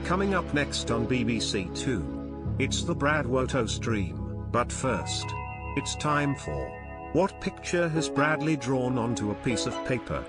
Coming up next on BBC Two, it's the BradWOTO stream, but first, it's time for What Picture Has Bradley Drawn Onto a Piece of Paper?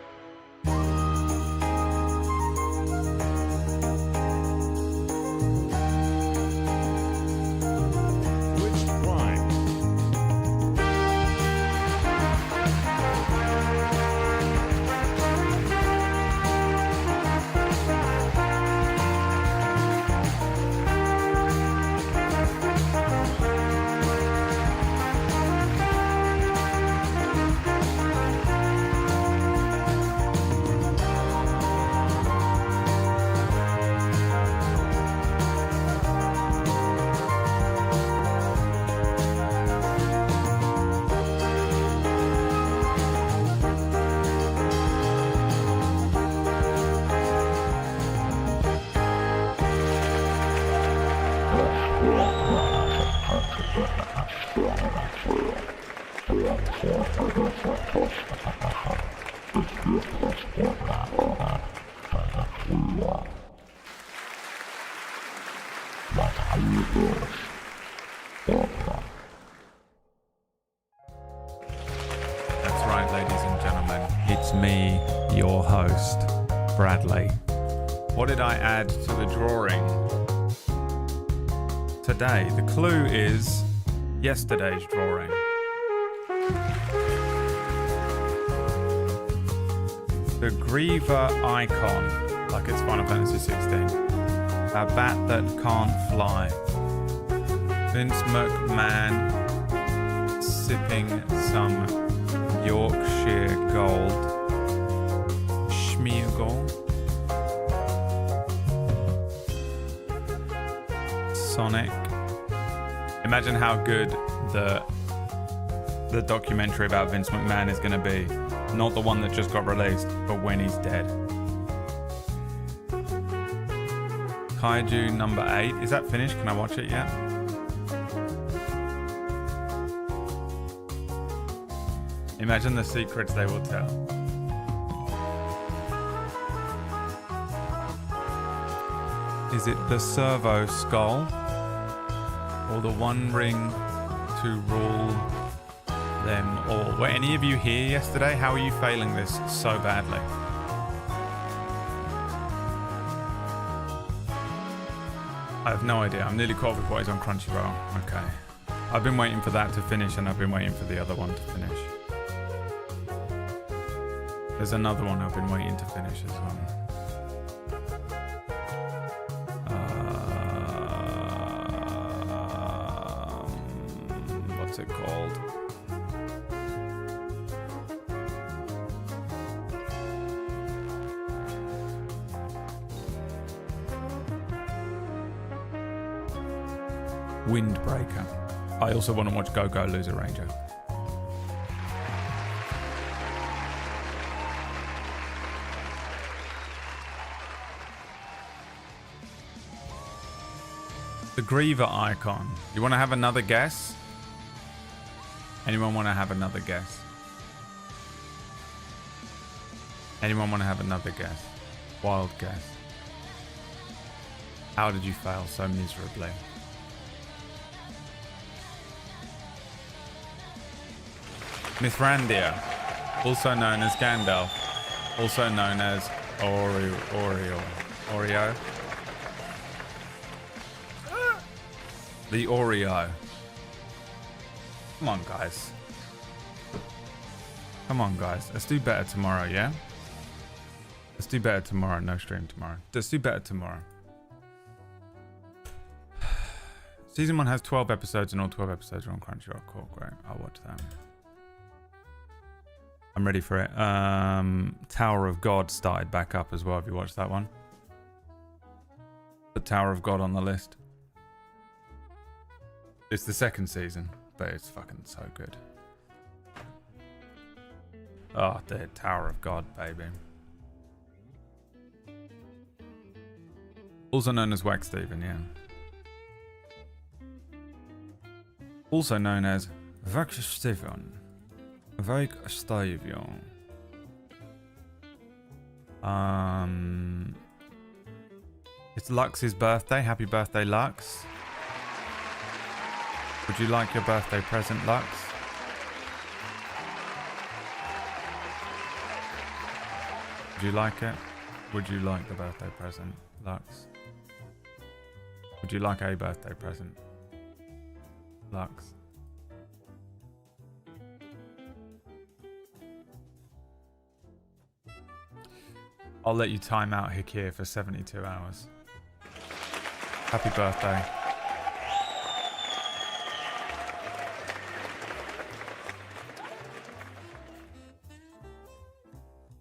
That's right, ladies and gentlemen. It's me, your host, Bradley. What did I add to the drawing today? The clue is yesterday's drawing. The Griever icon, like it's Final Fantasy 16. A bat that can't fly. Vince McMahon sipping some Yorkshire Gold. Schmiergel. Sonic. Imagine how good the documentary about Vince McMahon is going to be. Not the one that just got released, but when he's dead. Kaiju number 8. Is that finished? Can I watch it yet? Imagine the secrets they will tell. Is it the servo skull? Or the one ring to rule them all? Were any of you here yesterday? How are you failing this so badly? I have no idea. I'm nearly caught up with what is on Crunchyroll. Okay. I've been waiting for that to finish, and I've been waiting for the other one to finish. There's another one I've been waiting to finish as well. What's it called? Windbreaker. I also want to watch Go Go Loser Ranger. The Griever icon. You want to have another guess? Anyone want to have another guess? Anyone want to have another guess? Wild guess. How did you fail so miserably? Mithrandir, also known as Gandalf, also known as Oreo. The Oreo. Come on, guys. Come on, guys. Let's do better tomorrow, yeah? Let's do better tomorrow. No stream tomorrow. Let's do better tomorrow. Season 1 has 12 episodes and all 12 episodes are on Crunchyroll. Cool, great. I'll watch that. I'm ready for it. Tower of God started back up as well. Have you watched that one? Put Tower of God on the list. It's the second season, but it's fucking so good. Oh, the Tower of God, baby. Also known as Wax Steven, yeah. Also known as Wax Steven. Wax Steven. It's Lux's birthday. Happy birthday, Lux. Would you like your birthday present, Lux? Would you like it? Would you like the birthday present, Lux? Would you like a birthday present, Lux? I'll let you time out Hikir for 72 hours. Happy birthday.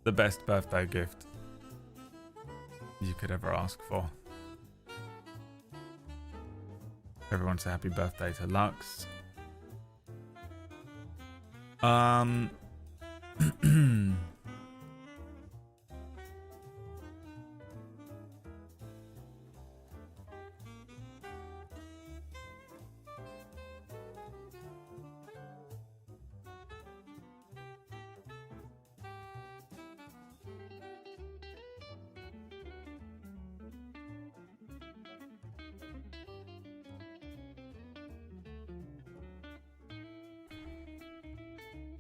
The best birthday gift you could ever ask for. Everyone say happy birthday to Lux.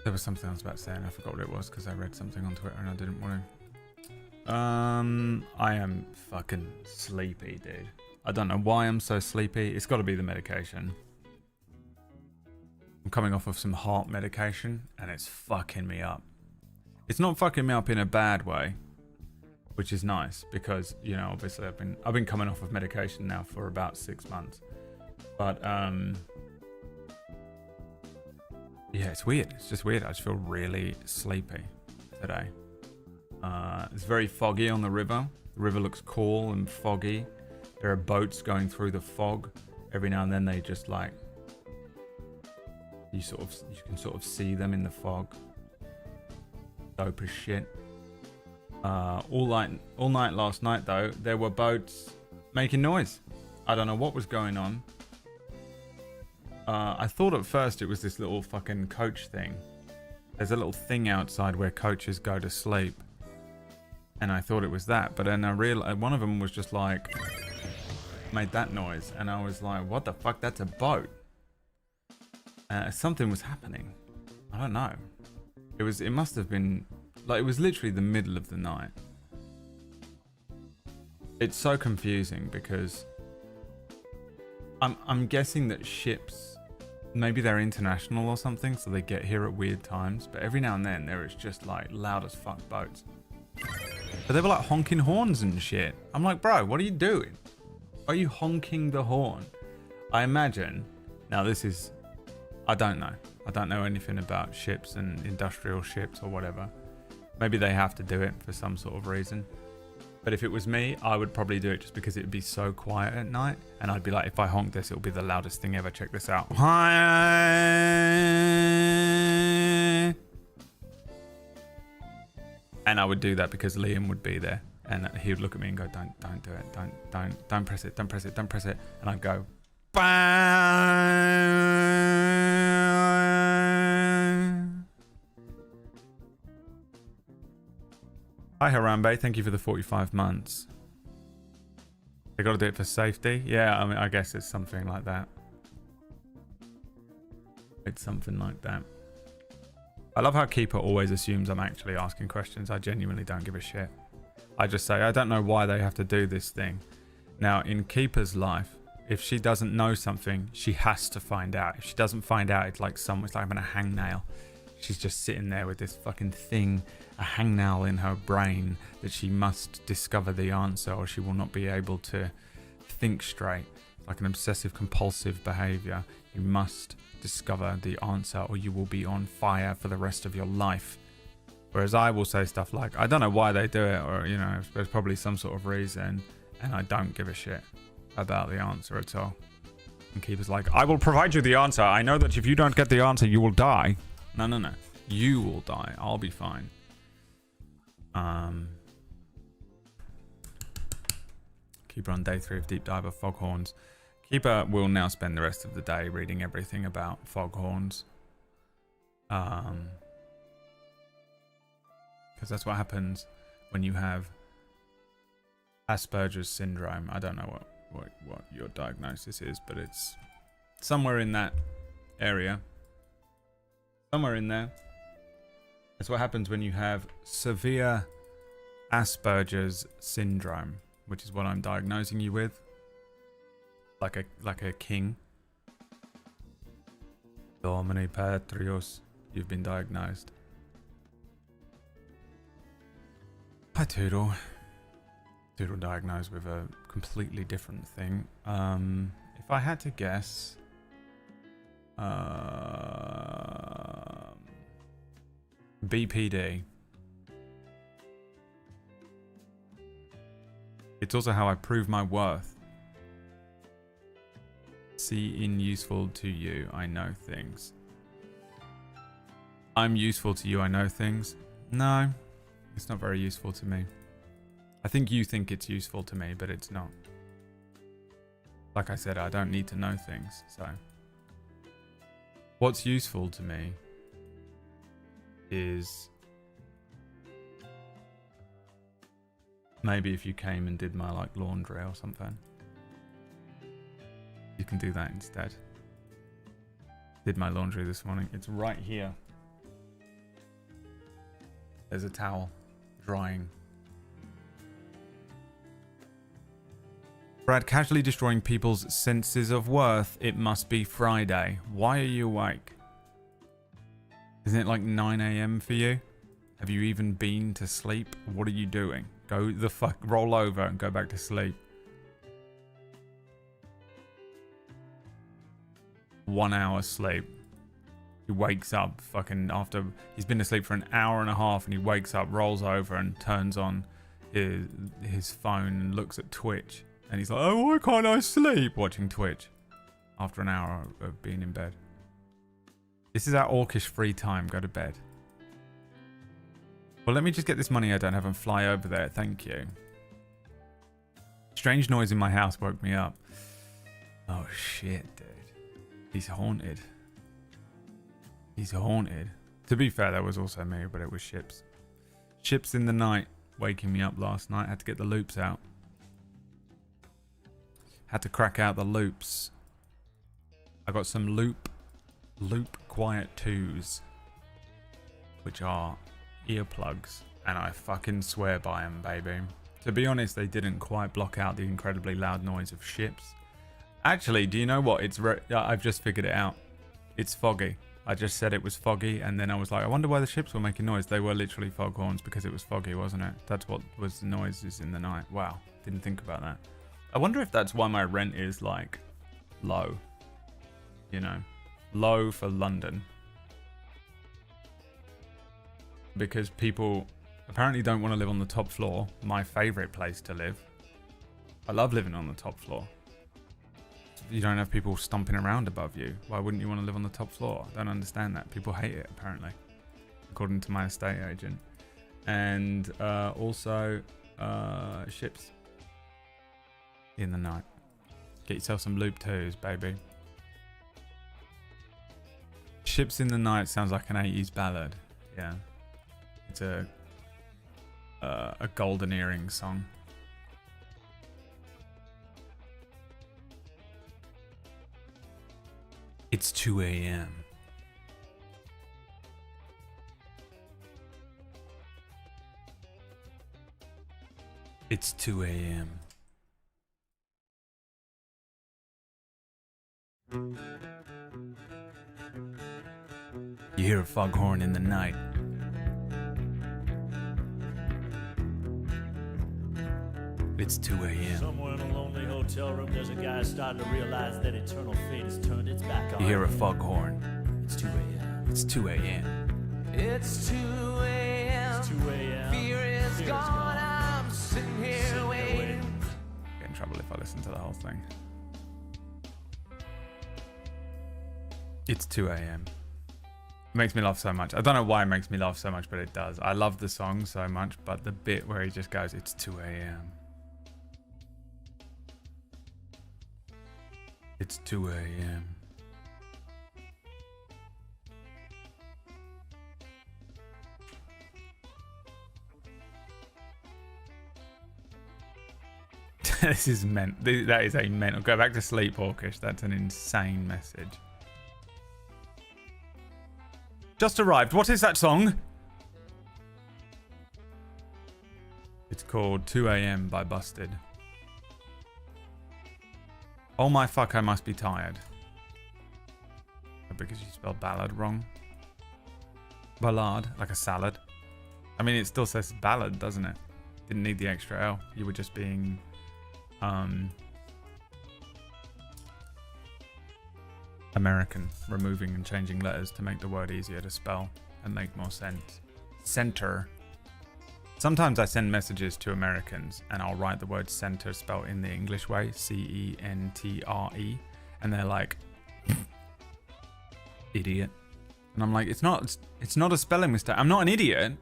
There was something I was about to say and I forgot what it was because I read something on Twitter and I didn't want to. I am fucking sleepy, dude. I don't know why I'm so sleepy. It's got to be the medication. I'm coming off of some heart medication and it's fucking me up. It's not fucking me up in a bad way, which is nice because, you know, obviously I've been coming off of medication now for about 6 months. But yeah, it's weird. It's just weird. I just feel really sleepy today. It's very foggy on the river. The river looks cool and foggy. There are boats going through the fog. Every now and then they just like, you can sort of see them in the fog. Dope as shit. All night last night though, there were boats making noise. I don't know what was going on. I thought at first it was this little fucking coach thing. There's a little thing outside where coaches go to sleep. And I thought it was that. But then I realized one of them was just like, made that noise. And I was like, what the fuck? That's a boat. Something was happening. I don't know. It must have been, like, it was literally the middle of the night. It's so confusing because I'm guessing that ships, maybe they're international or something, so they get here at weird times. But every now and then there is just like loud as fuck boats. But they were like honking horns and shit. I'm like, bro, what are you doing? Are you honking the horn? I imagine, now this is, I don't know. I don't know anything about ships and industrial ships or whatever. Maybe they have to do it for some sort of reason. But if it was me, I would probably do it just because it would be so quiet at night. And I'd be like, if I honk this, it'll be the loudest thing ever. Check this out. And I would do that because Liam would be there. And he would look at me and go, don't do it. Don't press it. Don't press it. Don't press it. And I'd go, bang. Hi Harambe, thank you for the 45 months. They got to do it for safety. Yeah, I mean, I guess it's something like that. It's something like that. I love how Keeper always assumes I'm actually asking questions. I genuinely don't give a shit. I just say, I don't know why they have to do this thing. Now, in Keeper's life, if she doesn't know something, she has to find out. If she doesn't find out, it's like having a hangnail. She's just sitting there with this fucking thing, a hangnail in her brain that she must discover the answer or she will not be able to think straight. Like an obsessive compulsive behavior. You must discover the answer or you will be on fire for the rest of your life. Whereas I will say stuff like, I don't know why they do it, or, you know, there's probably some sort of reason, and I don't give a shit about the answer at all. And Keeper's like, I will provide you the answer. I know that if you don't get the answer, you will die. No. You will die. I'll be fine. Keeper on day 3 of Deep Dive of Foghorns. Keeper will now spend the rest of the day reading everything about foghorns. Because that's what happens when you have Asperger's syndrome. I don't know what your diagnosis is, but it's somewhere in that area. Somewhere in there. That's what happens when you have severe Asperger's syndrome, which is what I'm diagnosing you with. Like a king. Domini Patrios. You've been diagnosed. Hi, Toodle. Toodle diagnosed with a completely different thing. If I had to guess... BPD. It's also how I prove my worth. See in useful to you, I know things. I'm useful to you, I know things. No, it's not very useful to me. I think you think it's useful to me, but it's not. Like I said, I don't need to know things, so. What's useful to me is maybe if you came and did my like laundry or something. You can do that instead. Did my laundry this morning. It's right here. There's a towel drying. Brad, casually destroying people's senses of worth. It must be Friday. Why are you awake? Isn't it like 9 a.m. for you? Have you even been to sleep? What are you doing? Go the fuck, roll over and go back to sleep. 1 hour sleep. He wakes up fucking after he's been asleep for an hour and a half, and he wakes up, rolls over and turns on his phone and looks at Twitch, and he's like, oh, why can't I sleep? Watching Twitch after an hour of being in bed. This is our orcish free time. Go to bed. Well, let me just get this money I don't have and fly over there. Thank you. Strange noise in my house woke me up. Oh shit, dude. He's haunted. He's haunted. To be fair, that was also me, but it was ships. Ships in the night waking me up last night. Had to get the loops out. Had to crack out the loops. I got some loop quiet 2s, which are earplugs, and I fucking swear by them, baby. To be honest, they didn't quite block out the incredibly loud noise of ships. Actually, do you know what? I've just figured it out. It's foggy. I just said it was foggy, and then I was like, I wonder why the ships were making noise. They were literally foghorns because it was foggy, wasn't it? That's what was the noises in the night. Wow, didn't think about that. I wonder if that's why my rent is like low. You know, low for London. Because people apparently don't want to live on the top floor. My favorite place to live. I love living on the top floor. You don't have people stomping around above you. Why wouldn't you want to live on the top floor? I don't understand that. People hate it, apparently, according to my estate agent. And also ships in the night. Get yourself some loop 2s, baby. Ships in the night sounds like an 80s ballad. Yeah. It's a golden earring song. It's 2 a.m. It's 2 a.m. You hear a foghorn in the night. It's 2 a.m. Somewhere in a lonely hotel room, there's a guy starting to realize that eternal fate has turned its back on You hear a him. foghorn. It's 2 a.m. It's 2 a.m. It's 2 a.m. It's 2 a.m. Fear is gone. I'm sitting here waiting. Get in trouble if I listen to the whole thing. It's 2 a.m. It makes me laugh so much. I don't know why it makes me laugh so much, but it does. I love the song so much, but the bit where he just goes, it's 2 a.m. It's 2 a.m. This is meant. That is a mental. Go back to sleep, Hawkish. That's an insane message. Just arrived. What is that song? It's called 2 AM by Busted. Oh my fuck, I must be tired. Because you spelled ballad wrong. Ballad, like a salad. I mean, it still says ballad, doesn't it? Didn't need the extra L. You were just being... American, removing and changing letters to make the word easier to spell and make more sense. Center. Sometimes I send messages to Americans and I'll write the word center spelled in the English way, C-E-N-T-R-E, and they're like, idiot. And I'm like, it's not a spelling mistake. I'm not an idiot.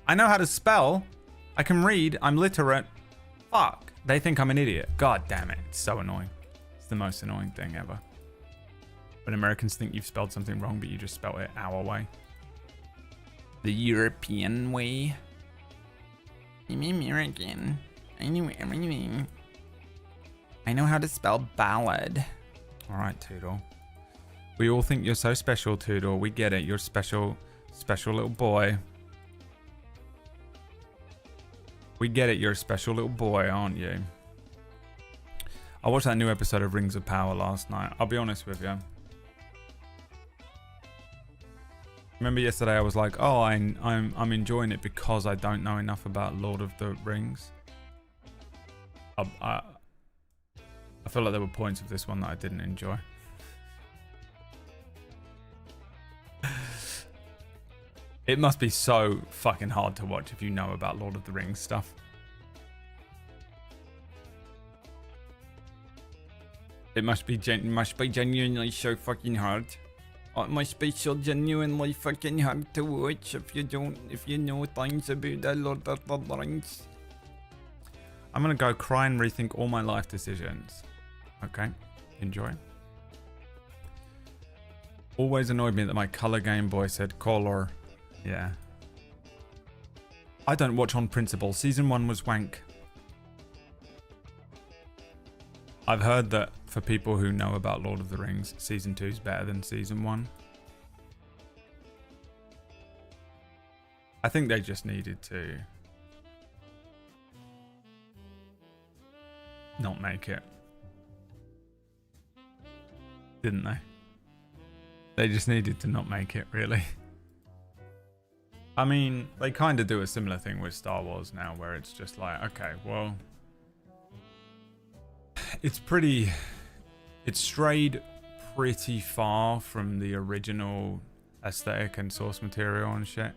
I know how to spell. I can read. I'm literate. Fuck. They think I'm an idiot. God damn it. It's so annoying. It's the most annoying thing ever. When Americans think you've spelled something wrong, but you just spelled it our way. The European way. I'm American. I know everything. I know how to spell ballad. Alright, Toodle. We all think you're so special, Toodle. We get it. You're special, special little boy. We get it. You're a special little boy, aren't you? I watched that new episode of Rings of Power last night. I'll be honest with you. Remember yesterday I was like, oh, I'm enjoying it because I don't know enough about Lord of the Rings. I feel like there were points of this one that I didn't enjoy. It must be so fucking hard to watch if you know about Lord of the Rings stuff. It must be genuinely so fucking hard. It must be so genuinely fucking hard to watch if you know things about the Lord of the Rings. I'm gonna go cry and rethink all my life decisions. Okay, enjoy. Always annoyed me that my color Game Boy said color. Yeah. I don't watch on principle. Season 1 was wank. I've heard that for people who know about Lord of the Rings, Season 2 is better than Season 1. I think they just needed to not make it. Didn't they? They just needed to not make it, really. I mean, they kind of do a similar thing with Star Wars now, where it's just like, okay, well... It's strayed pretty far from the original aesthetic and source material and shit.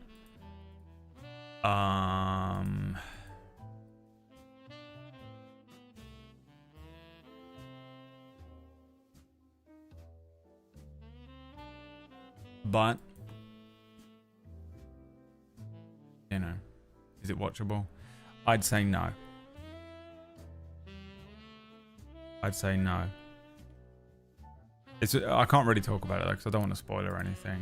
But, you know, is it watchable? I'd say no. I'd say no. I can't really talk about it though, because I don't want to spoil or anything.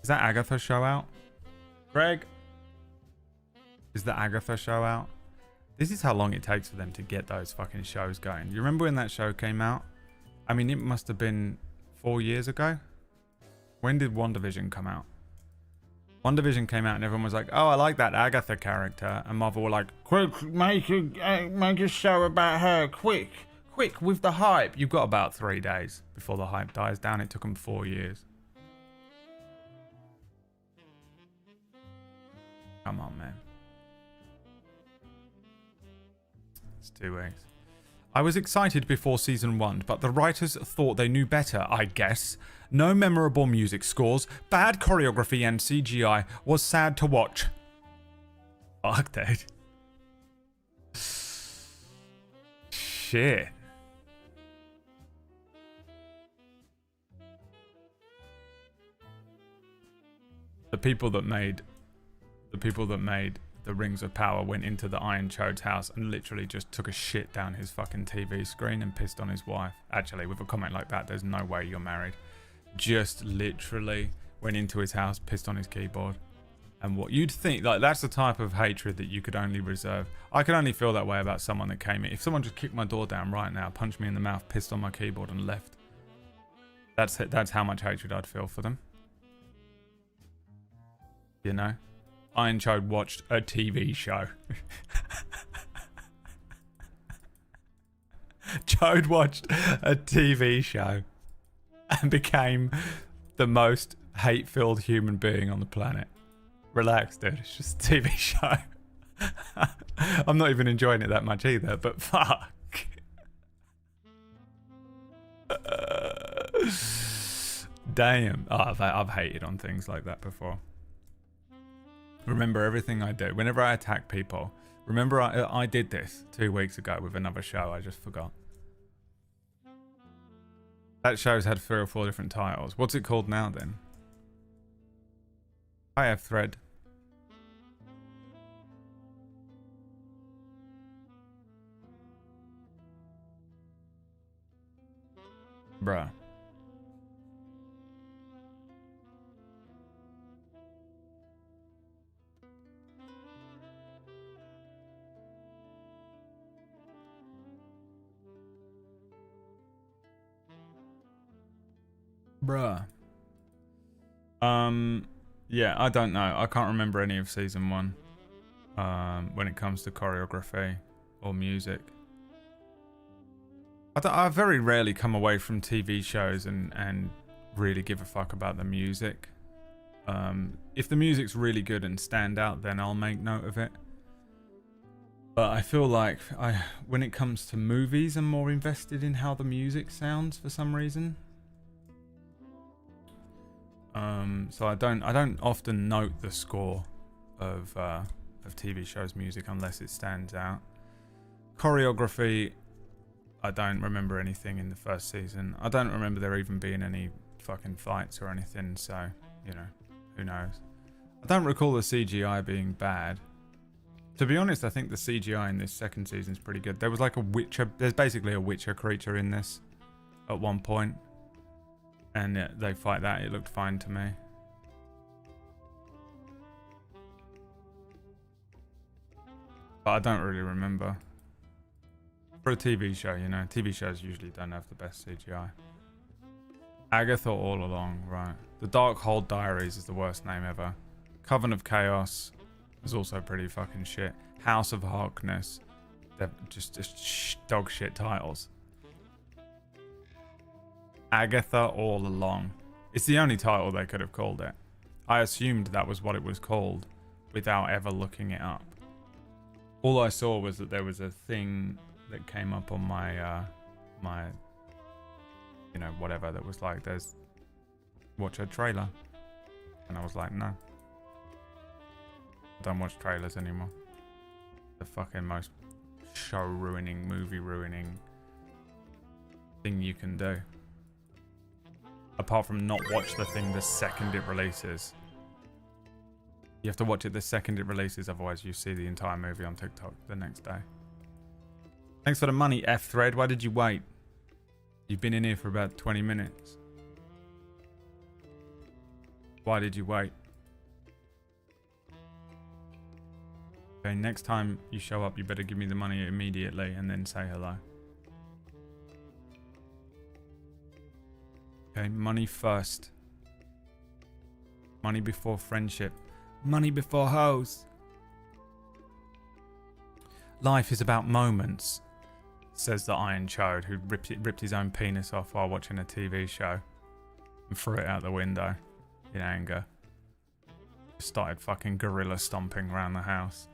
Is that Agatha show out? Greg? Is the Agatha show out? This is how long it takes for them to get those fucking shows going. You remember when that show came out? I mean, it must have been 4 years ago. When did WandaVision come out? WandaVision came out and everyone was like, oh, I like that Agatha character. And Marvel were like, quick, make a show about her, quick, with the hype. You've got about 3 days before the hype dies down. It took them 4 years. Come on, man. It's 2 weeks. I was excited before season 1, but the writers thought they knew better, I guess. No memorable music scores, bad choreography and CGI was sad to watch. Fuck, dude. Shit. The people that made the Rings of Power went into the Iron Chode's house and literally just took a shit down his fucking TV screen and pissed on his wife. Actually, with a comment like that, there's no way you're married. Just literally went into his house, pissed on his keyboard, And what you'd think, like, that's the type of hatred that you could only reserve. I could only feel that way about someone that came in. If someone just kicked my door down right now, punched me in the mouth, pissed on my keyboard and left, that's how much hatred I'd feel for them. You know? Iron Chode watched a TV show. Chode watched a TV show and became the most hate-filled human being on the planet. Relax, dude. It's just a TV show. I'm not even enjoying it that much either, but fuck. Damn. Oh, I've hated on things like that before. Remember everything I do. Whenever I attack people, remember I did this 2 weeks ago with another show. I just forgot. That show's had 3 or 4 different titles. What's it called now then? I have thread. Bruh. Yeah, I don't know. I can't remember any of season 1 when it comes to choreography or music. I very rarely come away from TV shows and really give a fuck about the music. If the music's really good and stand out, then I'll make note of it. But I feel like when it comes to movies, I'm more invested in how the music sounds for some reason. So I don't often note the score of TV shows' music unless it stands out. Choreography, I don't remember anything in the first season. I don't remember there even being any fucking fights or anything, so, you know, who knows. I don't recall the CGI being bad. To be honest, I think the CGI in this second season is pretty good. There was like a Witcher, there's basically a Witcher creature in this at one point. And they fight that, it looked fine to me. But I don't really remember. For a TV show, you know, TV shows usually don't have the best CGI. Agatha all along, right. The Darkhold Diaries is the worst name ever. Coven of Chaos is also pretty fucking shit. House of Harkness, they're just dog shit titles. Agatha all along. It's the only title they could have called it. I assumed that was what it was called without ever looking it up. All I saw was that there was a thing that came up on my my, you know, whatever, that was like, there's, watch a trailer. And I was like, no. I don't watch trailers anymore. The fucking most show ruining, movie ruining thing you can do. Apart from not watch the thing the second it releases. You have to watch it the second it releases, otherwise you see the entire movie on TikTok the next day. Thanks for the money, F-Thread. Why did you wait? You've been in here for about 20 minutes. Why did you wait? Okay, next time you show up, you better give me the money immediately and then say hello. Okay, money first. Money before friendship. Money before hoes. Life is about moments, says the Iron Chode, who ripped his own penis off while watching a TV show and threw it out the window in anger. Started fucking gorilla stomping around the house.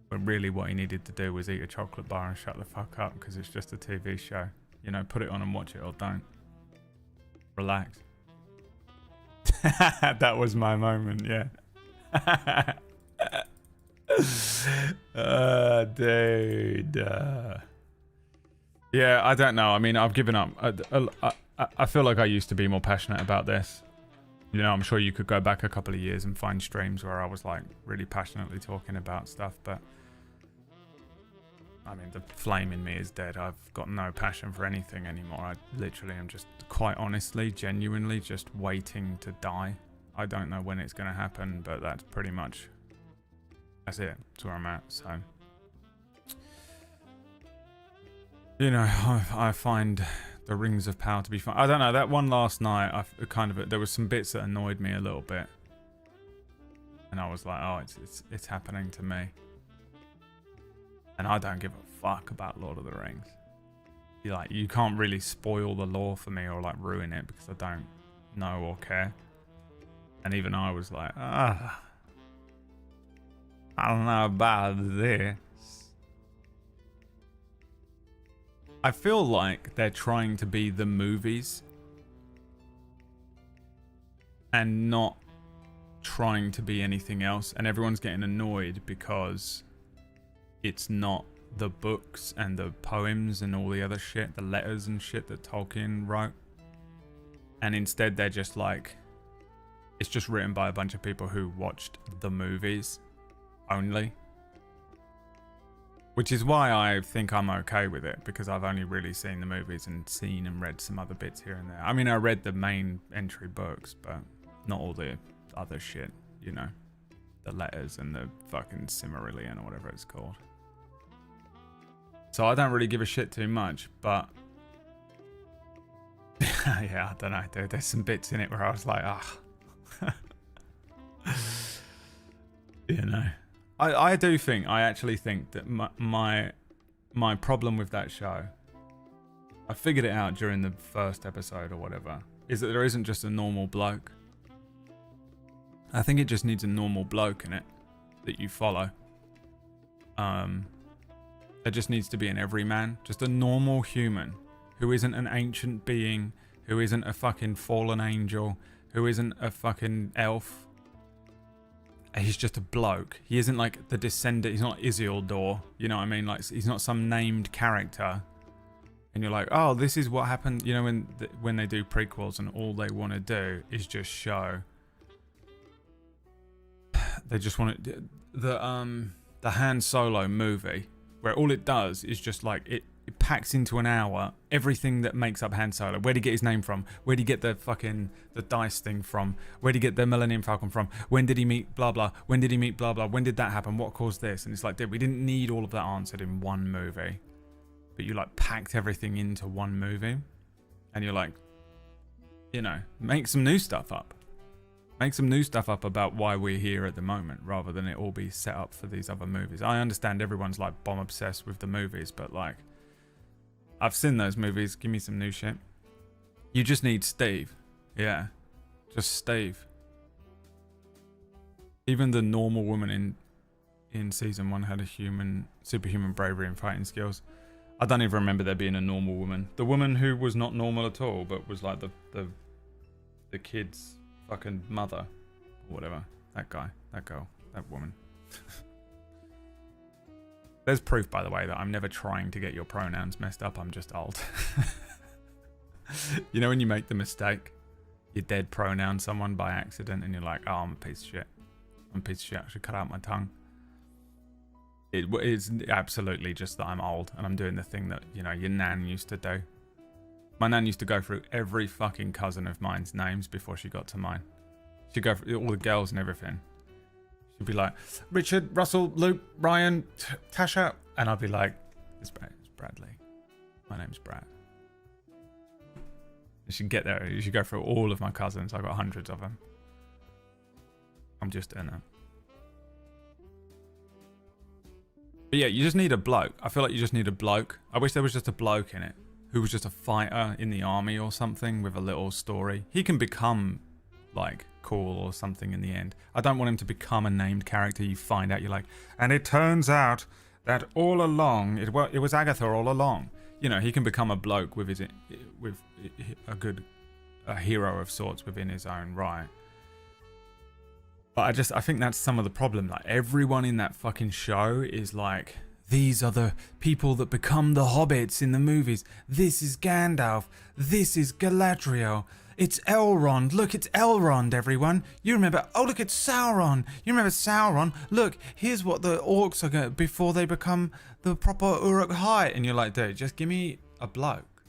But really what he needed to do was eat a chocolate bar and shut the fuck up, because it's just a TV show. You know, put it on and watch it or don't. Relax. That was my moment, yeah. Dude. Yeah, I don't know. I mean, I've given up. I feel like I used to be more passionate about this. You know, I'm sure you could go back a couple of years and find streams where I was like really passionately talking about stuff, but I mean, the flame in me is dead. I've got no passion for anything anymore. I literally am just, quite honestly, genuinely just waiting to die. I don't know when it's going to happen, but that's pretty much, that's it. That's where I'm at. So, you know, I find the Rings of Power to be fun. I don't know, that one last night, there was some bits that annoyed me a little bit. And I was like, oh, it's happening to me. And I don't give a fuck about Lord of the Rings. You can't really spoil the lore for me or like ruin it because I don't know or care. And even I was like, I don't know about this. I feel like they're trying to be the movies and not trying to be anything else. And everyone's getting annoyed because it's not the books and the poems and all the other shit, the letters and shit that Tolkien wrote. And instead they're just like, it's just written by a bunch of people who watched the movies only. Which is why I think I'm okay with it, because I've only really seen the movies and seen and read some other bits here and there. I mean, I read the main entry books, but not all the other shit, you know. The letters and the fucking Cimmerillion or whatever it's called. So I don't really give a shit too much, but yeah, I don't know, dude. There's some bits in it where I was like, ah. You know. I actually think that my problem with that show, I figured it out during the first episode or whatever, is that there isn't just a normal bloke. I think it just needs a normal bloke in it that you follow. There just needs to be an everyman, just a normal human who isn't an ancient being, who isn't a fucking fallen angel, who isn't a fucking elf. He's just a bloke. He isn't like the descendant. He's not Isildur. You know what I mean? Like, he's not some named character. And you're like, oh, this is what happened. You know, when they do prequels and all they want to do is just show. They just want to the Han Solo movie, where all it does is just like it packs into an hour everything that makes up Han Solo. Where'd he get his name from? Where'd he get the dice thing from? Where'd he get the Millennium Falcon from? When did he meet blah blah? When did he meet blah blah? When did that happen? What caused this? And it's like, dude, we didn't need all of that answered in one movie. But you like packed everything into one movie. And you're like, you know, make some new stuff up. Make some new stuff up about why we're here at the moment, rather than it all be set up for these other movies. I understand everyone's like bomb obsessed with the movies, but like, I've seen those movies. Give me some new shit. You just need Steve. Yeah. Just Steve. Even the normal woman in season 1 had a superhuman bravery and fighting skills. I don't even remember there being a normal woman. The woman who was not normal at all, but was like the kid's fucking mother. Or whatever. That guy. That girl. That woman. There's proof, by the way, that I'm never trying to get your pronouns messed up. I'm just old. You know when you make the mistake? You dead pronoun someone by accident and you're like, oh, I'm a piece of shit. I'm a piece of shit. I should cut out my tongue. It's absolutely just that I'm old and I'm doing the thing that, you know, your nan used to do. My nan used to go through every fucking cousin of mine's names before she got to mine. She'd go through all the girls and everything. She'd be like, Richard, Russell, Luke, Ryan, Tasha. And I'd be like, it's Bradley. My name's Brad. You should get there. You should go through all of my cousins. I've got hundreds of them. I'm just doing that. But yeah, you just need a bloke. I feel like you just need a bloke. I wish there was just a bloke in it who was just a fighter in the army or something with a little story. He can become like cool or something in the end. I don't want him to become a named character. You find out, you're like, and it turns out that all along it was Agatha all along. You know, he can become a bloke with a hero of sorts within his own right. But I think that's some of the problem. Like, everyone in that fucking show is like, these are the people that become the hobbits in the movies. This is Gandalf. This is Galadriel. It's Elrond. Look, it's Elrond, everyone. You remember, oh, look, it's Sauron. You remember Sauron? Look, here's what the orcs are going to, before they become the proper Uruk-hai. And you're like, dude, just give me a bloke.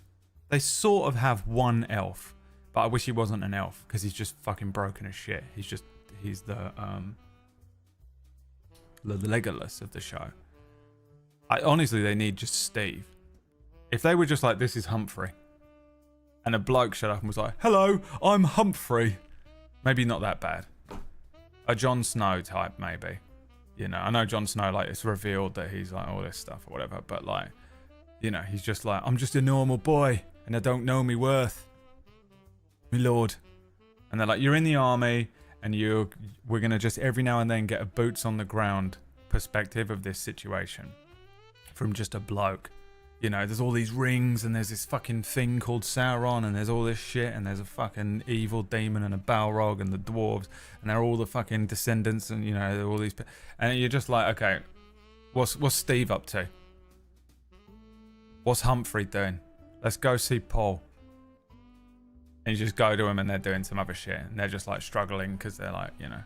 They sort of have one elf. But I wish he wasn't an elf, because he's just fucking broken as shit. He's the Legolas of the show. Honestly, they need just Steve. If they were just like, this is Humphrey, and a bloke showed up and was like, hello, I'm Humphrey. Maybe not that bad. A Jon Snow type, maybe. You know, I know Jon Snow, like, it's revealed that he's like all this stuff or whatever, but like, you know, he's just like, I'm just a normal boy, and I don't know me worth. Me lord. And they're like, you're in the army, and we're gonna just every now and then get a boots on the ground perspective of this situation from just a bloke. You know, there's all these rings, and there's this fucking thing called Sauron, and there's all this shit, and there's a fucking evil demon and a Balrog and the dwarves, and they're all the fucking descendants, and you know, they're all these, and you're just like, okay, what's Steve up to? What's Humphrey doing? Let's go see Paul. And you just go to them, and they're doing some other shit, and they're just like struggling because they're like, you know,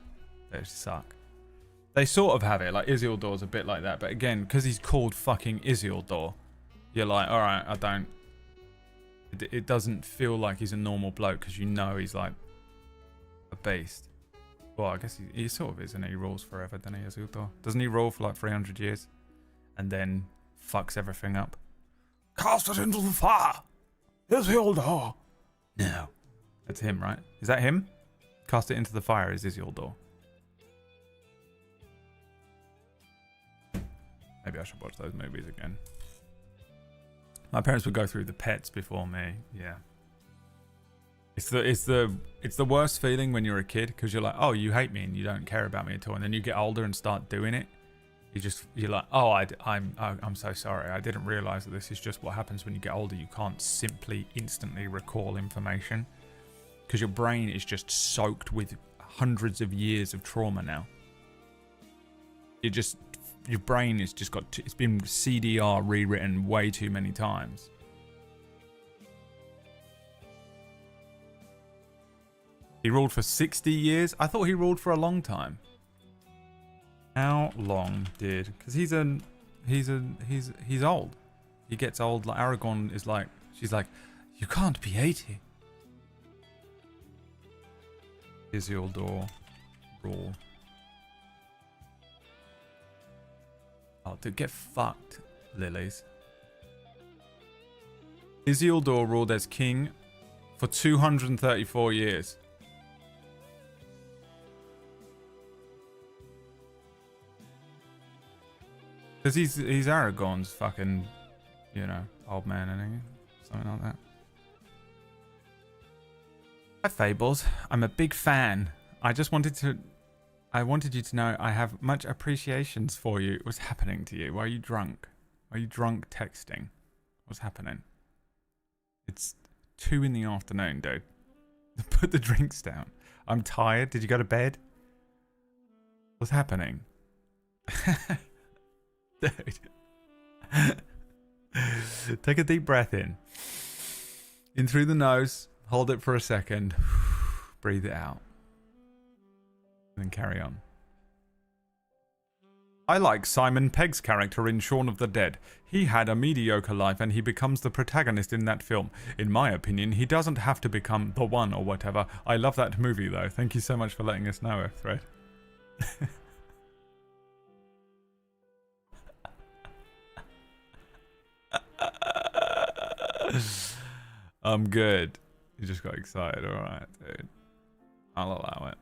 they just suck. They sort of have it, like Isildur's a bit like that, but again, because he's called fucking Isildur, you're like, all right, it doesn't feel like he's a normal bloke, because you know he's like a beast. Well, I guess he sort of is, and he rules forever, doesn't he, Isildur? Doesn't he rule for like 300 years and then fucks everything up? Cast it into the fire, Isildur. No. That's him, right? Is that him? Cast it into the fire is Isildur. Maybe I should watch those movies again. My parents would go through the pets before me. Yeah. It's the worst feeling when you're a kid, because you're like, oh, you hate me and you don't care about me at all, and then you get older and start doing it. You're like, oh, I'm so sorry. I didn't realize that this is just what happens when you get older. You can't simply instantly recall information, because your brain is just soaked with hundreds of years of trauma now. Your brain has just it's been CDR rewritten way too many times. He ruled for 60 years? I thought he ruled for a long time. How long did? Because he's old. He gets old. Like Aragorn is like, she's like, you can't be 80. Isildur rule. Oh, dude, get fucked, lilies. Isildur ruled as king for 234 years. Because he's Aragorn's fucking, you know, old man, isn't he? Something like that. Hi, Fables. I'm a big fan. I wanted you to know I have much appreciations for you. What's happening to you? Why are you drunk? Why are you drunk texting? What's happening? It's 2 in the afternoon, dude. Put the drinks down. I'm tired. Did you go to bed? What's happening? Dude. Take a deep breath in. In through the nose. Hold it for a second. Breathe it out. And then carry on. I like Simon Pegg's character in Shaun of the Dead. He had a mediocre life and he becomes the protagonist in that film. In my opinion, he doesn't have to become the one or whatever. I love that movie though. Thank you so much for letting us know, Thread. I'm good. You just got excited. Alright, dude. I'll allow it.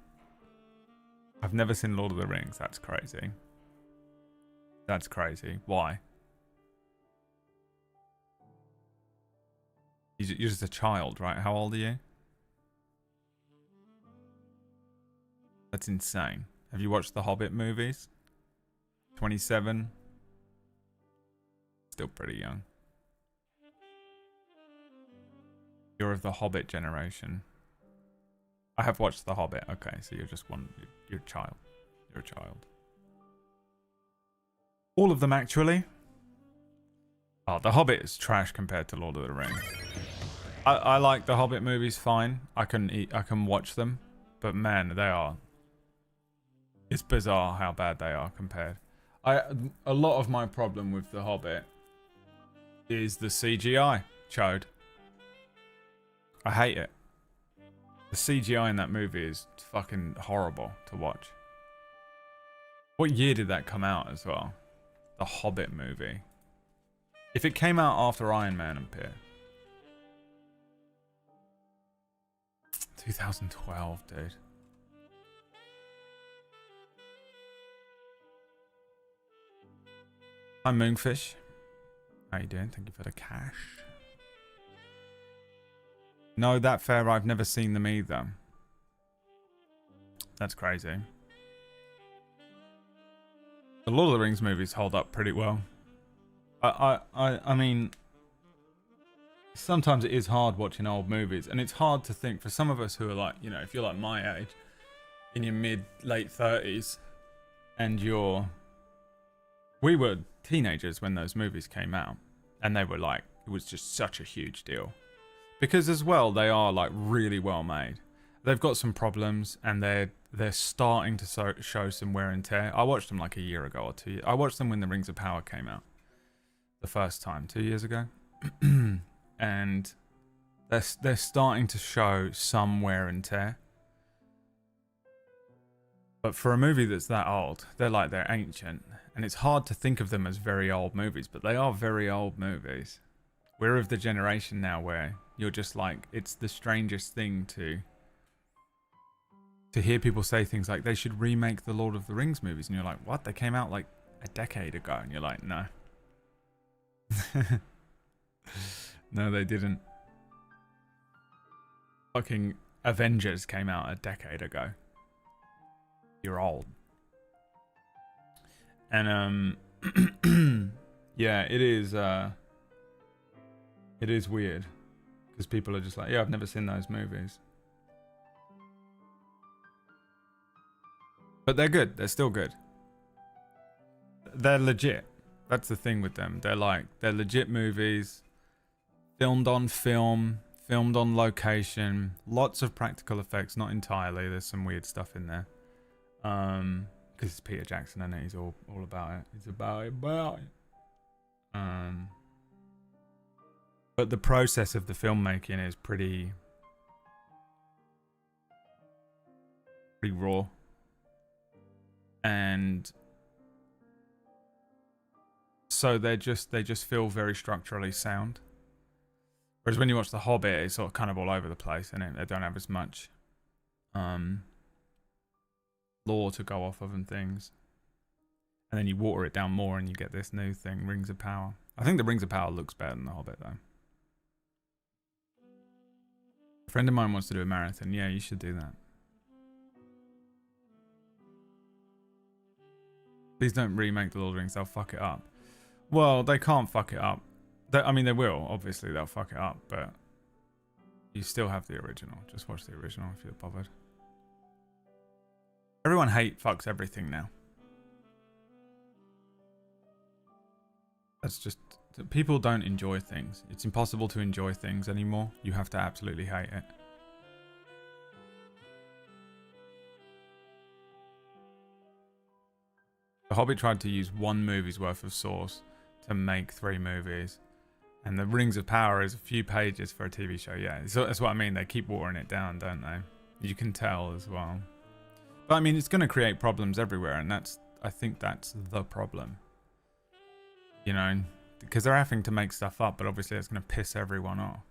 I've never seen Lord of the Rings. That's crazy. That's crazy. Why? You're just a child, right? How old are you? That's insane. Have you watched the Hobbit movies? 27? Still pretty young. You're of the Hobbit generation. I have watched the Hobbit. Okay, so you're just one. You're a child. You're a child. All of them, actually. Oh, the Hobbit is trash compared to Lord of the Rings. I like the Hobbit movies fine. I can watch them, but man, they are. It's bizarre how bad they are compared. A lot of my problem with the Hobbit is the CGI, chode. I hate it. The CGI in that movie is fucking horrible to watch. What year did that come out as well? The Hobbit movie. If it came out after Iron Man appeared. 2012, dude. Hi Moonfish. How you doing? Thank you for the cash. No, that fair. I've never seen them either. That's crazy. The Lord of the Rings movies hold up pretty well. I mean, sometimes it is hard watching old movies, and it's hard to think for some of us who are like, you know, if you're like my age, in your late 30s, and we were teenagers when those movies came out, and they were like, it was just such a huge deal. Because as well, they are like really well made. They've got some problems, and they're starting to show some wear and tear. I watched them like a year ago or 2 years. I watched them when the Rings of Power came out the first time, 2 years ago. And they're starting to show some wear and tear. But for a movie that's that old, they're ancient. And it's hard to think of them as very old movies, but they are very old movies. We're of the generation now where you're just like, it's the strangest thing to hear people say things like they should remake the Lord of the Rings movies, and you're like, what? They came out like a decade ago, and you're like, no. No, they didn't. Fucking Avengers came out a decade ago. You're old. And yeah, it is weird because people are just like, yeah, I've never seen those movies. But they're good. They're still good. They're legit. That's the thing with them. They're legit movies, filmed on film, filmed on location, lots of practical effects, not entirely. There's some weird stuff in there. Because it's Peter Jackson, and he's all about it. He's about it. But the process of the filmmaking is pretty raw. And so they just feel very structurally sound. Whereas when you watch The Hobbit, it's sort of kind of all over the place, and they don't have as much lore to go off of and things. And then you water it down more, and you get this new thing, Rings of Power. I think the Rings of Power looks better than The Hobbit, though. A friend of mine wants to do a marathon. Yeah, you should do that. Please don't remake The Lord of the Rings, they'll fuck it up. Well, they can't fuck it up. I mean, they will. Obviously, they'll fuck it up, but you still have the original. Just watch the original if you're bothered. Everyone fucks everything now. That's just... People don't enjoy things. It's impossible to enjoy things anymore. You have to absolutely hate it. The Hobbit tried to use one movie's worth of source to make 3 movies. And the Rings of Power is a few pages for a TV show. Yeah, that's what I mean. They keep watering it down, don't they? You can tell as well. But I mean, it's going to create problems everywhere. And I think that's the problem. You know, because they're having to make stuff up. But obviously it's going to piss everyone off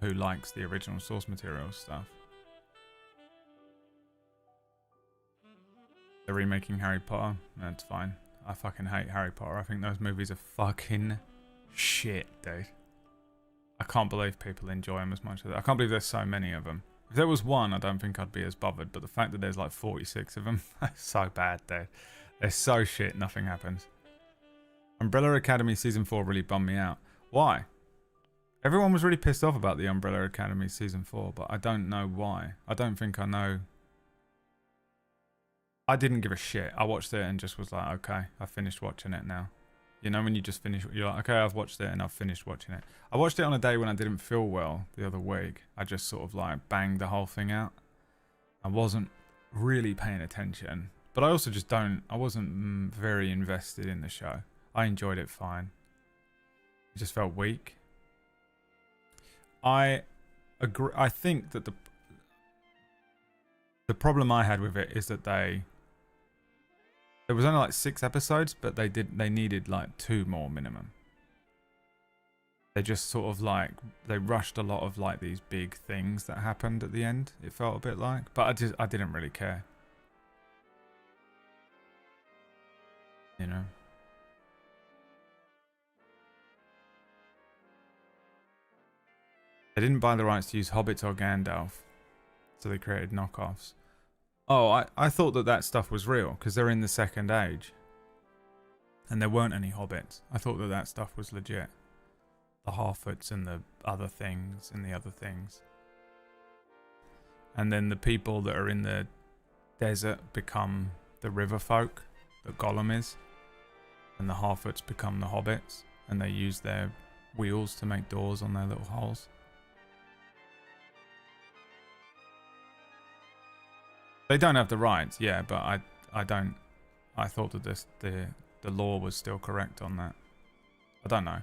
who likes the original source material stuff. They're remaking Harry Potter. That's fine. I fucking hate Harry Potter. I think those movies are fucking shit, dude. I can't believe people enjoy them as much as I can't believe there's so many of them. If there was one, I don't think I'd be as bothered. But the fact that there's like 46 of them, that's so bad, dude. They're so shit, nothing happens. Umbrella Academy Season 4 really bummed me out. Why? Everyone was really pissed off about the Umbrella Academy Season 4, but I don't know why. I don't think I know. I didn't give a shit. I watched it and just was like, okay, I finished watching it now. You know, when you just finish, you're like, okay, I've watched it and I've finished watching it. I watched it on a day when I didn't feel well the other week. I just sort of like banged the whole thing out. I wasn't really paying attention. But I also just I wasn't very invested in the show. I enjoyed it fine. It just felt weak. I agree. I think that The problem I had with it is that there was only like 6 episodes, but they needed like 2 more minimum. They just sort of like, they rushed a lot of like these big things that happened at the end. It felt a bit like, but I didn't really care. You know. They didn't buy the rights to use hobbits or Gandalf, so they created knockoffs. Oh, I thought that stuff was real because they're in the Second Age, and there weren't any hobbits. I thought that stuff was legit. The Harfoots and the other things and the other things. And then the people that are in the desert become the river folk that Gollum is, and the Harfoots become the hobbits, and they use their wheels to make doors on their little holes. They don't have the rights, yeah, but I don't. I thought that the law was still correct on that. I don't know.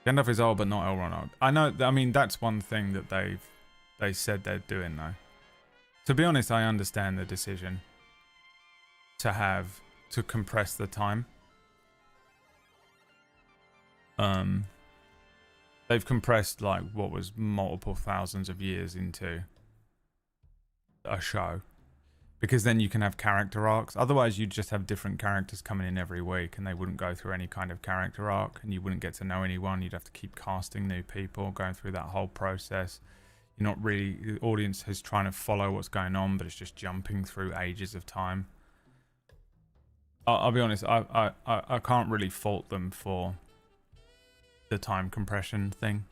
Gandalf is old, but not Elrond old. I know. I mean, that's one thing that they said they're doing though. To be honest, I understand the decision to compress the time. They've compressed like what was multiple thousands of years into a show, because then you can have character arcs. Otherwise, you'd just have different characters coming in every week, and they wouldn't go through any kind of character arc, and you wouldn't get to know anyone. You'd have to keep casting new people, going through that whole process. You're not really, the audience is trying to follow what's going on, but it's just jumping through ages of time. I'll be honest, I can't really fault them for the time compression thing.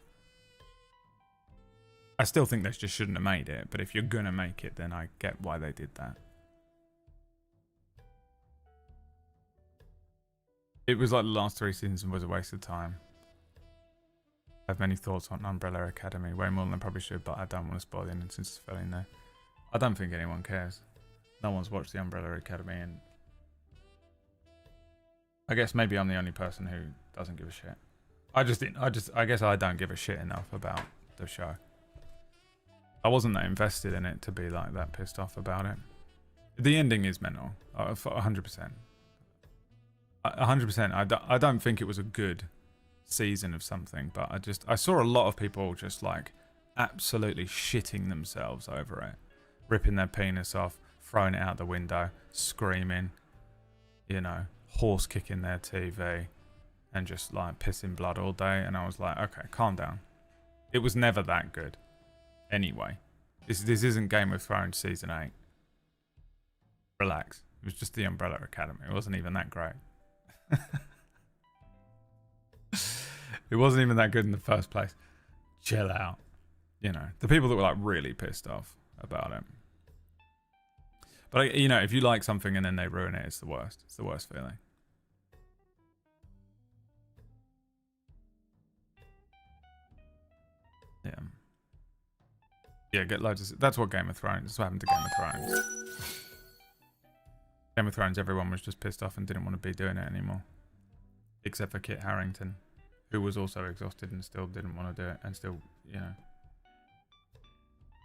I still think they just shouldn't have made it, but if you're gonna make it, then I get why they did that. It was like the last 3 seasons was a waste of time. I have many thoughts on Umbrella Academy, way more than I probably should, but I don't want to spoil the ending since it's fell in there. I don't think anyone cares. No one's watched the Umbrella Academy, and I guess maybe I'm the only person who doesn't give a shit. I guess I don't give a shit enough about the show. I wasn't that invested in it to be like that pissed off about it. The ending is mental, 100%. 100%. I don't think it was a good season of something, but I saw a lot of people just like absolutely shitting themselves over it, ripping their penis off, throwing it out the window, screaming, you know, horse kicking their TV, and just like pissing blood all day. And I was like, okay, calm down. It was never that good. Anyway, this isn't Game of Thrones season 8. Relax. It was just the Umbrella Academy. It wasn't even that great. It wasn't even that good in the first place. Chill out. You know, the people that were like really pissed off about it. But you know, if you like something and then they ruin it, it's the worst. It's the worst feeling. Yeah. Yeah, get loads of... That's what Game of Thrones... That's what happened to Game of Thrones. Game of Thrones, everyone was just pissed off and didn't want to be doing it anymore. Except for Kit Harington, who was also exhausted and still didn't want to do it. And still, you know...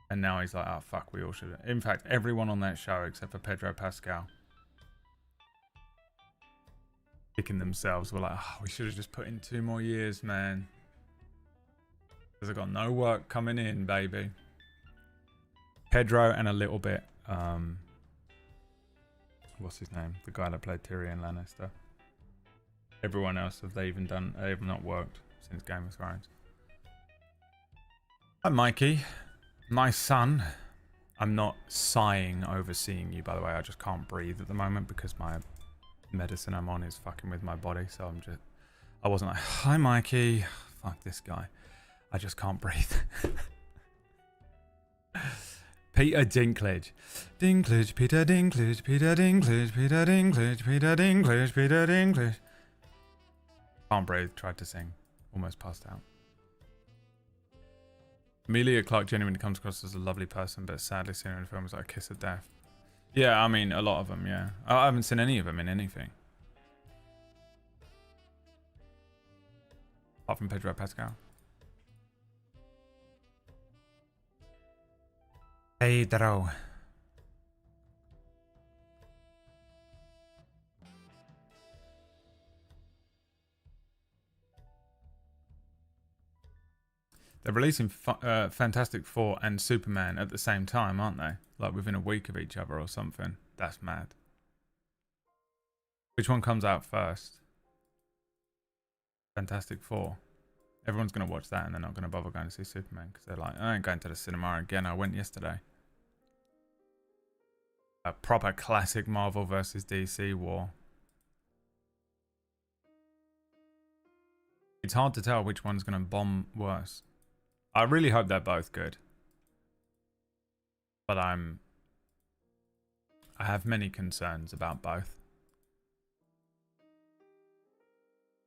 And now he's like, oh, fuck, we all should... In fact, everyone on that show, except for Pedro Pascal, kicking themselves, were like, oh, we should have just put in 2 more years, man. Because I've got no work coming in, baby. Pedro and a little bit, what's his name? The guy that played Tyrion Lannister. Everyone else, they have not worked since Game of Thrones. Hi, Mikey. My son. I'm not sighing over seeing you, by the way. I just can't breathe at the moment because my medicine I'm on is fucking with my body. So I wasn't like, hi, Mikey. Fuck this guy. I just can't breathe. Peter Dinklage. Dinklage, Peter Dinklage, Peter Dinklage, Peter Dinklage, Peter Dinklage, Peter Dinklage. Can't breathe, tried to sing. Almost passed out. Emilia Clarke genuinely comes across as a lovely person, but sadly seen her in films like A Kiss of Death. Yeah, I mean, a lot of them, yeah. I haven't seen any of them in anything. Apart from Pedro Pascal. Pedro. They're releasing Fantastic Four and Superman at the same time, aren't they? Like within a week of each other or something. That's mad. Which one comes out first? Fantastic Four. Everyone's going to watch that and they're not going to bother going to see Superman because they're like, I ain't going to the cinema again. I went yesterday. A proper classic Marvel versus DC war. It's hard to tell which one's going to bomb worse. I really hope they're both good. But I have many concerns about both.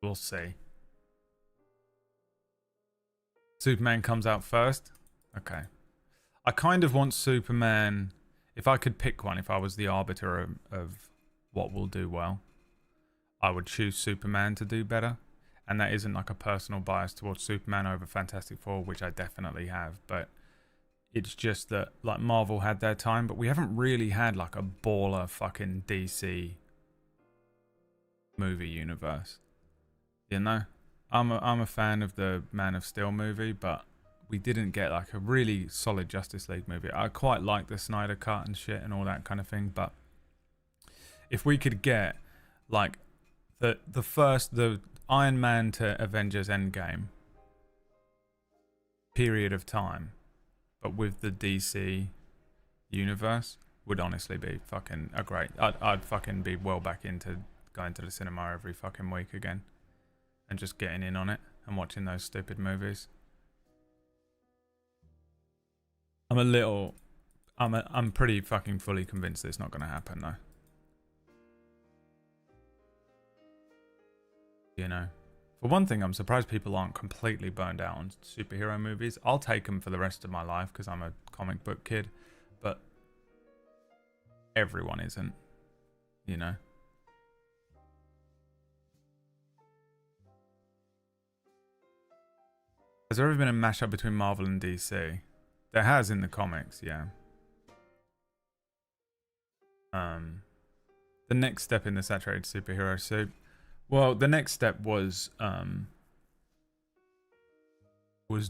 We'll see. Superman comes out first? Okay. I kind of want Superman... If I could pick one, if I was the arbiter of what will do well, I would choose Superman to do better. And that isn't like a personal bias towards Superman over Fantastic Four, which I definitely have. But it's just that like Marvel had their time, but we haven't really had like a baller fucking DC movie universe. You know? I'm a fan of the Man of Steel movie, but we didn't get like a really solid Justice League movie. I quite like the Snyder Cut and shit and all that kind of thing, but if we could get like the Iron Man to Avengers Endgame period of time, but with the DC universe, would honestly be fucking a great... I'd fucking be well back into going to the cinema every fucking week again and just getting in on it and watching those stupid movies. I'm pretty fucking fully convinced that it's not going to happen though. You know, for one thing, I'm surprised people aren't completely burned out on superhero movies. I'll take them for the rest of my life because I'm a comic book kid, but everyone isn't, you know. Has there ever been a mashup between Marvel and DC? There has in the comics, yeah. The next step in the saturated superhero soup. Well, the next step was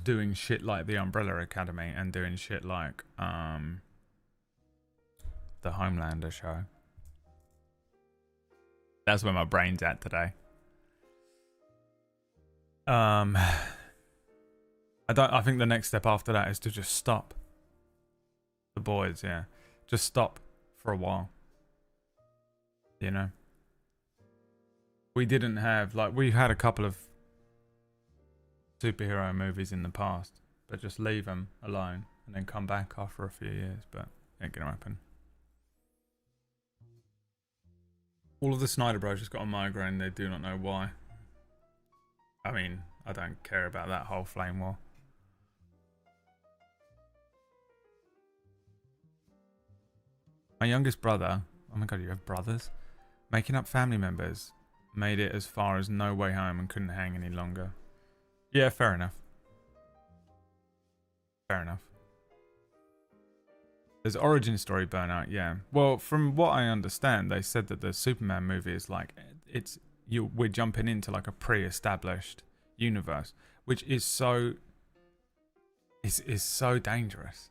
doing shit like the Umbrella Academy and doing shit like the Homelander show. That's where my brain's at today. I think the next step after that is to just stop. The boys, yeah. Just stop for a while. You know? We didn't have, like, we had a couple of superhero movies in the past, but just leave them alone and then come back after a few years, but it ain't gonna happen. All of the Snyder Bros just got a migraine, they do not know why. I mean, I don't care about that whole flame war. My youngest brother, oh my god, you have brothers? Making up family members. Made it as far as No Way Home and couldn't hang any longer. Yeah, fair enough. Fair enough. There's origin story burnout, yeah. Well, from what I understand, they said that the Superman movie is like, we're jumping into like a pre-established universe, which is so dangerous.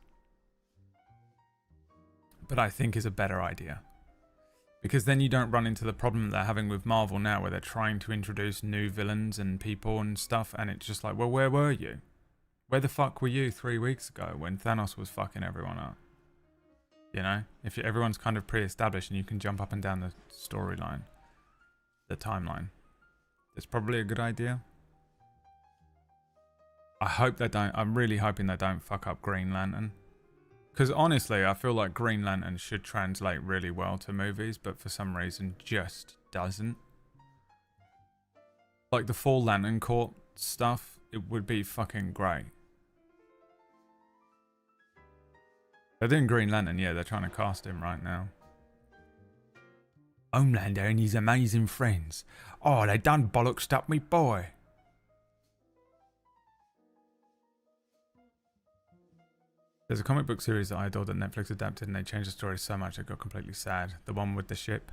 But I think is a better idea. Because then you don't run into the problem they're having with Marvel now, where they're trying to introduce new villains and people and stuff, and it's just like, well, where were you? Where the fuck were you 3 weeks ago when Thanos was fucking everyone up? You know? If everyone's kind of pre-established and you can jump up and down the storyline, the timeline, it's probably a good idea. I'm really hoping they don't fuck up Green Lantern. Because honestly, I feel like Green Lantern should translate really well to movies, but for some reason just doesn't. Like the Fall Lantern Corps stuff, it would be fucking great. They're doing Green Lantern, yeah, they're trying to cast him right now. Homelander and his amazing friends. Oh, they done bollocksed up me boy. There's a comic book series that I adored that Netflix adapted and they changed the story so much it got completely sad. The one with the ship.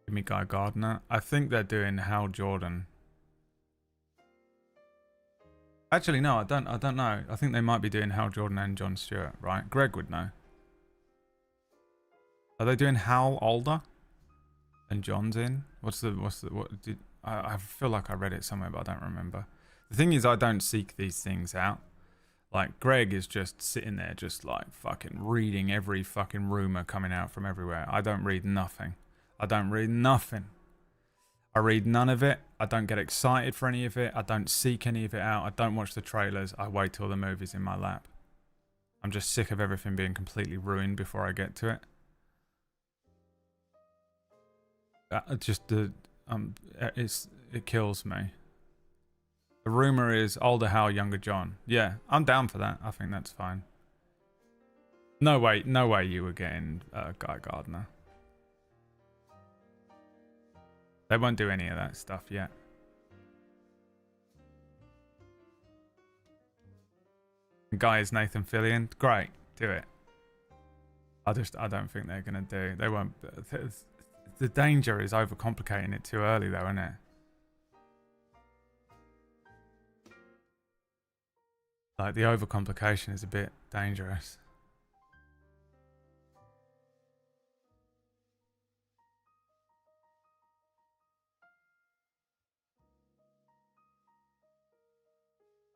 Give me Guy Gardner. I think they're doing Hal Jordan. Actually, no, I don't know. I think they might be doing Hal Jordan and Jon Stewart, right? Greg would know. Are they doing Hal older? And John's in? I feel like I read it somewhere, but I don't remember. The thing is, I don't seek these things out. Like, Greg is just sitting there, just like fucking reading every fucking rumor coming out from everywhere. I don't read nothing. I don't read nothing. I read none of it. I don't get excited for any of it. I don't seek any of it out. I don't watch the trailers. I wait till the movie's in my lap. I'm just sick of everything being completely ruined before I get to it. It kills me. The rumor is older Hal, younger John. Yeah, I'm down for that. I think that's fine. No way you were getting Guy Gardner. They won't do any of that stuff yet. Guy is Nathan Fillion. Great, do it. I don't think they're gonna do. They won't. The danger is overcomplicating it too early, though, isn't it? Like, the overcomplication is a bit dangerous.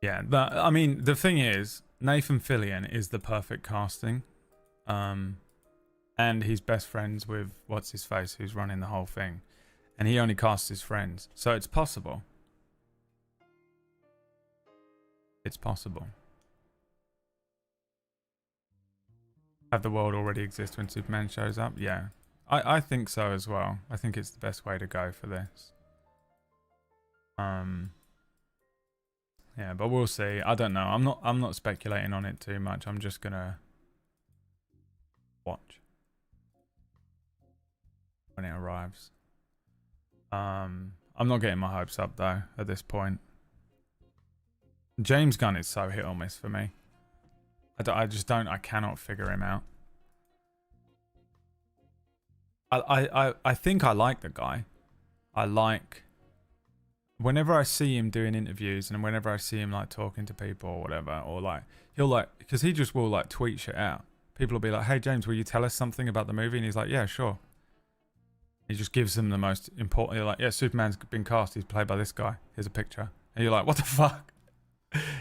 Yeah, I mean, the thing is, Nathan Fillion is the perfect casting. And he's best friends with what's-his-face, who's running the whole thing. And he only casts his friends. So it's possible. It's possible. Have the world already exist when Superman shows up? Yeah. I think so as well. I think it's the best way to go for this. Yeah, but we'll see. I don't know. I'm not speculating on it too much. I'm just gonna watch when it arrives. I'm not getting my hopes up though at this point. James Gunn is so hit or miss for me. I cannot figure him out. I think I like the guy. Whenever I see him doing interviews and whenever I see him like talking to people or whatever, or like he'll like, because he just will like tweet shit out. People will be like, "Hey James, will you tell us something about the movie?" And he's like, "Yeah, sure." He just gives them the most important. You're like, "Yeah, Superman's been cast. He's played by this guy. Here's a picture." And you're like, "What the fuck?"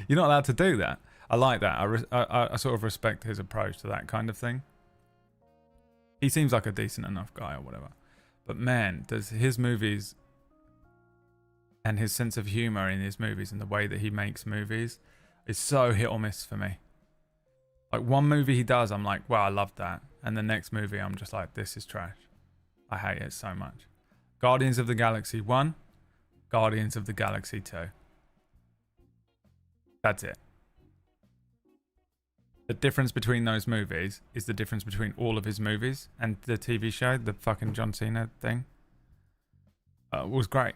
You're not allowed to do that. I like that. I sort of respect his approach to that kind of thing. He seems like a decent enough guy or whatever. But man, does his movies and his sense of humor in his movies and the way that he makes movies is so hit or miss for me. Like, one movie he does, I'm like, wow, I love that. And the next movie, I'm just like, this is trash. I hate it so much. Guardians of the Galaxy 1, Guardians of the Galaxy 2. That's it. The difference between those movies is the difference between all of his movies and the TV show, the fucking John Cena thing. Was great.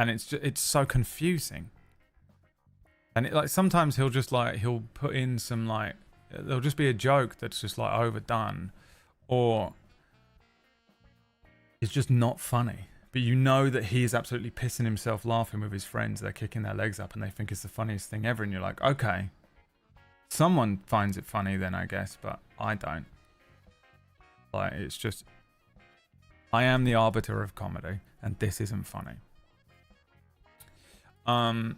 And it's so confusing. And like sometimes he'll put in some like, there'll just be a joke that's just like overdone, or it's just not funny. But you know that he is absolutely pissing himself laughing with his friends. They're kicking their legs up and they think it's the funniest thing ever. And you're like, okay, someone finds it funny then, I guess, but I don't. Like, it's just, I am the arbiter of comedy and this isn't funny. And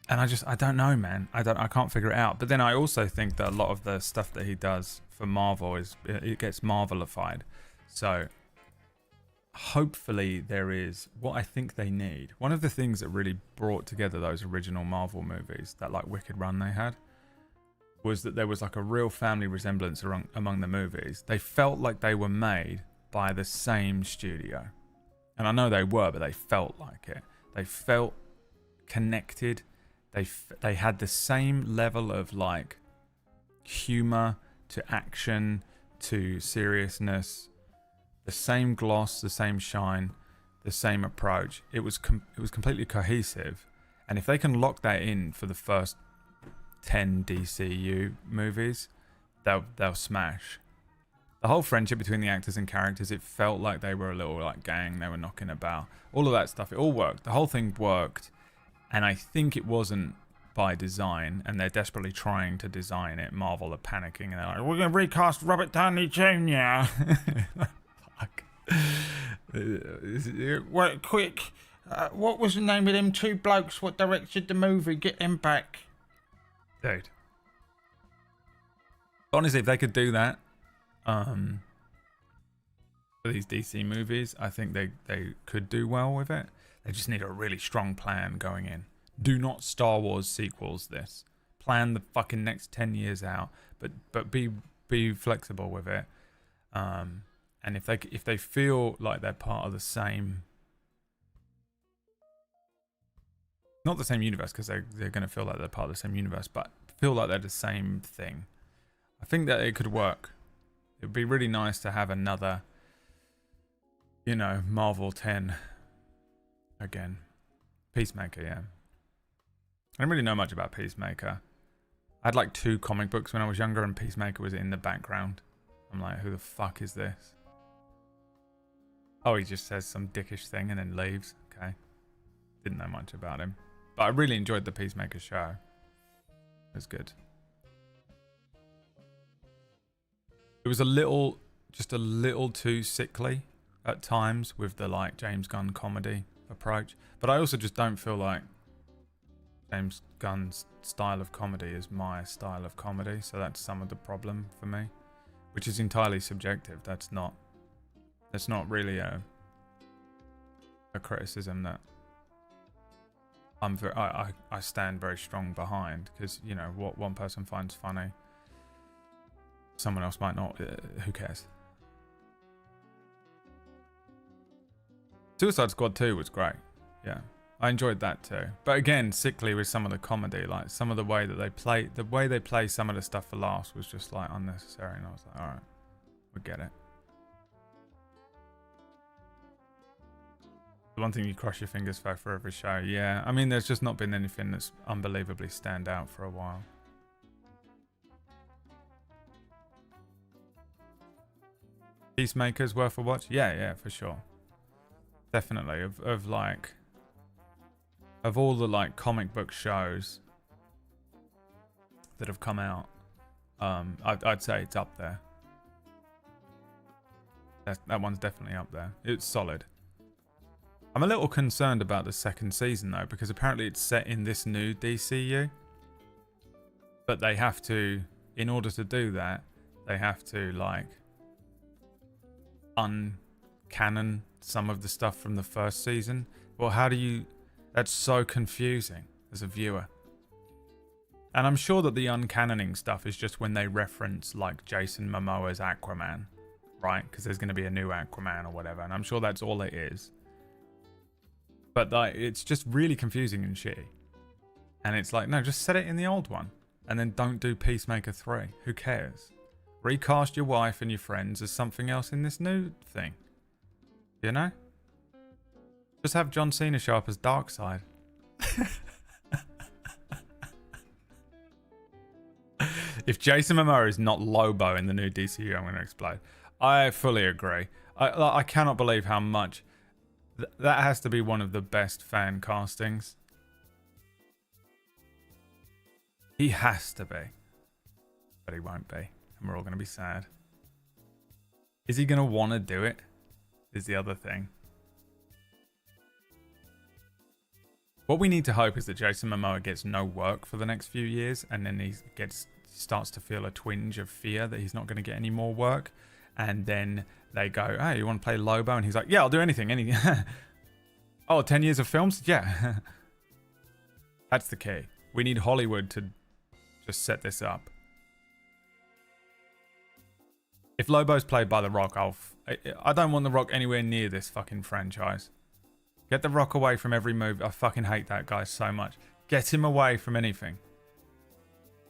I don't know, man. I can't figure it out. But then I also think that a lot of the stuff that he does for Marvel it gets Marvelified. So hopefully there is what I think they need. One of the things that really brought together those original Marvel movies, that like wicked run they had, was that there was like a real family resemblance among the movies. They felt like they were made by the same studio. And I know they were, but they felt like it. They felt connected. They had the same level of like humor to action to seriousness The same gloss, the same shine, the same approach. It was completely cohesive. And if they can lock that in for the first 10 DCU movies, they'll smash. The whole friendship between the actors and characters, it felt like they were a little like gang. They were knocking about. All of that stuff, it all worked. The whole thing worked. And I think it wasn't by design, and they're desperately trying to design it. Marvel are panicking, and they're like, we're going to recast Robert Downey Jr. Fuck. Wait, quick. What was the name of them two blokes what directed the movie? Get them back. Dude. Honestly, if they could do that, for these DC movies, I think they could do well with it. They just need a really strong plan going in. Do not Star Wars sequels this. Plan the fucking next 10 years out, but be flexible with it. And if they feel like they're part of the same, not the same universe, because they're going to feel like they're part of the same universe, but feel like they're the same thing, I think that it could work. It would be really nice to have another, Marvel 10 again. Peacemaker, yeah. I don't really know much about Peacemaker. I had like 2 comic books when I was younger, and Peacemaker was in the background. I'm like, who the fuck is this? Oh, he just says some dickish thing and then leaves. Okay. Didn't know much about him. But I really enjoyed the Peacemaker show. It was good. It was just a little too sickly at times with the like James Gunn comedy approach. But I also just don't feel like James Gunn's style of comedy is my style of comedy. So that's some of the problem for me, which is entirely subjective. That's not really a criticism that I stand very strong behind, because what one person finds funny, someone else might not. Who cares? Suicide Squad 2 was great. Yeah, I enjoyed that too. But again, sickly with some of the comedy, like some of the way that they play some of the stuff for laughs was just like unnecessary, and I was like, all right, we get it. The one thing you cross your fingers for every show. Yeah, I mean, there's just not been anything that's unbelievably stand out for a while. Peacemaker's worth a watch? Yeah, for sure. Definitely. Of all the like comic book shows that have come out, I'd say it's up there. That one's definitely up there. It's solid. I'm a little concerned about the second season though, because apparently it's set in this new DCU. But they have to, in order to do that, they have to like uncanon some of the stuff from the first season. Well, how do you... That's so confusing as a viewer. And I'm sure that the uncanoning stuff is just when they reference like Jason Momoa's Aquaman, right? Because there's going to be a new Aquaman or whatever, and I'm sure that's all it is. But like, it's just really confusing and shitty. And it's like, no, just set it in the old one, and then don't do Peacemaker 3. Who cares? Recast your wife and your friends as something else in this new thing. Just have John Cena show up as Darkseid. If Jason Momoa is not Lobo in the new DCU, I'm going to explode. I fully agree. I cannot believe how much... that has to be one of the best fan castings. He has to be. But he won't be. And we're all going to be sad. Is he going to want to do it? Is the other thing. What we need to hope is that Jason Momoa gets no work for the next few years, and then he starts to feel a twinge of fear that he's not going to get any more work, and then they go, "Hey, you want to play Lobo?" And he's like, "Yeah, I'll do anything." Oh, 10 years of films? Yeah. That's the key. We need Hollywood to just set this up. If Lobo's played by The Rock, I don't want The Rock anywhere near this fucking franchise. Get The Rock away from every movie. I fucking hate that guy so much. Get him away from anything.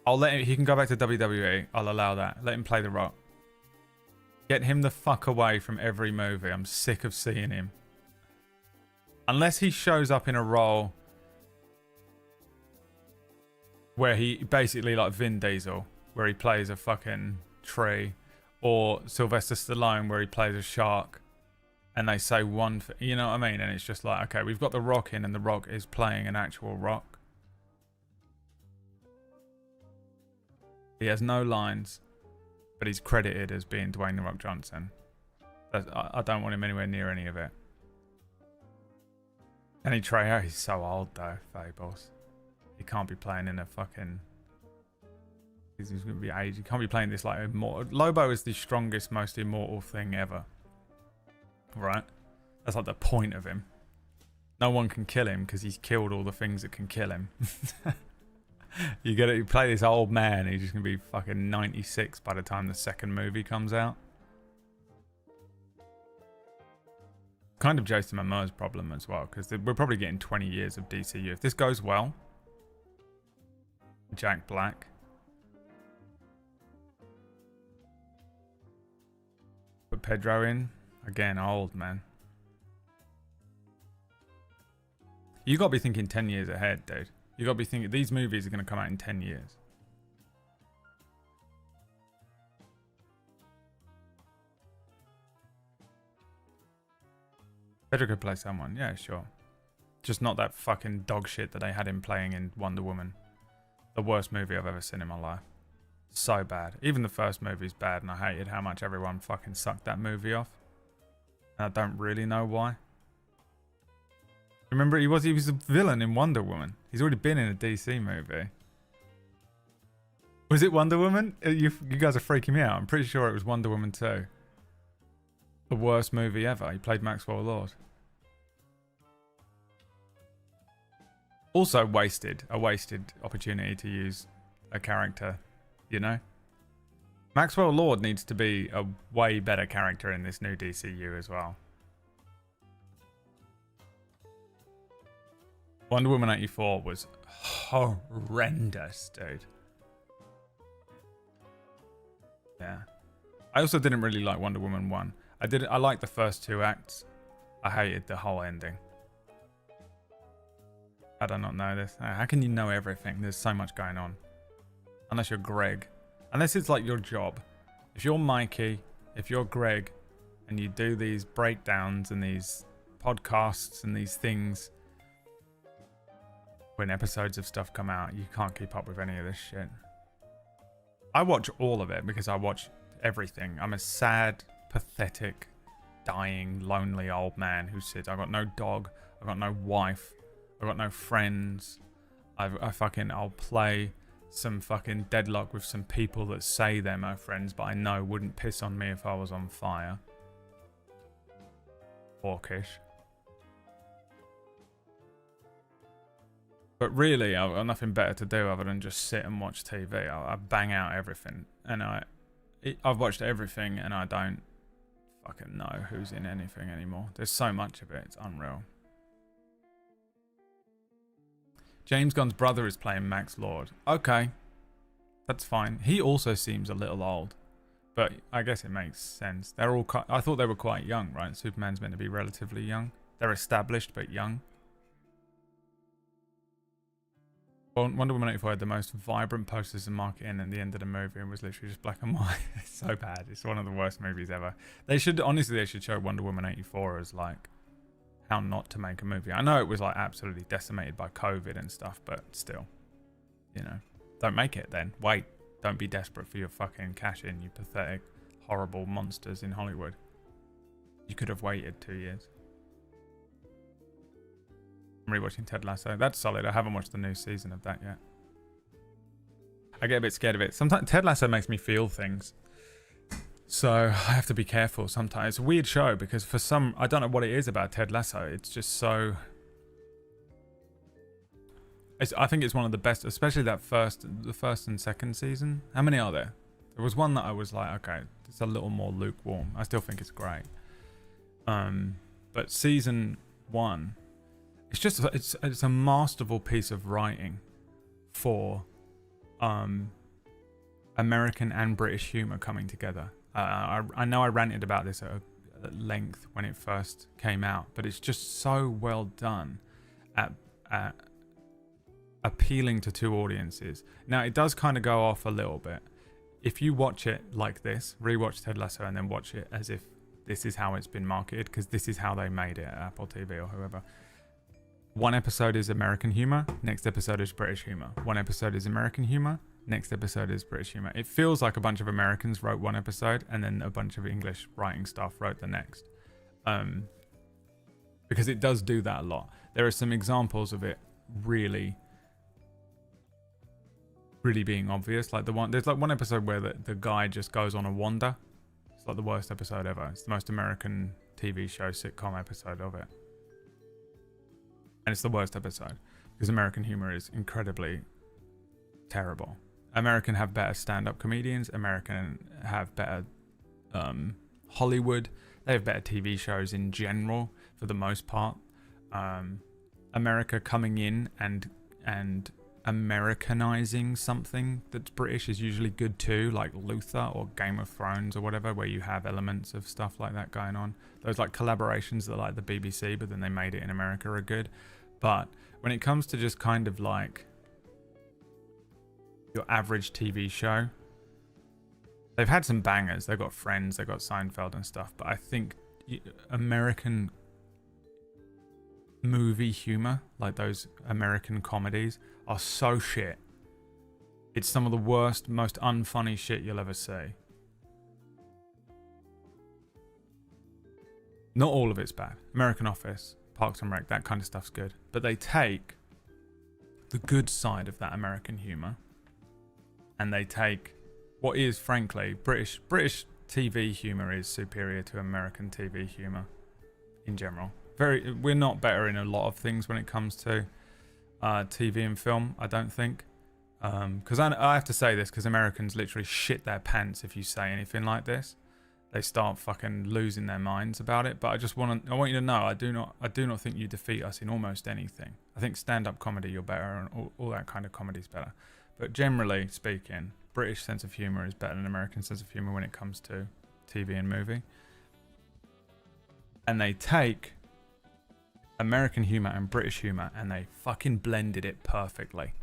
I'll let him, he can go back to WWE. I'll allow that. Let him play The Rock. Get him the fuck away from every movie. I'm sick of seeing him. Unless he shows up in a role where he basically like Vin Diesel, where he plays a fucking tree, or Sylvester Stallone, where he plays a shark, and they say one, you know what I mean? And it's just like, okay, we've got The Rock in, and The Rock is playing an actual rock. He has no lines, but he's credited as being Dwayne The Rock Johnson. I don't want him anywhere near any of it. Danny Trejo, he's so old though, Fables. He can't be playing in a fucking... He's going to be aged. He can't be playing this like immortal... Lobo is the strongest, most immortal thing ever. Right? That's like the point of him. No one can kill him because he's killed all the things that can kill him. You play this old man, he's just going to be fucking 96 by the time the second movie comes out. Kind of Jason Momoa's problem as well, because we're probably getting 20 years of DCU. If this goes well, Jack Black. Put Pedro in. Again, old man. You got to be thinking 10 years ahead, dude. You got to be thinking these movies are going to come out in 10 years. Pedro could play someone. Yeah, sure. Just not that fucking dog shit that they had him playing in Wonder Woman. The worst movie I've ever seen in my life. So bad. Even the first movie's bad, and I hated how much everyone fucking sucked that movie off. And I don't really know why. Remember, he was a villain in Wonder Woman. He's already been in a DC movie. Was it Wonder Woman? You guys are freaking me out. I'm pretty sure it was Wonder Woman 2. The worst movie ever. He played Maxwell Lord. Also wasted. A wasted opportunity to use a character, you know? Maxwell Lord needs to be a way better character in this new DCU as well. Wonder Woman 84 was horrendous, dude. Yeah. I also didn't really like Wonder Woman 1. I liked the first 2 acts. I hated the whole ending. I do not know this. How can you know everything? There's so much going on. Unless you're Greg. Unless it's like your job. If you're Mikey, if you're Greg, and you do these breakdowns and these podcasts and these things, when episodes of stuff come out, you can't keep up with any of this shit. I watch all of it because I watch everything. I'm a sad, pathetic, dying, lonely old man who sits. I've got no dog. I've got no wife. I've got no friends. I'll play some fucking Deadlock with some people that say they're my friends, but I know wouldn't piss on me if I was on fire. Orcish. But really, I've got nothing better to do other than just sit and watch TV. I bang out everything. And I've watched everything and I don't fucking know who's in anything anymore. There's so much of it, it's unreal. James Gunn's brother is playing Max Lord. Okay, that's fine. He also seems a little old, but I guess it makes sense. They're all. I thought they were quite young, right? Superman's meant to be relatively young. They're established but young. Wonder Woman 84 had the most vibrant posters and marketing at the end of the movie and was literally just black and white. It's so bad. It's one of the worst movies ever. They should show Wonder Woman 84 as like how not to make a movie. I know it was like absolutely decimated by COVID and stuff, but still, you know, don't make it then. Wait, don't be desperate for your fucking cash in, you pathetic, horrible monsters in Hollywood. You could have waited 2 years. I'm rewatching Ted Lasso. That's solid. I haven't watched the new season of that yet. I get a bit scared of it. Sometimes Ted Lasso makes me feel things. So I have to be careful sometimes. It's a weird show because I don't know what it is about Ted Lasso. It's just so... I think it's one of the best, especially the first and second season. How many are there? There was one that I was like, okay, it's a little more lukewarm. I still think it's great. But season 1... It's a masterful piece of writing for American and British humor coming together. I know I ranted about this at length when it first came out, but it's just so well done at appealing to two audiences. Now, it does kind of go off a little bit. If you watch it like this, rewatch Ted Lasso and then watch it as if this is how it's been marketed, because this is how they made it at Apple TV or whoever. One episode is American humor, next episode is British humor. One episode is American humor, next episode is British humor. It feels like a bunch of Americans wrote one episode and then a bunch of English writing staff wrote the next. Because it does do that a lot. There are some examples of it really being obvious. Like there's like one episode where the guy just goes on a wander. It's like the worst episode ever. It's the most American TV show sitcom episode of it. And it's the worst episode because American humor is incredibly terrible. American have better stand-up comedians. American have better Hollywood. They have better TV shows in general for the most part. America coming in and Americanizing something that's British is usually good too, like Luther or Game of Thrones or whatever, where you have elements of stuff like that going on. Those like collaborations that like the BBC, but then they made it in America are good. But when it comes to just kind of like your average TV show, they've had some bangers. They've got Friends, they've got Seinfeld and stuff, but I think American movie humor, like those American comedies, are so shit. It's some of the worst, most unfunny shit you'll ever see. Not all of it's bad. American Office, Parks and Rec, that kind of stuff's good. But they take the good side of that American humor and they take what is, frankly, British TV humor is superior to American TV humor in general. We're not better in a lot of things when it comes to TV and film, I don't think. Because I have to say this, because Americans literally shit their pants if you say anything like this. They start fucking losing their minds about it. But I want you to know, I do not think you defeat us in almost anything. I think stand-up comedy, you're better, and all that kind of comedy is better. But generally speaking, British sense of humor is better than American sense of humor when it comes to TV and movie. And they take American humor and British humor and they fucking blended it perfectly.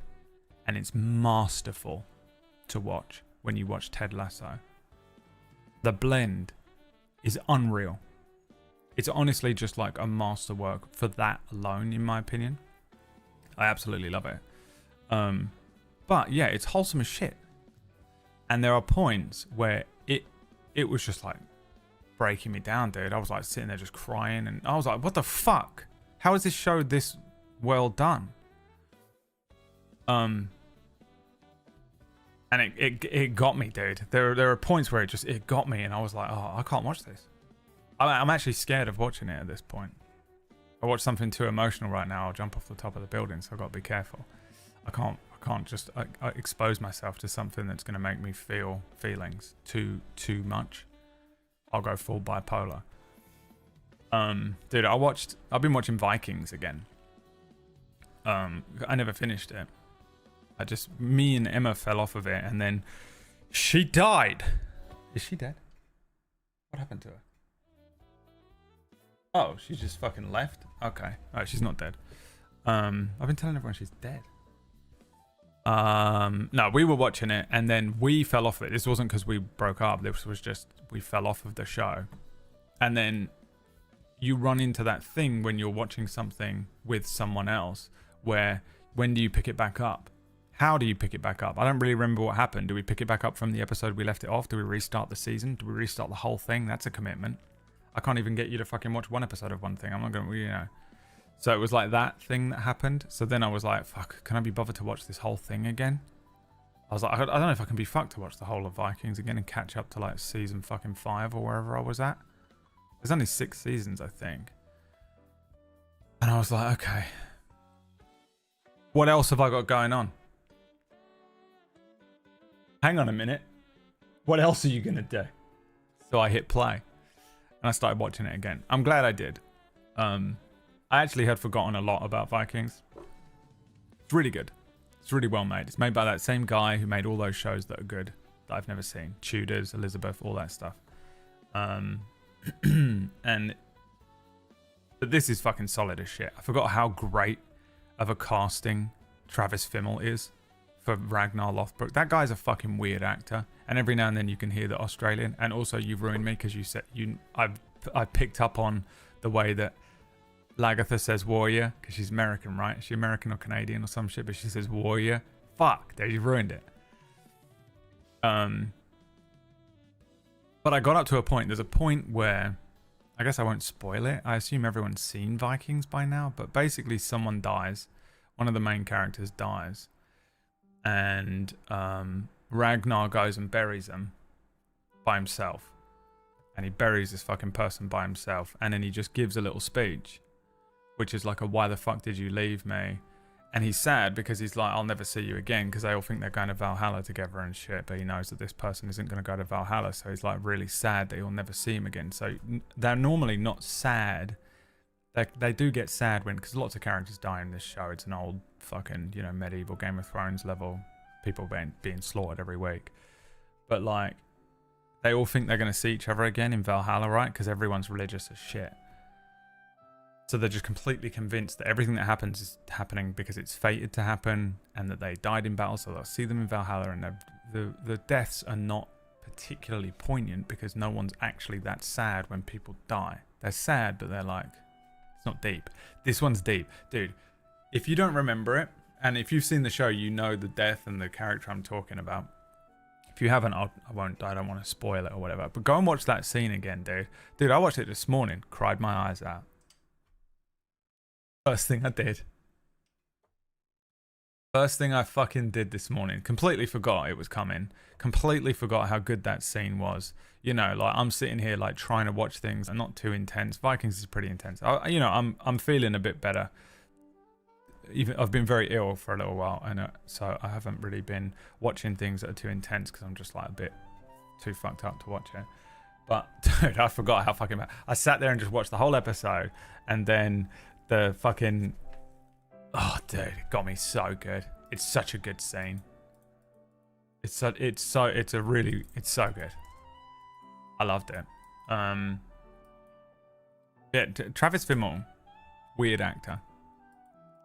And it's masterful to watch when you watch Ted Lasso. The blend is unreal. It's honestly just like a masterwork for that alone, in my opinion. I absolutely love it. But yeah, it's wholesome as shit. And there are points where it was just like breaking me down, dude. I was like sitting there just crying and I was like, what the fuck? How is this show this well done? And it got me, dude. There are points where it got me and I was like, oh, I can't watch this. I'm actually scared of watching it at this point. I watch something too emotional right now, I'll jump off the top of the building, so I've got to be careful. I can't just expose myself to something that's going to make me feel feelings too much. I'll go full bipolar. Dude, I've been watching Vikings again. I never finished it. Me and Emma fell off of it and then she died. Is she dead? What happened to her? Oh, she just fucking left? Okay. Oh, she's not dead. I've been telling everyone she's dead. No, we were watching it and then we fell off of it. This wasn't because we broke up. This was just we fell off of the show. And then you run into that thing when you're watching something with someone else where when do you pick it back up? How do you pick it back up? I don't really remember what happened. Do we pick it back up from the episode we left it off? Do we restart the season? Do we restart the whole thing? That's a commitment. I can't even get you to fucking watch one episode of one thing. I'm not going to, So it was like that thing that happened. So then I was like, fuck, can I be bothered to watch this whole thing again? I was like, I don't know if I can be fucked to watch the whole of Vikings again and catch up to like season fucking 5 or wherever I was at. There's only 6 seasons, I think. And I was like, okay. What else have I got going on? Hang on a minute. What else are you going to do? So I hit play. And I started watching it again. I'm glad I did. I actually had forgotten a lot about Vikings. It's really good. It's really well made. It's made by that same guy who made all those shows that are good. that I've never seen. Tudors, Elizabeth, all that stuff. But this is fucking solid as shit. I forgot how great of a casting Travis Fimmel is for Ragnar Lothbrok. That guy's a fucking weird actor, and every now and then you can hear the Australian. And also, you've ruined me because you said I picked up on the way that Lagatha says warrior, because she's American, right? Is she American or Canadian or some shit? But she says warrior. Fuck, there, you've ruined it. But I got up to a point. There's a point where, I guess I won't spoil it. I assume everyone's seen Vikings by now, but basically someone dies. One of the main characters dies. And Ragnar goes and buries him by himself. And he buries this fucking person by himself. And then he just gives a little speech, which is like a, why the fuck did you leave me? And he's sad because he's like, I'll never see you again, because they all think they're going to Valhalla together and shit, but he knows that this person isn't going to go to Valhalla, so he's like really sad that he'll never see him again. So they're normally not sad. They do get sad when, because lots of characters die in this show. It's an old fucking, you know, medieval Game of Thrones level, people being slaughtered every week. But like, they all think they're going to see each other again in Valhalla, right? Because everyone's religious as shit. So they're just completely convinced that everything that happens is happening because it's fated to happen, and that they died in battle, so they'll see them in Valhalla. And the deaths are not particularly poignant because no one's actually that sad when people die. They're sad, but they're like, it's not deep. This one's deep. Dude, if you don't remember it, and if you've seen the show, you know the death and the character I'm talking about. If you haven't, I don't want to spoil it or whatever. But go and watch that scene again, dude. Dude, I watched it this morning. Cried my eyes out. First thing I did. First thing I fucking did this morning. Completely forgot it was coming. Completely forgot how good that scene was. You know, like, I'm sitting here like trying to watch things and not too intense. Vikings is pretty intense. You know, I'm feeling a bit better. Even I've been very ill for a little while, and so I haven't really been watching things that are too intense because I'm just like a bit too fucked up to watch it. But dude, I forgot how fucking bad. I sat there and just watched the whole episode, and then the fucking, oh dude, it got me so good. It's such a good scene. It's so good. I loved it. Yeah, Travis Fimmel, weird actor.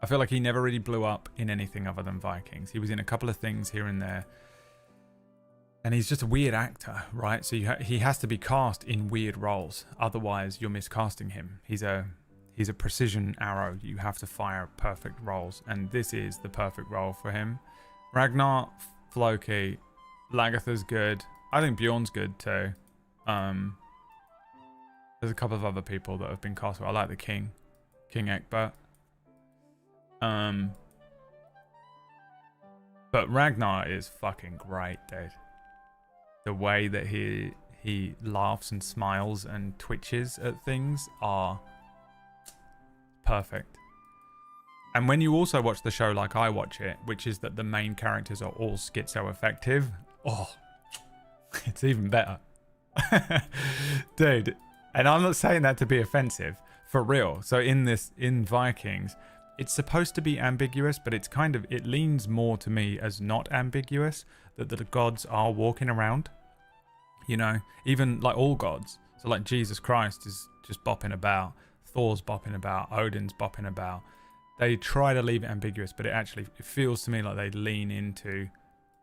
I feel like he never really blew up in anything other than Vikings. He was in a couple of things here and there. And he's just a weird actor, right? So he has to be cast in weird roles. Otherwise, you're miscasting him. He's a precision arrow. You have to fire perfect roles. And this is the perfect role for him. Ragnar, Floki, Lagatha's good. I think Bjorn's good too. There's a couple of other people that have been cast. I like the King Egbert. But Ragnar is fucking great, dude. The way that he laughs and smiles and twitches at things are perfect. And when you also watch the show like I watch it, which is that the main characters are all schizoaffective, oh, it's even better. Dude, and I'm not saying that to be offensive, for real. So in Vikings, it's supposed to be ambiguous, but it leans more to me as not ambiguous, that the gods are walking around, you know, even like all gods. So like Jesus Christ is just bopping about, Thor's bopping about, Odin's bopping about. They try to leave it ambiguous, but it feels to me like they lean into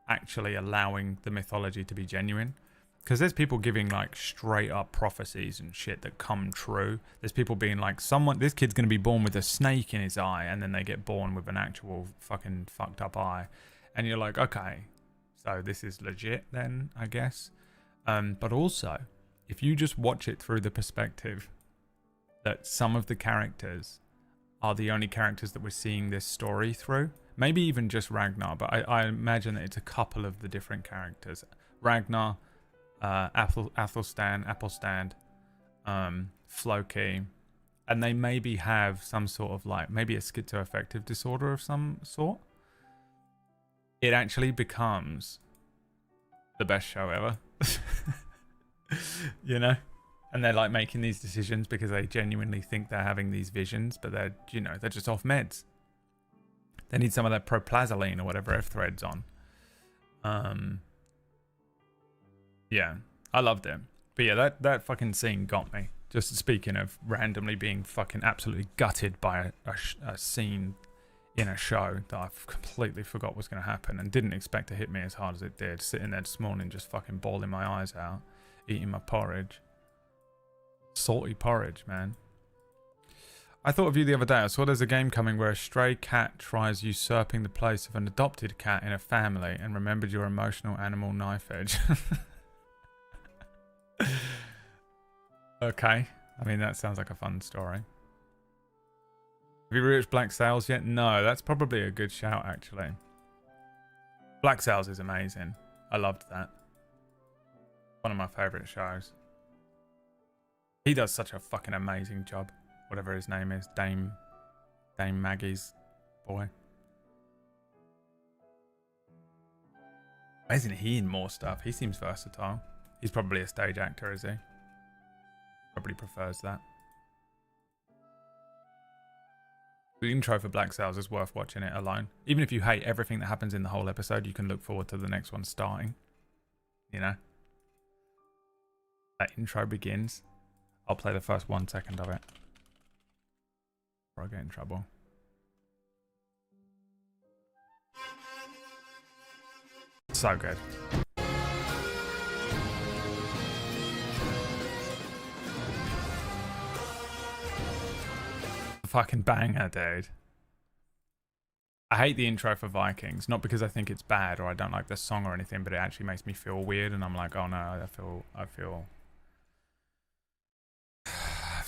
actually allowing the mythology to be genuine. Because there's people giving like straight up prophecies and shit that come true. There's people being like, this kid's going to be born with a snake in his eye, and then they get born with an actual fucking fucked up eye. And you're like, okay, so this is legit then, I guess. But also, if you just watch it through the perspective that some of the characters are the only characters that we're seeing this story through, maybe even just Ragnar, but I imagine that it's a couple of the different characters. Ragnar, Athelstan, Floki, and they maybe have some sort of like, maybe a schizoaffective disorder of some sort. It actually becomes the best show ever. You know? And they're like making these decisions because they genuinely think they're having these visions, but they're just off meds. They need some of that proplazoline or whatever F-thread's on. Yeah, I loved it. But yeah, that fucking scene got me. Just speaking of randomly being fucking absolutely gutted by a scene in a show that I completely forgot was going to happen and didn't expect to hit me as hard as it did. Sitting there this morning just fucking bawling my eyes out, eating my porridge. Salty porridge, man. I thought of you the other day. I saw there's a game coming where a stray cat tries usurping the place of an adopted cat in a family and remembered your emotional animal knife edge. Okay. I mean, that sounds like a fun story. Have you reached Black Sails yet? No, that's probably a good shout, actually. Black Sails is amazing. I loved that. One of my favourite shows. He does such a fucking amazing job. Whatever his name is. Dame Maggie's boy. Why isn't he in more stuff? He seems versatile. He's probably a stage actor, is he? Probably prefers that. The intro for Black Sails is worth watching it alone. Even if you hate everything that happens in the whole episode, you can look forward to the next one starting. You know? That intro begins. I'll play the first 1 second of it before I get in trouble. So good. Fucking banger, dude. I hate the intro for Vikings, not because I think it's bad or I don't like the song or anything, but it actually makes me feel weird and I'm like, oh no, I've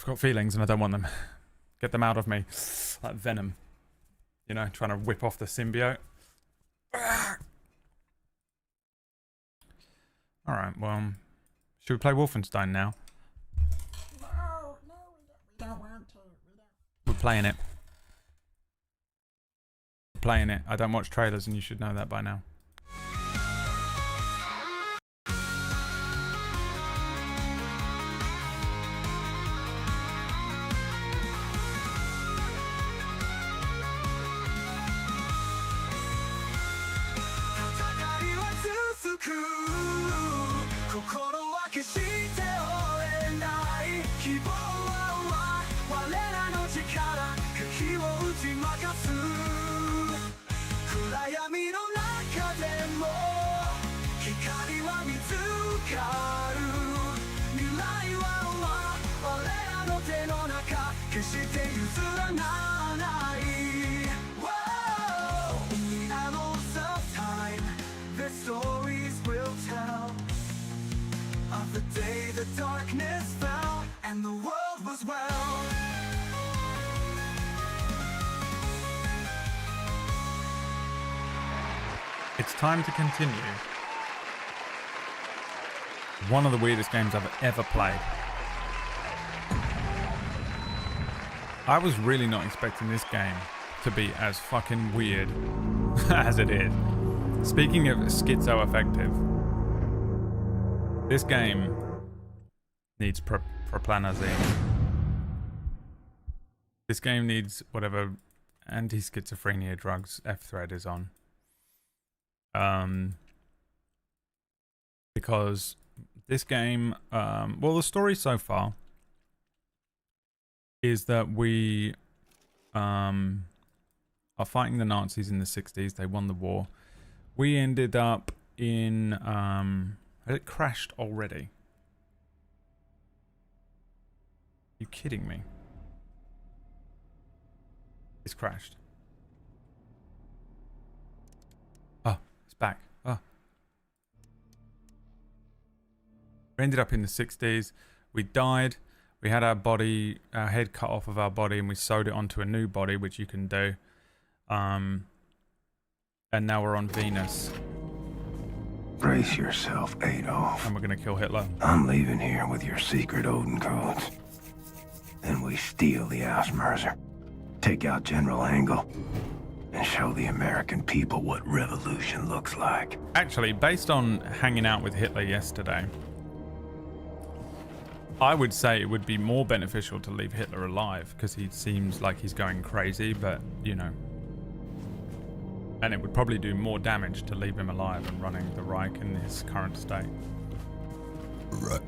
got feelings and I don't want them. Get them out of me. Like Venom. You know, trying to whip off the symbiote. Alright, well, should we play Wolfenstein now? No, we don't want to. We're playing it. We're playing it. I don't watch trailers and you should know that by now. It's time to continue. One of the weirdest games I've ever played. I was really not expecting this game to be as fucking weird as it is. Speaking of schizo-affective, this game needs proplanazine. This game needs whatever anti-schizophrenia drugs F-Thread is on. Because this game, well, the story so far is that we are fighting the Nazis in the 60s. They won the war. We ended up in, had it crashed already? Are you kidding me? It's crashed. Oh, it's back. Oh. We ended up in the 60s. We died. We had our head cut off of our body, and we sewed it onto a new body, which you can do. And now we're on Venus. Brace yourself, Adolf. And we're going to kill Hitler. I'm leaving here with your secret Odin codes. Then we steal the Ausmerzer, take out General Engel, and show the American people what revolution looks like. Actually, based on hanging out with Hitler yesterday, I would say it would be more beneficial to leave Hitler alive, because he seems like he's going crazy, but, you know. And it would probably do more damage to leave him alive and running the Reich in his current state. But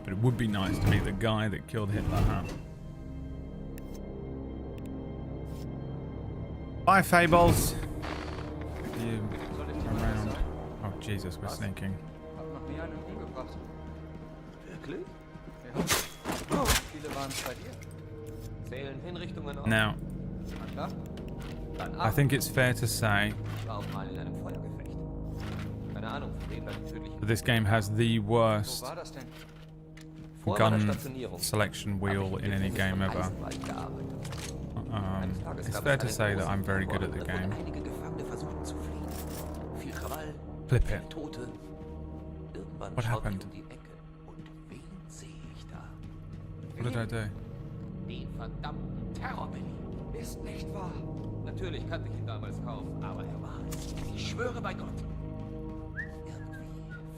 it would be nice to be the guy that killed Hitler, huh? Bye, Fables. You around. Oh, Jesus, we're sneaking. Hab noch nie einen umgebracht. Wirklich? Ja. Oh, viele waren es bei dir. Zählen Hinrichtungen auf. Now, Na klar. Dann I think it's fair to say war auch mal in einem Feuergefecht. Keine Ahnung, von wem die tödlichen. that this game has the Wo worst war das denn? gun selection wheel in any game ever. It's fair to say that I'm very good at the game. Flip it. What happened? What did I do? Die verdammten Terrorbilly. Ist nicht wahr. Natürlich kannte ich ihn damals kaum, aber er war es. Ich schwöre bei Gott. Irgendwie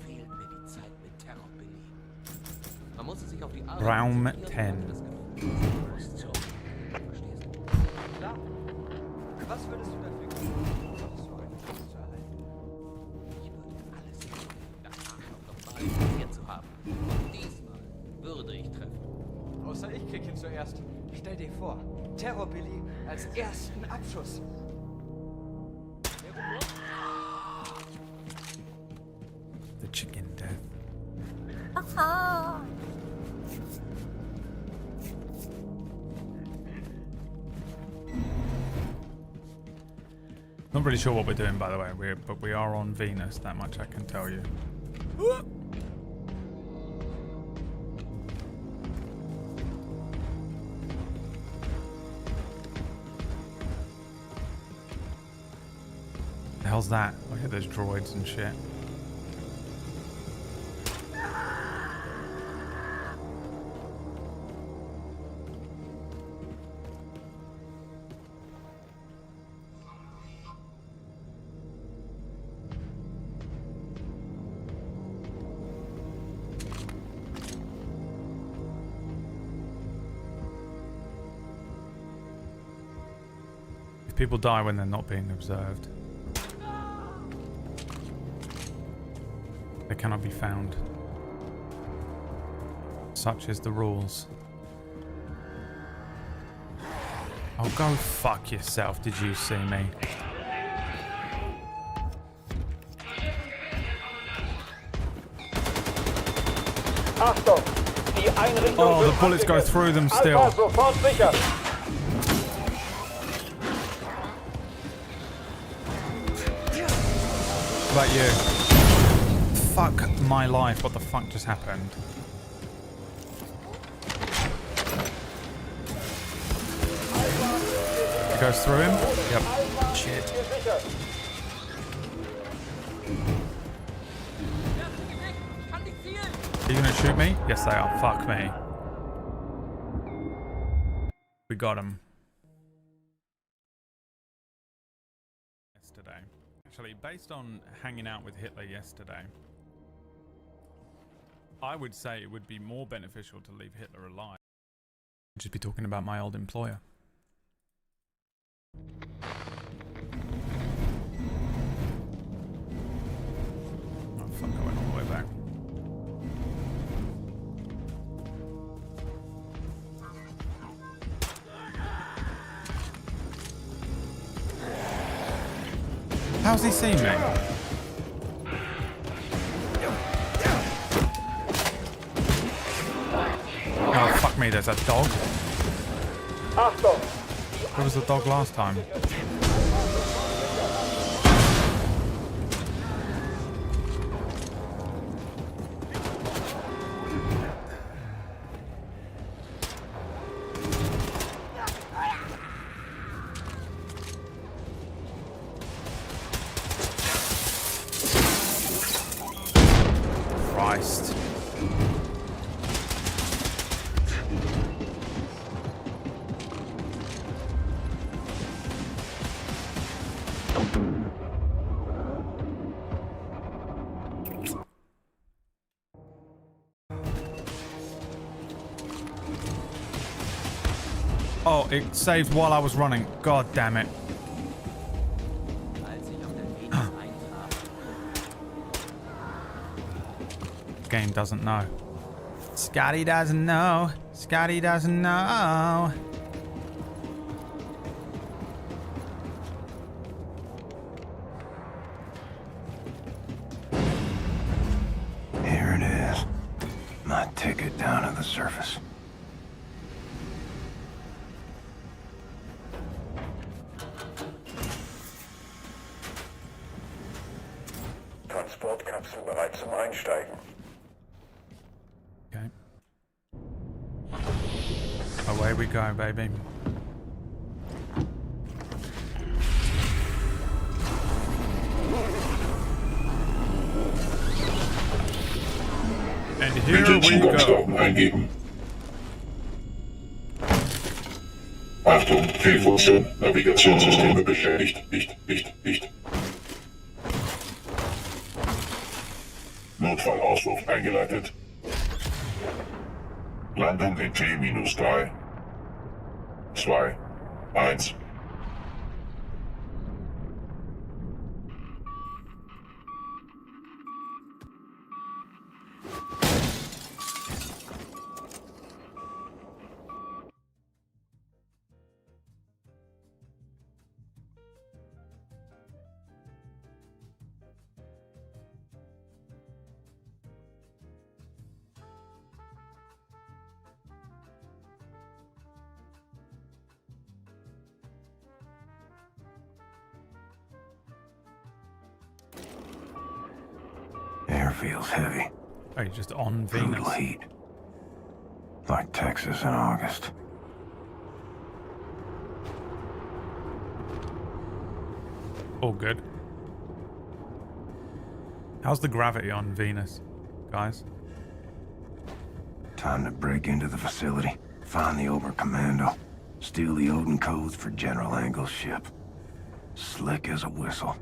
fehlt mir die Zeit mit Terrorbilly. Man musste sich auf die Arbeit Raum konzentrieren, 10. das Gefühl, verstehst du? Klar. Was würdest du dafür geben, so einen Fuß zu erhalten? Ich würde alles tun, das Arschloch nochmal infiziert zu haben. Und diesmal würde ich treffen. Außer ich krieg ihn zuerst. Stell dir vor, Terrorbilly als ersten Abschuss. The chicken death. Not really sure what we're doing, by the way. But we are on Venus. That much I can tell you. The hell's that? Look at those droids and shit. If people die when they're not being observed, they cannot be found. Such is the rules. Oh, go fuck yourself, did you see me? Oh, the bullets go through them still. What about you? Fuck my life, what the fuck just happened? It goes through him? Yep. Shit. Are you gonna shoot me? Yes, they are. Fuck me. We got him. Yesterday. Actually, based on hanging out with Hitler yesterday, I would say it would be more beneficial to leave Hitler alive. I'd just be talking about my old employer. Oh fuck, I went all the way back. How's he seen me? Oh, fuck me, there's a dog. Where was the dog last time? Christ. Oh, it saved while I was running. God damn it. Game doesn't know. Scotty doesn't know. Scotty doesn't know. Here it is. My ticket down to the surface. Transportkapsel bereit zum Einsteigen. Okay. Away we go, baby. And here Bitte we go. Zugangsdaten eingeben. Achtung, Fehlfunktion, Navigationssysteme beschädigt. Nicht. Notfallauswurf eingeleitet. Landung in T-3, 2, 1. Air feels heavy. Oh, you're just on Brutal Venus. heat. Like Texas in August. All good. How's the gravity on Venus, guys? Time to break into the facility. Find the Oberkommando. Steal the Odin codes for General Angle's ship. Slick as a whistle.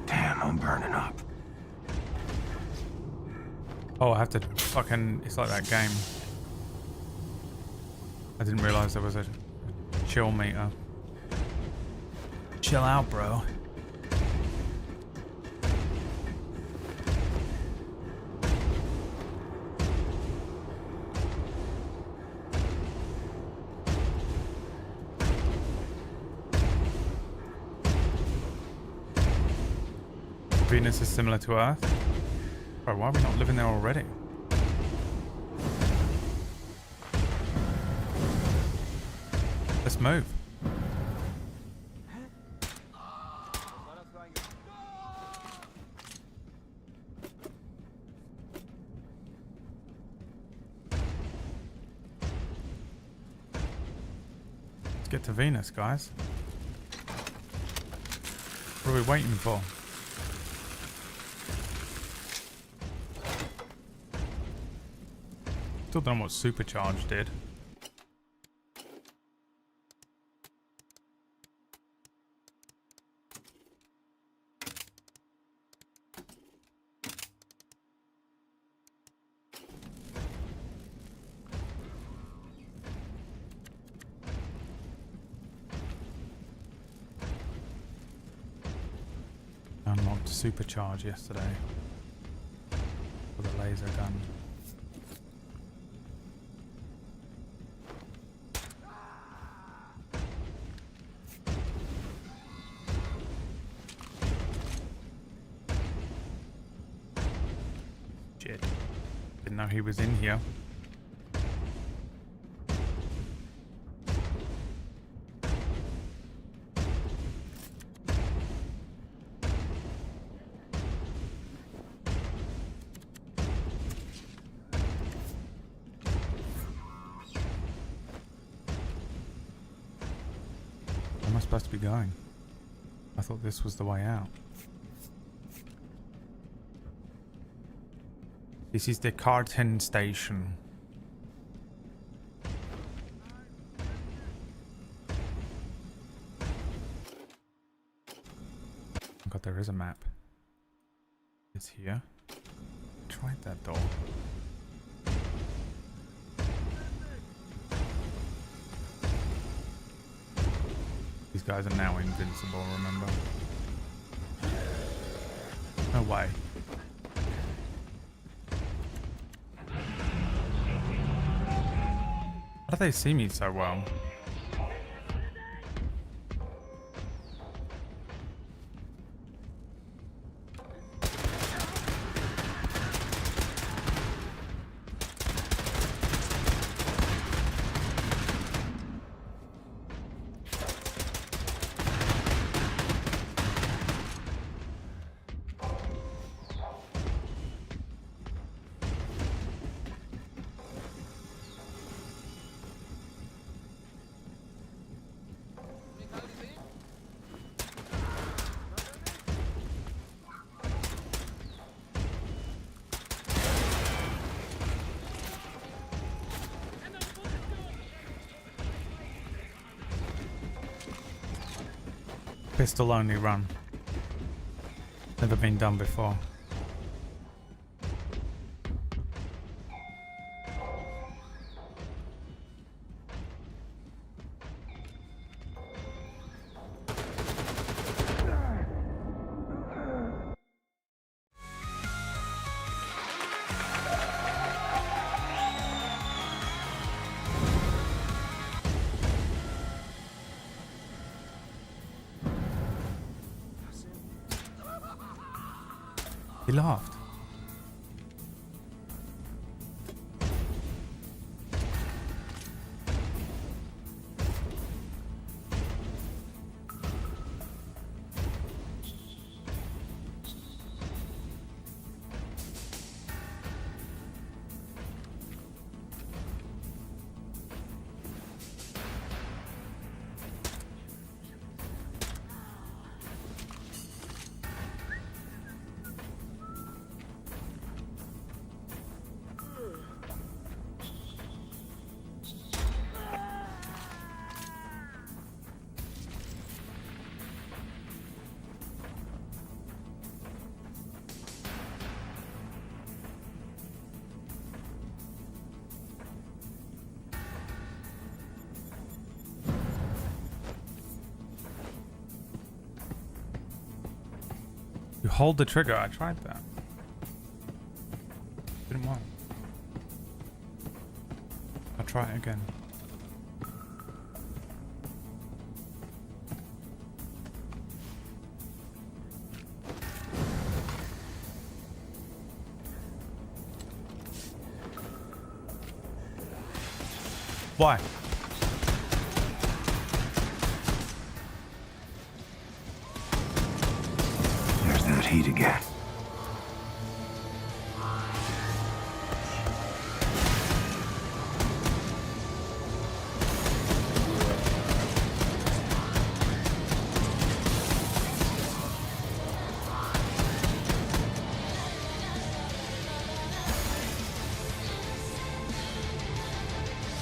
Damn, I'm burning up. Oh, I have to fucking... It's like that game. I didn't realize there was a chill meter. Chill out, bro. Venus is similar to Earth. Bro, why are we not living there already? Let's move. Let's get to Venus, guys. What are we waiting for? Still don't know what supercharge did. Unlocked supercharge yesterday for the laser gun. Shit. Didn't know he was in here. Where am I supposed to be going? I thought this was the way out. This is the Carton station. Oh god, there is a map. It's here. Tried that door. These guys are now invincible, remember? No way. How do they see me so well? Pistol only run. Never been done before. He laughed. You hold the trigger. I tried that. Didn't work. I'll try it again. Why? There's that heat again.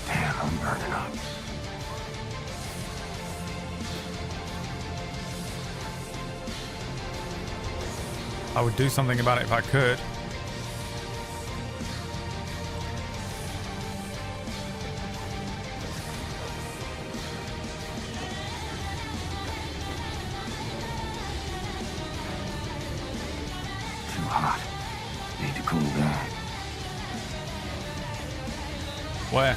Damn, I'm burning up. I would do something about it if I could. Too hot. Need to cool down. Where?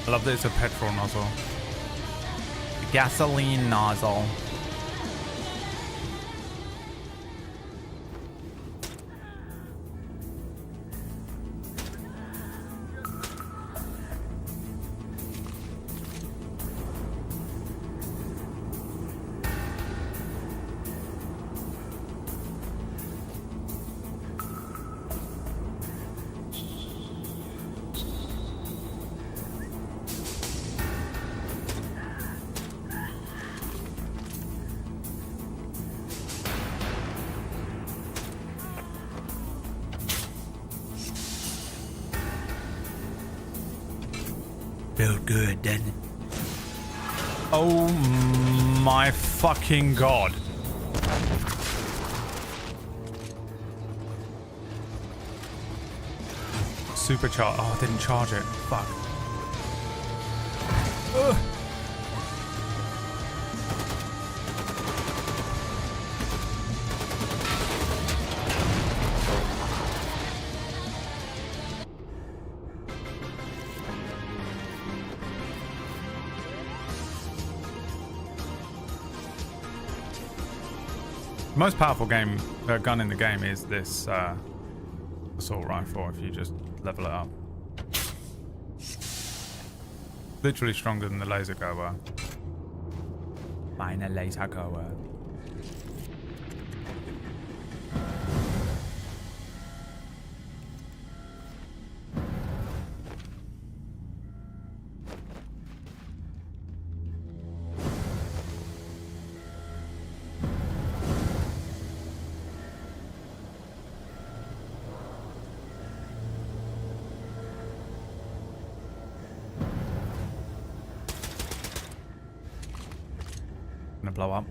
I love that it's a petrol nozzle. A gasoline nozzle. Felt good, didn't it? Oh my fucking god. Supercharge. Oh, I didn't charge it. Fuck. The most powerful gun in the game is this assault rifle if you just level it up. Literally stronger than the laser goer. Meine laser goer. Gonna blow up.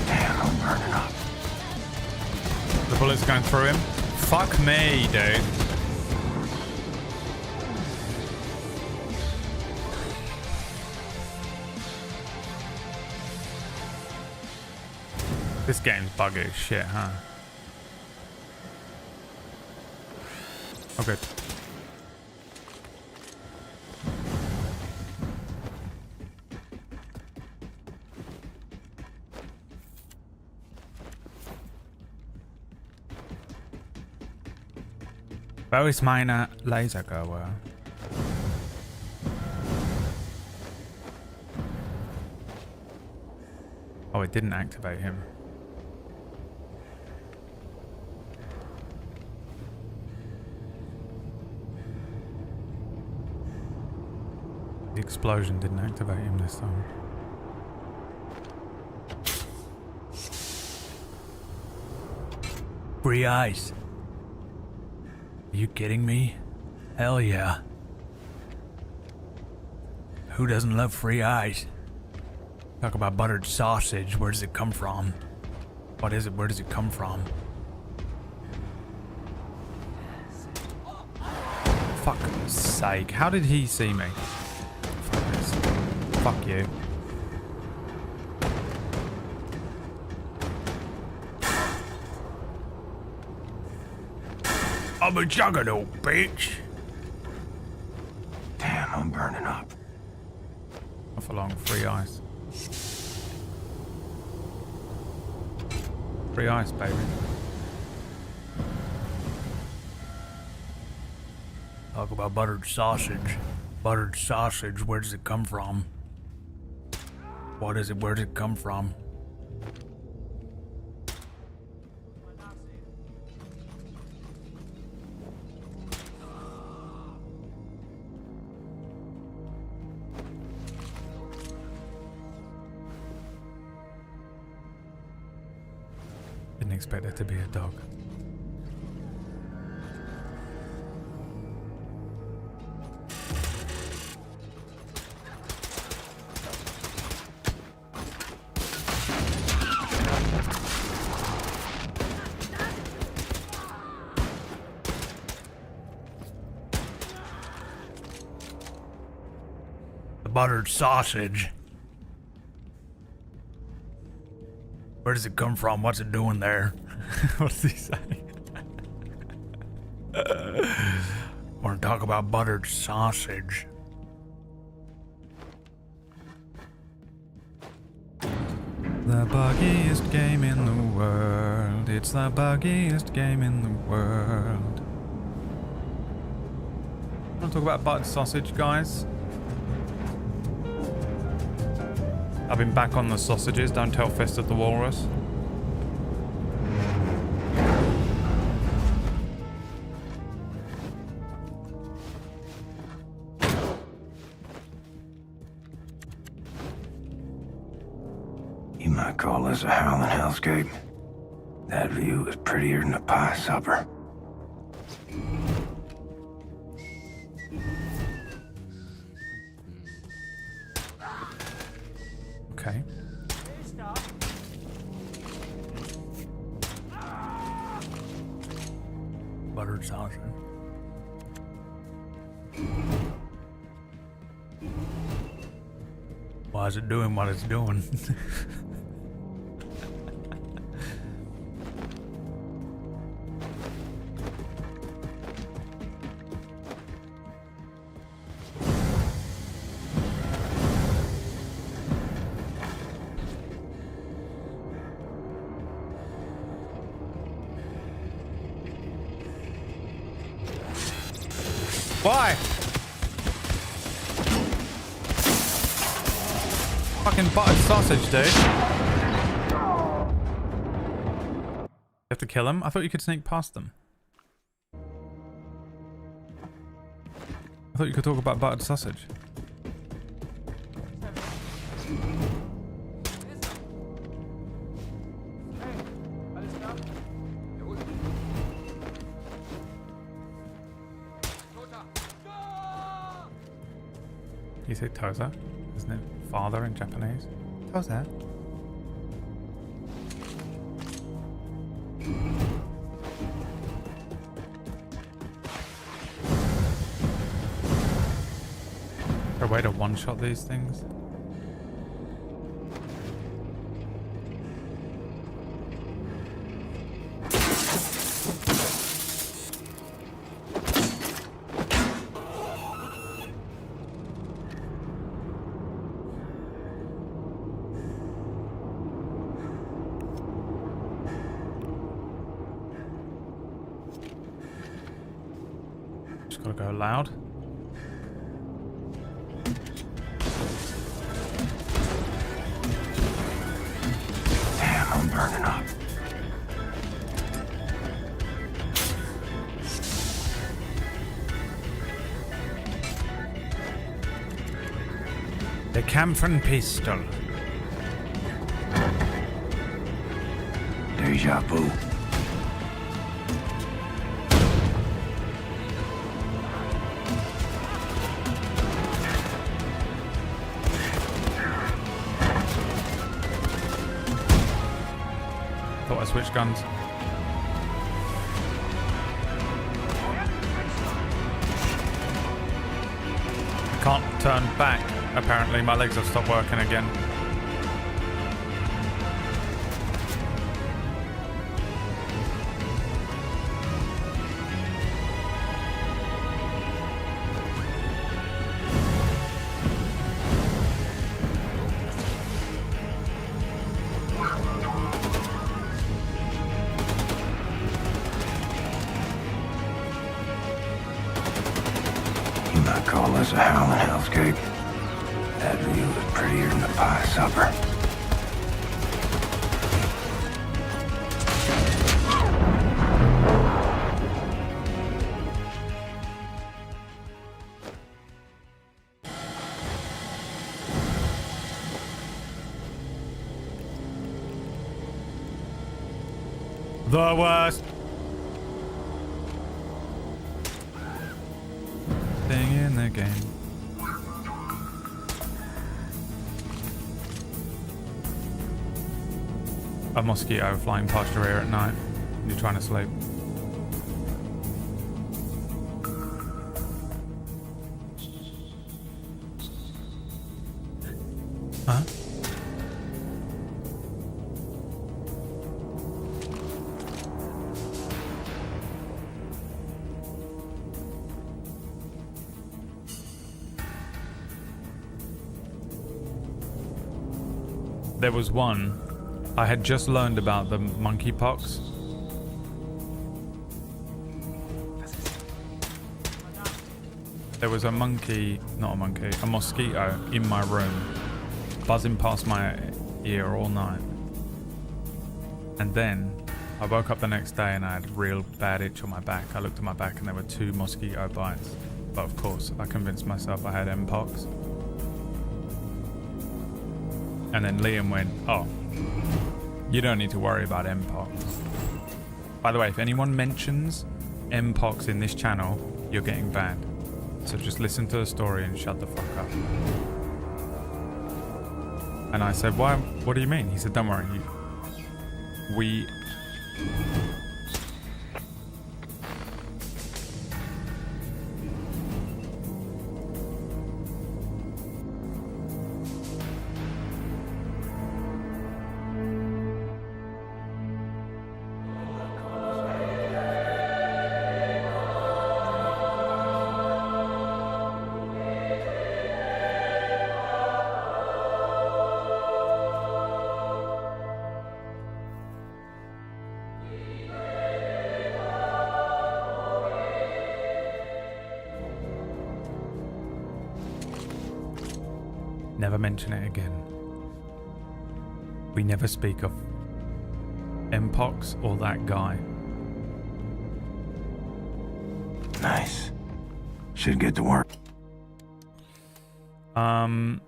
Damn, I'm burning up. The bullet's going through him. Fuck me, dude. This game's buggy as shit, huh? Oh, good. Wo ist meine Lasergoer? Oh, it didn't activate him. The explosion didn't activate him this time. Free ice. Are you kidding me? Hell yeah. Who doesn't love free ice? Talk about buttered sausage. Where does it come from? What is it? Where does it come from? Fuck's sake. How did he see me? Fuck this. Fuck you. I'm a juggernaut, bitch. Damn, I'm burning up. Off along free ice. Free ice, baby. Talk about buttered sausage. Buttered sausage, where does it come from? What is it? Where does it come from? Didn't expect it to be a dog. The buttered sausage. Where does it come from? What's it doing there? What does he say? Want to talk about buttered sausage? The buggiest game in the world. It's the buggiest game in the world. Want to talk about buttered sausage, guys? I've been back on the sausages, don't tell Fist of the Walrus. You might call this a howling hellscape. That view is prettier than a pie supper. Okay. Buttered sausage. Why is it doing what it's doing? Why? Fucking buttered sausage, dude. You have to kill him? I thought you could sneak past them. I thought you could talk about buttered sausage. You say Toza, isn't it? Father in Japanese. Toza. Is there a way to one-shot these things? Gotta go loud. Damn, I'm burning up. The Camphor pistol. Deja vu. Thought I switched guns. I can't turn back. Apparently my legs have stopped working again. You might call this a howling hellscape. That view is prettier than a pie supper. The worst thing in the game. A mosquito flying past your ear at night when you're trying to sleep. Huh? There was one. I had just learned about the monkeypox. There was a monkey, not a monkey, a mosquito in my room, buzzing past my ear all night. And then I woke up the next day and I had a real bad itch on my back. I looked at my back and there were 2 mosquito bites. But of course, I convinced myself I had mpox. And then Liam went, "Oh, you don't need to worry about mpox. By the way, if anyone mentions Mpox in this channel, you're getting banned. So just listen to the story and shut the fuck up. And I said, "Why? What do you mean?" He said, "Don't worry. We." Never mention it again. We never speak of Mpox or that guy. Nice. Should get to work. What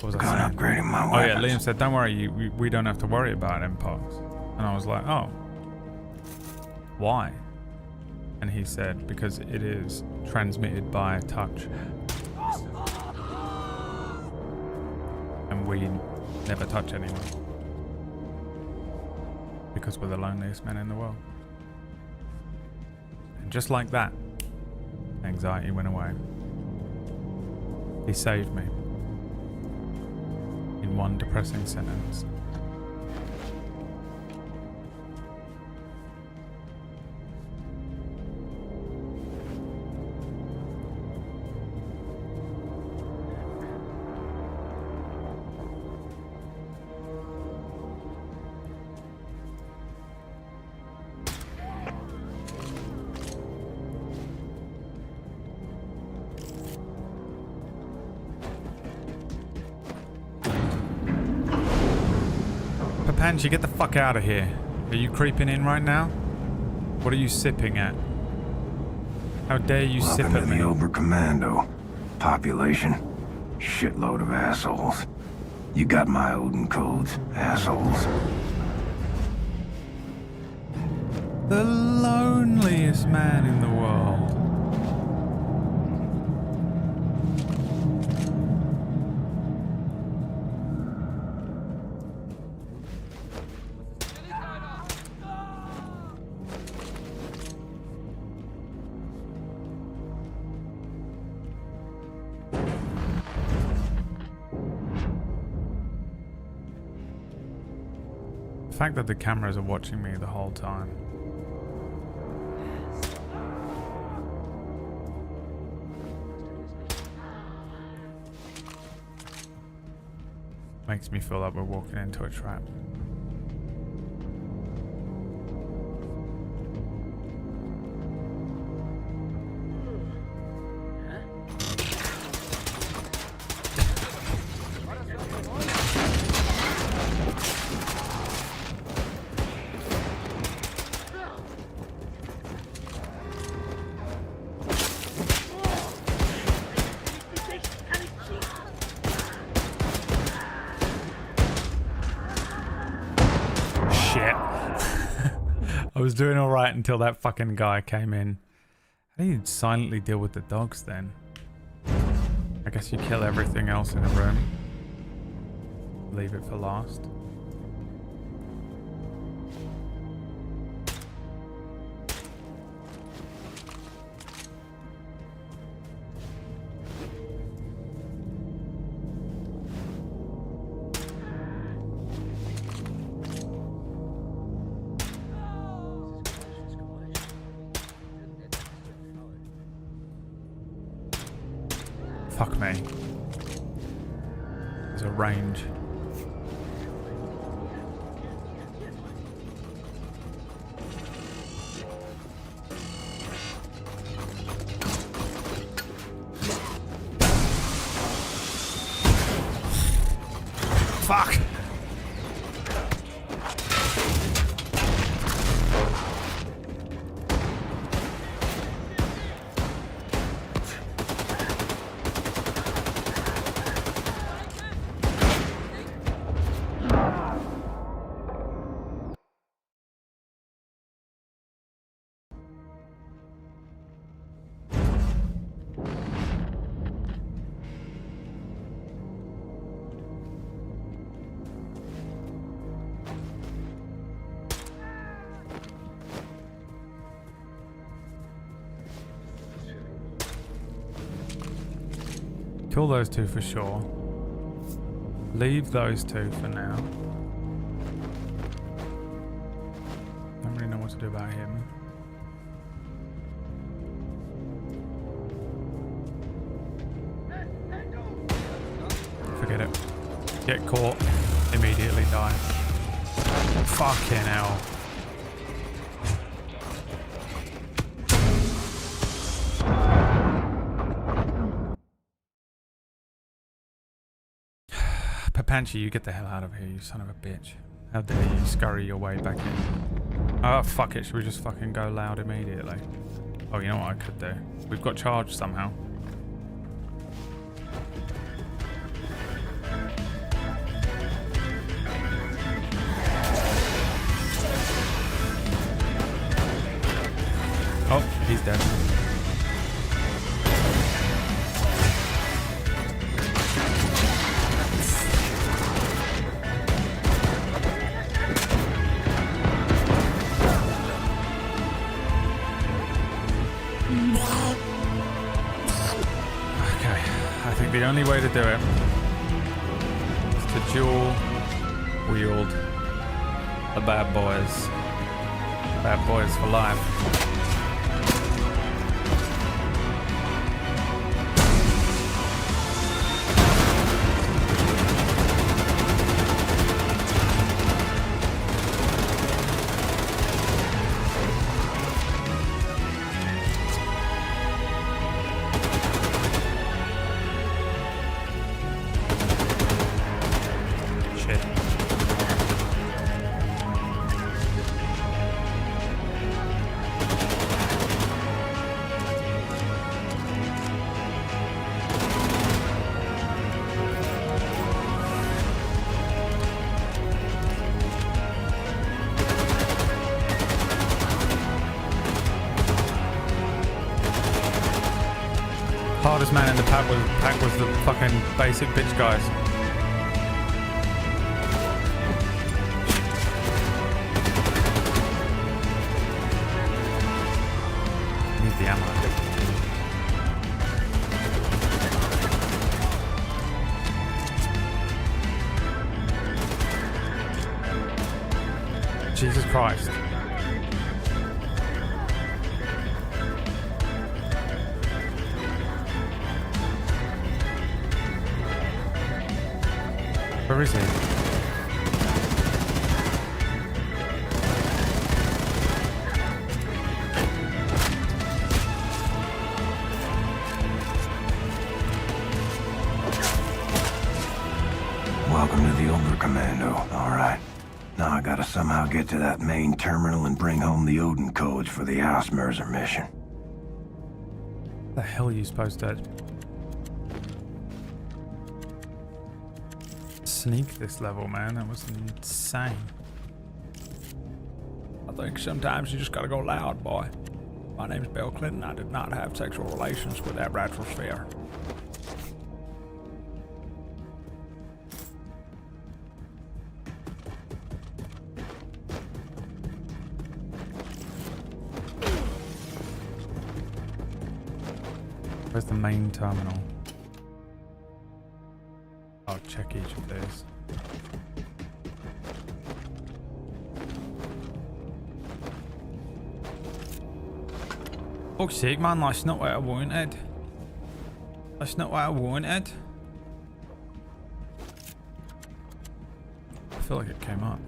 was I Going saying? upgrading my Oh yeah, weapons. Liam said, "Don't worry, we don't have to worry about Mpox." And I was like, "Oh, why?" And he said, "Because it is transmitted by touch, and we never touch anyone because we're the loneliest men in the world." And just like that, anxiety went away. He saved me in one depressing sentence. Papanchi, get the fuck out of here. Are you creeping in right now? What are you sipping at? How dare you sip Welcome at to me? the Oberkommando. Population. Shitload of assholes. You got my Odin codes, assholes. The loneliest man in the world. The fact that the cameras are watching me the whole time. Makes me feel like we're walking into a trap. I was doing alright until that fucking guy came in. How do you silently deal with the dogs then? I guess you kill everything else in a room. Leave it for last. Fuck me. There's a range. Fuck! Kill those two for sure. Leave those two for now. Don't really know what to do about him. Forget it. Get caught. Immediately die. Fucking hell. Papanchi, you get the hell out of here, you son of a bitch. How dare you scurry your way back in. Oh, fuck it. Should we just fucking go loud immediately? Oh, you know what I could do? We've got charged somehow. Oh, he's dead. The only way to do it is to dual wield the bad boys. Bad boys for life. Hardest man in the pack was the fucking basic bitch guys. Need the ammo. Jesus Christ. Where is he? Welcome to the Ogre Commando. All right. Now I gotta somehow get to that main terminal and bring home the Odin codes for the Ausmerzer mission. The hell are you supposed to sneak this level, man? That was insane. I think sometimes you just gotta go loud, boy. My name's Bill Clinton. I did not have sexual relations with that Radford. Where's the main terminal? I'll check each of these. Fuck's sake, man, that's not what I wanted. That's not what I wanted. I feel like it came up.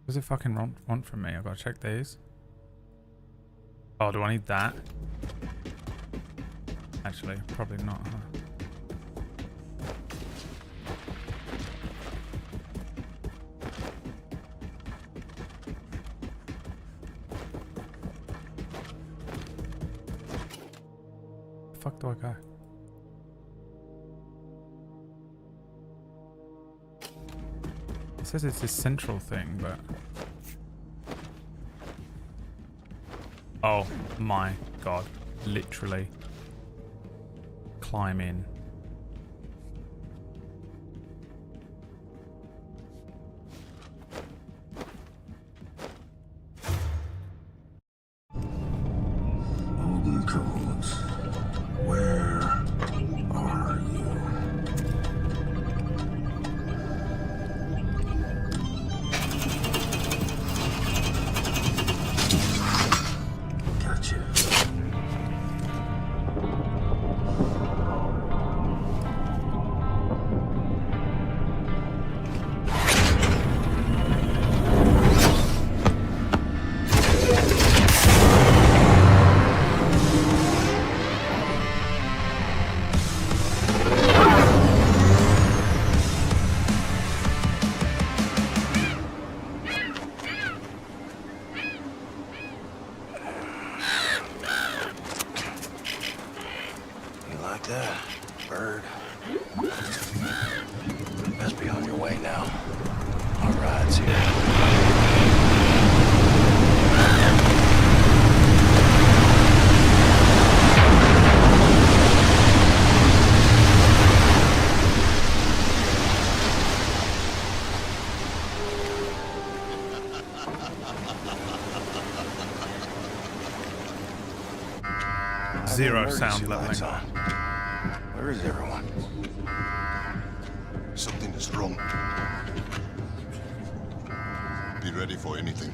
What does it fucking want from me? I've got to check these. Oh, do I need that? Actually, probably not, huh? fuck do I go? It says it's this central thing, but... Oh my god. Literally. Climb in. Golden codes. Where are you? Gotcha. 0 sound leveling. Where is everyone? Something is wrong. Be ready for anything.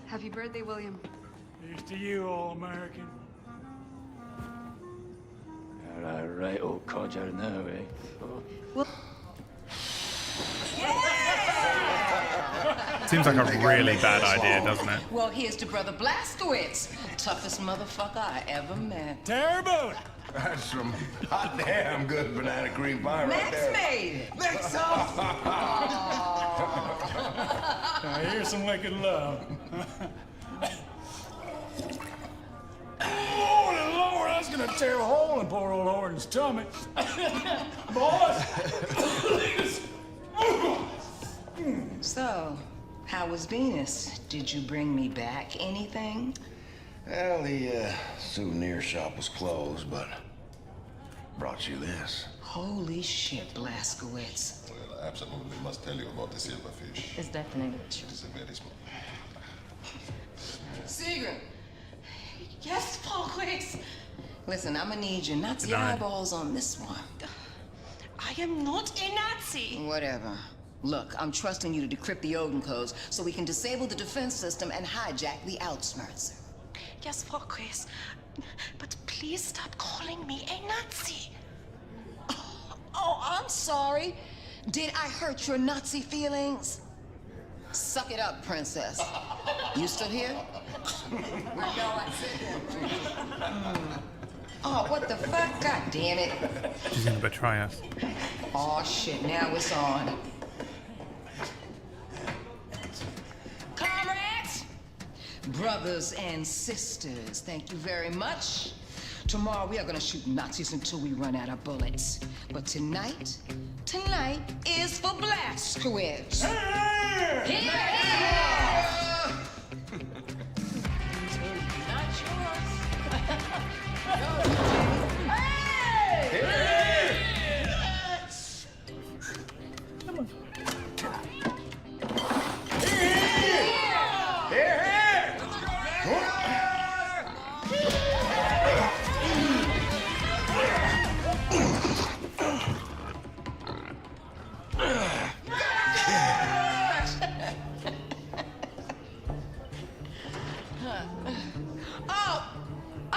Happy birthday, William. Here's to you, All-American. Right, old codger now, eh? Well, Seems like a really bad idea, doesn't it? Well, here's to Brother Blazkowicz, toughest motherfucker I ever met. Terrible! That's some hot damn good banana cream pie right there. Max made it. Next some. Now, here's some wicked love. Holy Lord, I was gonna tear a hole in poor old Horton's tummy. Boys! So, how was Venus? Did you bring me back anything? Well, the souvenir shop was closed, but brought you this. Holy shit, Blazkowicz. Well, I absolutely must tell you about the silverfish. it's definitely true. It is a very small. Sigrid! Yes, Blazkowicz! Listen, I'm gonna need your Nazi Denied. eyeballs on this one. I am not a Nazi. Whatever. Look, I'm trusting you to decrypt the Odin codes so we can disable the defense system and hijack the Outsmerzer. Yes, Frau Chris. But please stop calling me a Nazi. Oh, I'm sorry. Did I hurt your Nazi feelings? Suck it up, princess. You still here? Oh, what the fuck? God damn it. She's gonna betray us. Oh, shit, now it's on. Comrades, brothers and sisters, thank you very much. Tomorrow we are gonna shoot Nazis until we run out of bullets. But tonight is for Blazkowicz. Here! Not yours.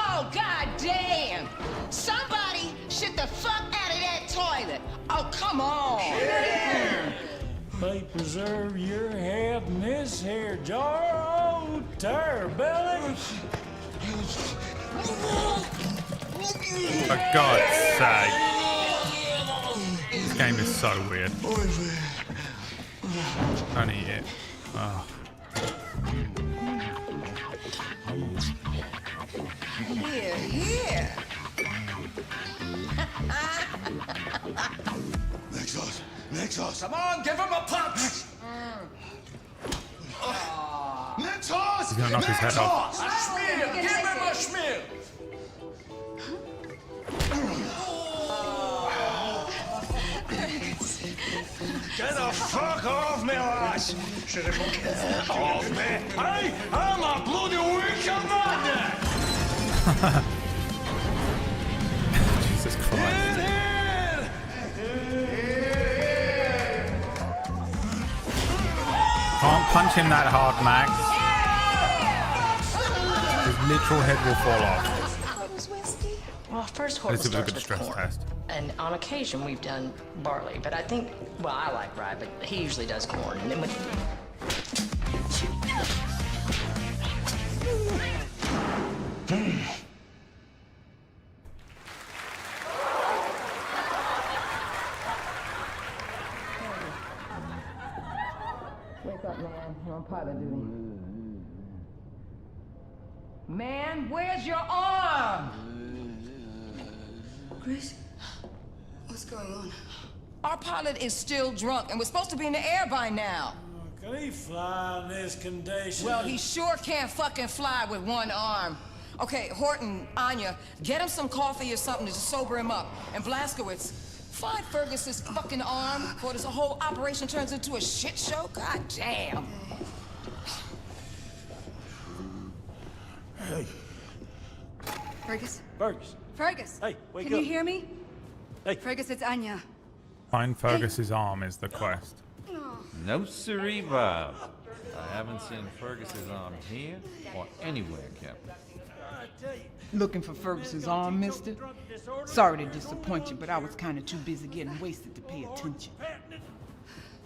Oh, god damn! Somebody shit the fuck out of that toilet! Oh, come on! May preserve your head in this here jar, oh, belly. For God's sake. This game is so weird. Don't eat it. Oh. Here. Nexus! Come on, give him a punch! Nexus! He's gonna knock his head off. A schmear! Give him a schmear! Get the fuck off me, lass! Get off me! Hey, I'm a bloody wicked man! Jesus Christ. Can't punch him that hard, Max. His literal head will fall off. Well, first horse This was a starts good with stress corn. test. And on occasion we've done barley, but I think, well, I like rye, but he usually does corn. And then when Wake up, man. You're on pilot duty. Man, where's your arm? Chris, what's going on? Our pilot is still drunk, and we're supposed to be in the air by now. Can he fly in this condition? Well, he sure can't fucking fly with one arm. Okay, Horton, Anya, get him some coffee or something to just sober him up. And Blaskowitz, find Fergus's fucking arm before this whole operation turns into a shit show. God damn. Hey. Fergus? Fergus. Fergus! Hey, wake Can up. you hear me? Hey. Fergus, it's Anya. Find Fergus's arm is the quest. No siree, Bob. I haven't seen Fergus's arm here or anywhere, Captain. Looking for Fergus's arm, mister? Sorry to disappoint you, but I was kind of too busy getting wasted to pay attention.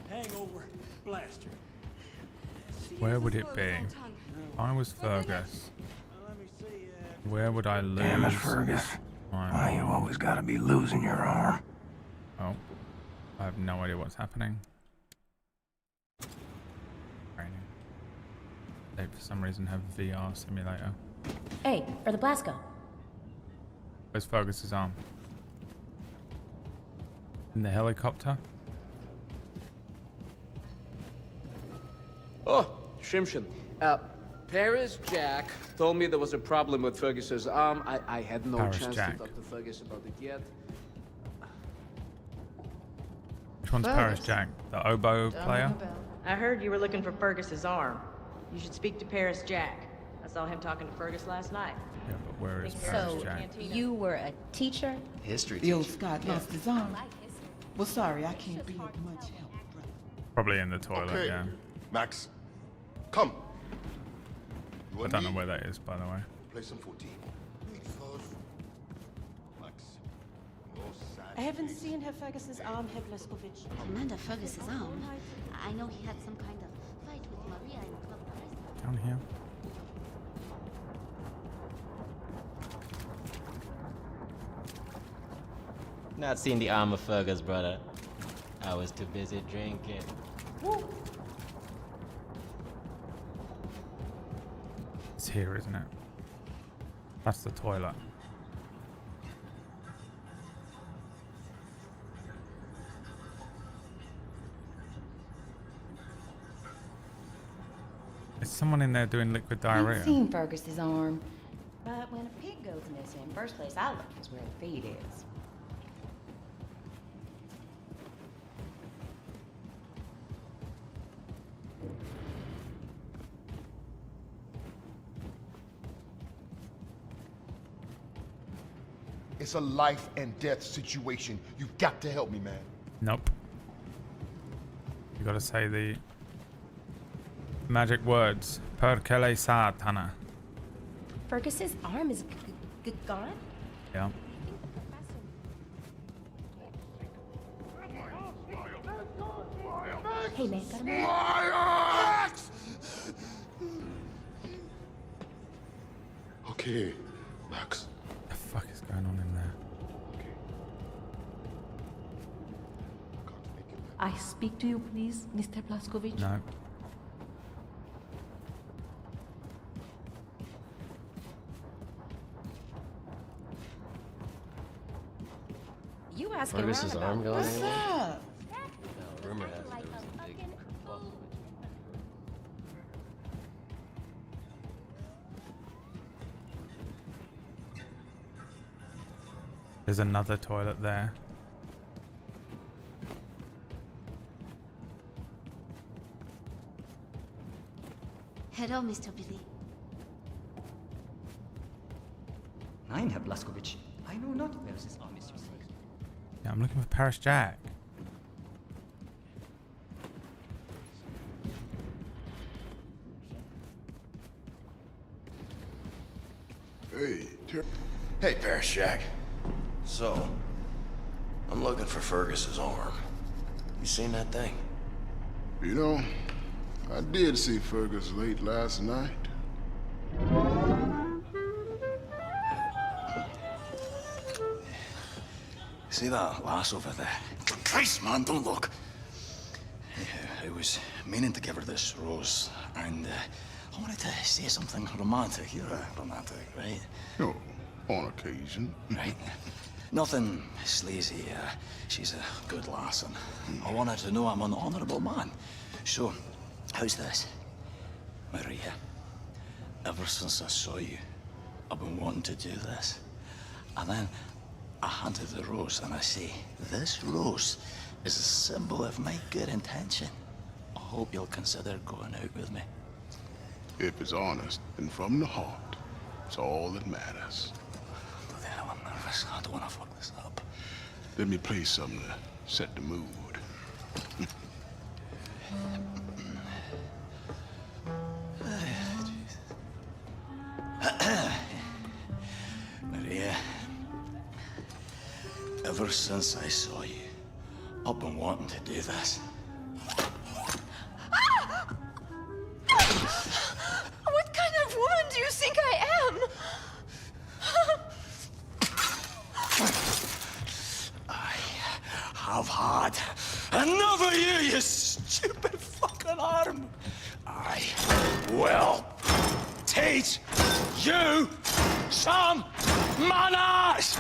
Hangover blaster. Where would it be? If I was Fergus, where would I lose? Damn it, Fergus. Why you always gotta be losing your arm? Oh, I have no idea what's happening. Training. They for some reason have VR simulator. Hey, for the Blasco. Where's Fergus's arm? In the helicopter? Oh, Shimshin. Paris Jack told me there was a problem with Fergus's arm. I had no Paris chance Jack. to talk to Fergus about it yet. Which one's Paris Jack? The oboe player? I heard you were looking for Fergus's arm. You should speak to Paris Jack. I saw him talking to Fergus last night. Yeah, but where is Paris So, Jack? you were a teacher? History The old Scott lost his arm. Well, sorry, I can't be of much help. Probably in the toilet, Okay. yeah. Max, come. I don't know where that is, by the way. Play some 14. Max, no sad I haven't seen Herr Fergus's arm, Herr Blaskowitz. Commander Fergus's arm? I know he had some kind of fight with Maria in Club Paris. Down here. Not seen the arm of Fergus, brother. I was too busy drinking. Woo. It's here, isn't it? That's the toilet. Is someone in there doing liquid diarrhea? I've seen Fergus's arm. But when a pig goes missing, first place I look is where the feed is. It's a life and death situation. You've got to help me, man. Nope. You gotta say the magic words. Perkele Satana. Fergus's arm is gone? Yeah. Hey man, got a minute? Okay, Max. What the fuck is going on in there? I speak to you, please, Mr. Blazkowicz? No. You asking Fergus's around arm about going what's anywhere? up? No, rumor has it there was a big kerfuffle between. There's another toilet there. Hello, Mr. Billy. Nein, Herr Blazkowicz. I know not where this arm is, you see. Yeah, I'm looking for Paris Jack. Hey, Paris Jack. So, I'm looking for Fergus's arm. You seen that thing? You know, I did see Fergus late last night. See that lass over there? Christ, man, don't look. Yeah, I was meaning to give her this rose, and I wanted to say something romantic. You're a romantic, right? Oh, on occasion. Right. Nothing sleazy. She's a good lass, and I want her to know I'm an honorable man. So, how's this? Maria, ever since I saw you, I've been wanting to do this. And then I handed the rose, and I say, this rose is a symbol of my good intention. I hope you'll consider going out with me. If it's honest and from the heart, it's all that matters. Bloody hell, I'm nervous. I don't want to fuck this up. Let me play something to set the mood. Maria, ever since I saw you, I've been wanting to do this. What kind of woman do you think I am? I've had another you stupid fucking arm. I will teach you some manners!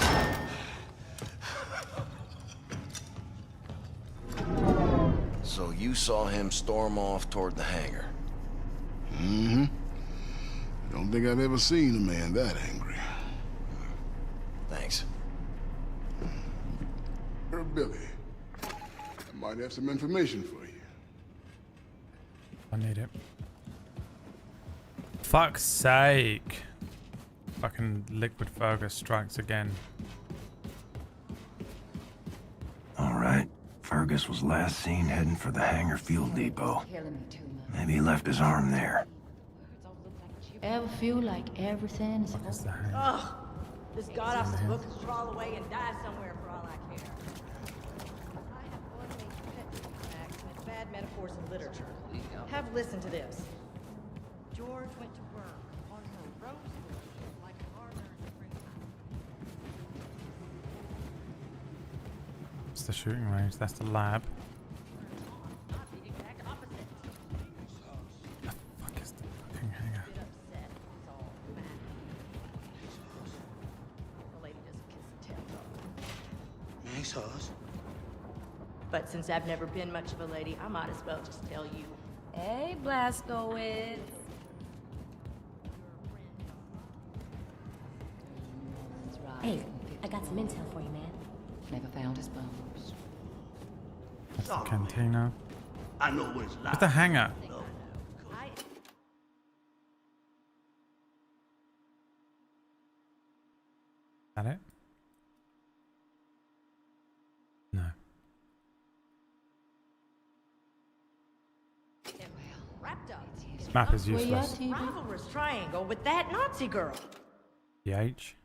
So you saw him storm off toward the hangar? Mm-hmm. Don't think I've ever seen a man that angry. Thanks. Billy, I might have some information for you. I need it. Fuck's sake. Fucking Liquid Fergus strikes again. All right. Fergus was last seen heading for the hangar fuel depot. Maybe he left his arm there. Ever feel like everything is Ugh! This god-awful book could crawl away and die somewhere for all I care. I have one major pet peeve in Max, and it's bad metaphors in literature. Have listened to this. George went to work on her rose bush like a gardener in springtime. It's the shooting range. That's the lab. Not the exact opposite. The fuck is the fucking hangar? Bit upset, it's all bad. The lady doesn't kiss and tell, though. Nice horse. But since I've never been much of a lady, I might as well just tell you. Hey, Blazkowicz. Hey, I got some intel for you, man. Never found his bones. That's the cantina. I know where it's What's the hangar? Is that it? No. Wrapped up. This map is useless. Rivalrous triangle with that Nazi girl. The H.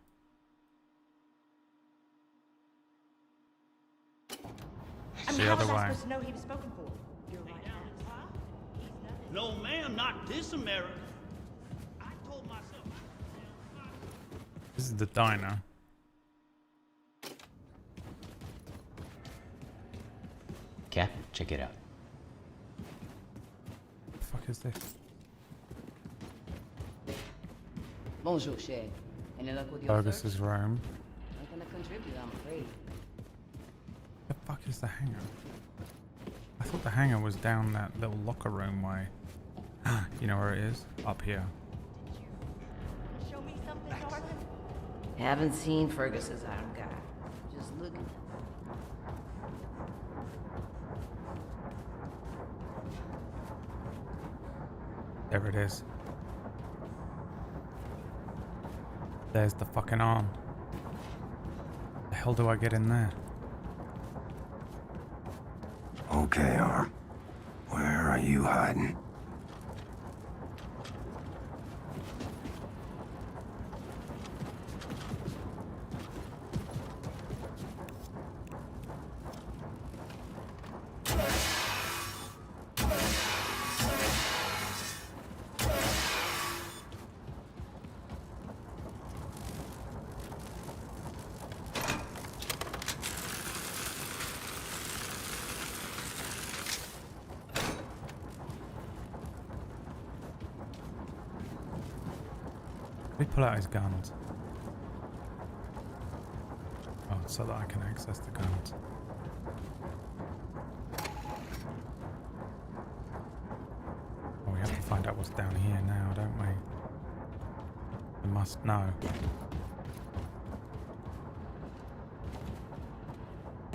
I mean, The how other was I way. supposed to know he was spoken for? You're right, Max. No, ma'am, not this America. I told myself. This is the diner. Captain check it out. The fuck is this? Bonjour, Shed. Any luck with your search? Fergus's room. Nothing to contribute, I'm afraid. The fuck is the hangar? I thought the hangar was down that little locker room way. You know where it is? Up here. Show me something, darling. Haven't seen Fergus's arm guy. Just looking. There it is. There's the fucking arm. The hell do I get in there? Okay, Arm. Where are you hiding? Did he pull out his guns? Oh, so that I can access the guns. Oh, we have to find out what's down here now, don't we? We must know.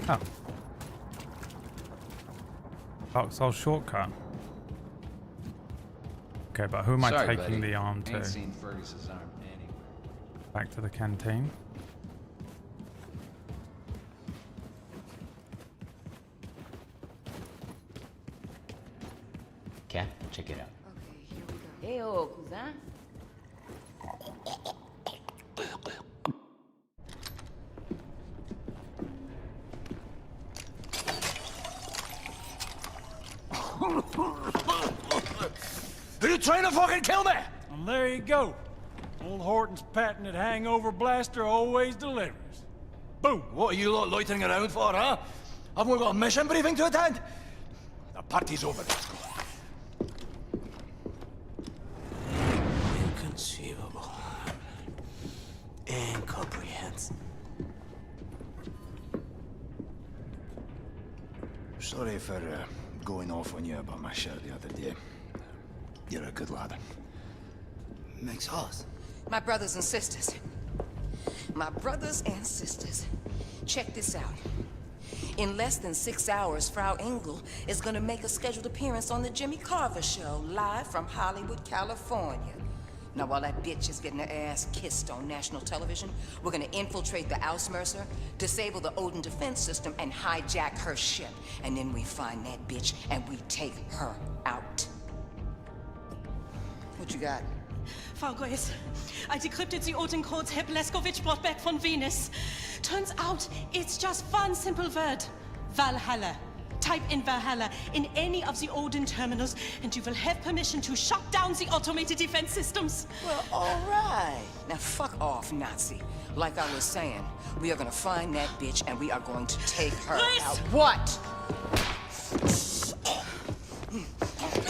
Oh. Foxhole shortcut. Okay, but who am I taking buddy. the arm to? Ain't seen Fergus's arm anywhere. Back to the canteen. Cap, check it out. Hey, oh, cousin. Are you trying to fucking kill me? And there you go. Old Horton's patented hangover blaster always delivers. Boom! What are you lot loitering around for, huh? Haven't we got a mission briefing to attend? The party's over. Inconceivable. Incomprehensible. Sorry for going off on you about my shirt the other day. You're a good lad. Makes us. My brothers and sisters. My brothers and sisters. Check this out. In less than 6 hours, Frau Engel is gonna make a scheduled appearance on the Jimmy Carver Show, live from Hollywood, California. Now, while that bitch is getting her ass kissed on national television, we're gonna infiltrate the Ausmercer, disable the Odin defense system, and hijack her ship. And then we find that bitch, and we take her out. What you got? Frau Grace, I decrypted the Odin codes Herr Blazkowicz brought back from Venus. Turns out it's just one simple word. Valhalla. Type in Valhalla in any of the Odin terminals and you will have permission to shut down the automated defense systems. Well, all right. Now fuck off, Nazi. Like I was saying, we are gonna find that bitch and we are going to take her Grace! out. What?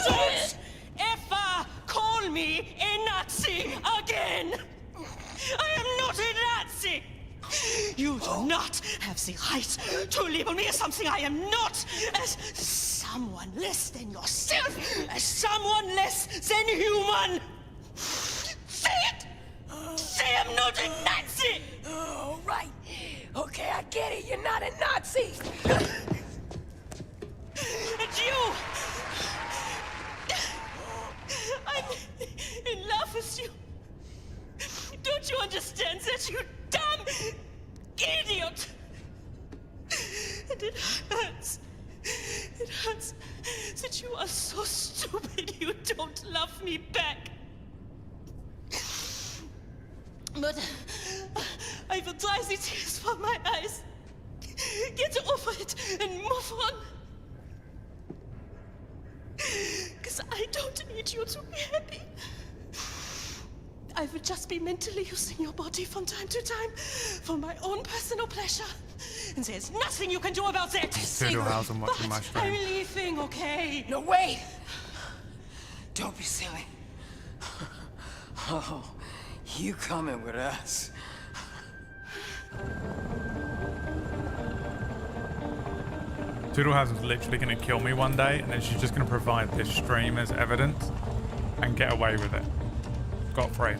Don't ever call me a Nazi again! I am not a Nazi! You do not have the right to label me as something I am not, as someone less than yourself, as someone less than human! Say it! Say I'm not a Nazi! All right. Okay, I get it. You're not a Nazi. And you! I'm in love with you. Don't you understand that, you dumb idiot? And it hurts. It hurts that you are so stupid you don't love me back. But I will dry the tears from my eyes. Get over it and move on. Because I don't need you to be happy. I will just be mentally using your body from time to time for my own personal pleasure. And there's nothing you can do about that. Fiddlehouse and watching my I'm stream. leaving, okay? No, wait! Don't be silly. Oh, you coming with us. Toodlehouse's literally going to kill me one day, and then she's just going to provide this stream as evidence and get away with it. Godfrey.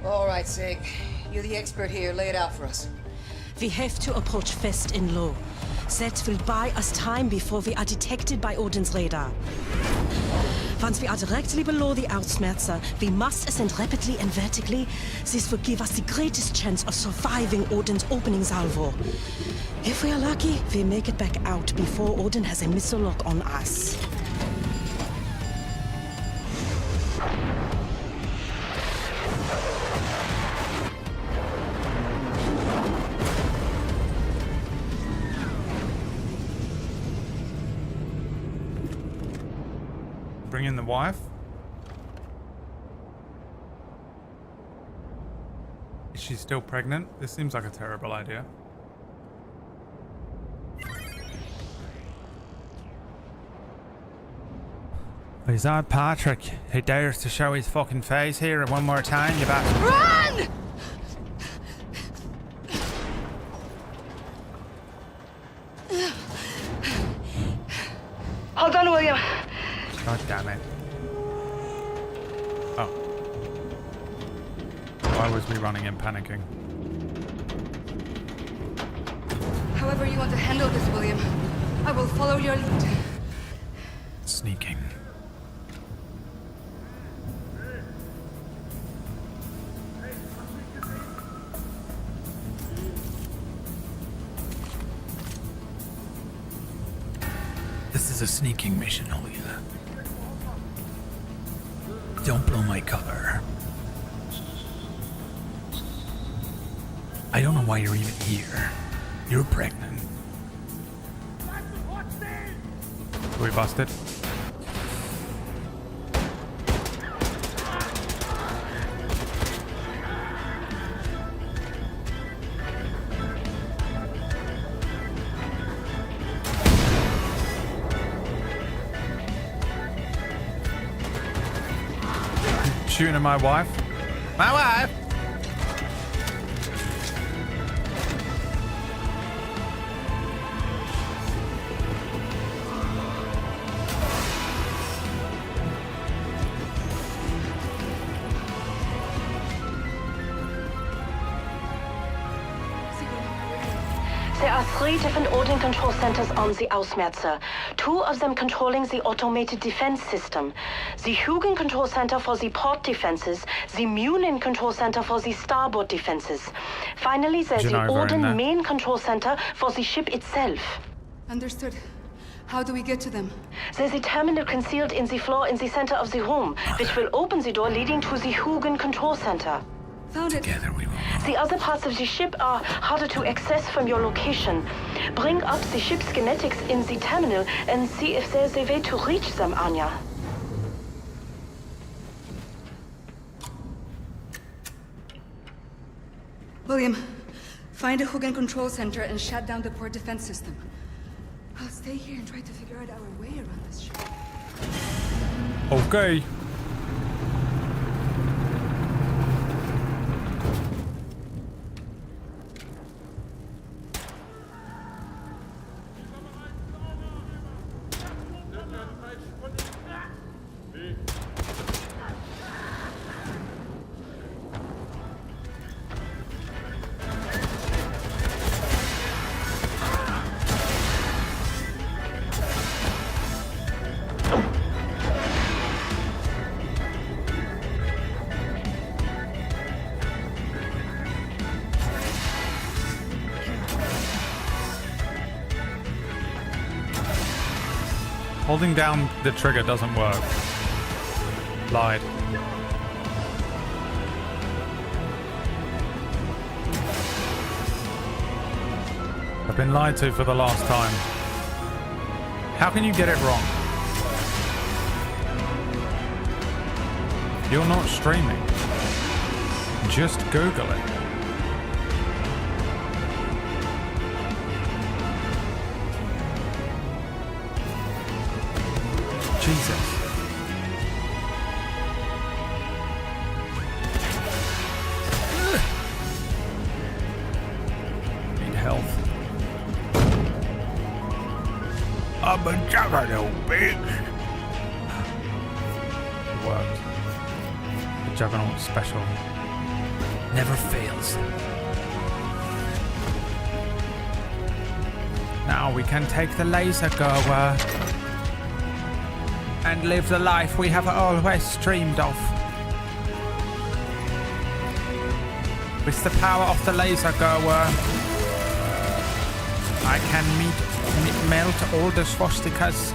All right, Sig. You're the expert here. Lay it out for us. We have to approach fast and low. That will buy us time before we are detected by Odin's radar. Once we are directly below the Ausmerzer, we must ascend rapidly and vertically. This will give us the greatest chance of surviving Odin's opening salvo. If we are lucky, we make it back out before Odin has a missile lock on us. Bring in the wife. Is she still pregnant? This seems like a terrible idea. Is that Patrick? He dares to show his fucking face here one more time, you bastard. Run! Hold on, William. God damn it. Oh. Why was we running and panicking? However you want to handle this, William, I will follow your lead. Sneaking. This is a sneaking mission, Olga. Don't blow my cover. I don't know why you're even here. You're pregnant. We busted. Shooting at my wife. My wife! There are 3 different Odin control centers on the Ausmerzer. 2 of them controlling the automated defense system. The Hugin control center for the port defenses. The Munin control center for the starboard defenses. Finally, there's the Odin main control center for the ship itself. Understood. How do we get to them? There's a terminal concealed in the floor in the center of the room, which will open the door leading to the Hugin control center. Found it. Together we will. The other parts of the ship are harder to access from your location. Bring up the ship's schematics in the terminal and see if there's a way to reach them, Anya. William, find a Hugin control center and shut down the port defense system. I'll stay here and try to figure out our way around this ship. Okay. Holding down the trigger doesn't work. Lied. I've been lied to for the last time. How can you get it wrong? You're not streaming. Just Google it. Jesus. Need health. I'm a juggernaut, bitch. It worked. The Juggernaut special never fails. Now we can take the laser goer and live the life we have always dreamed of. With the power of the laser goer, I can melt all the swastikas.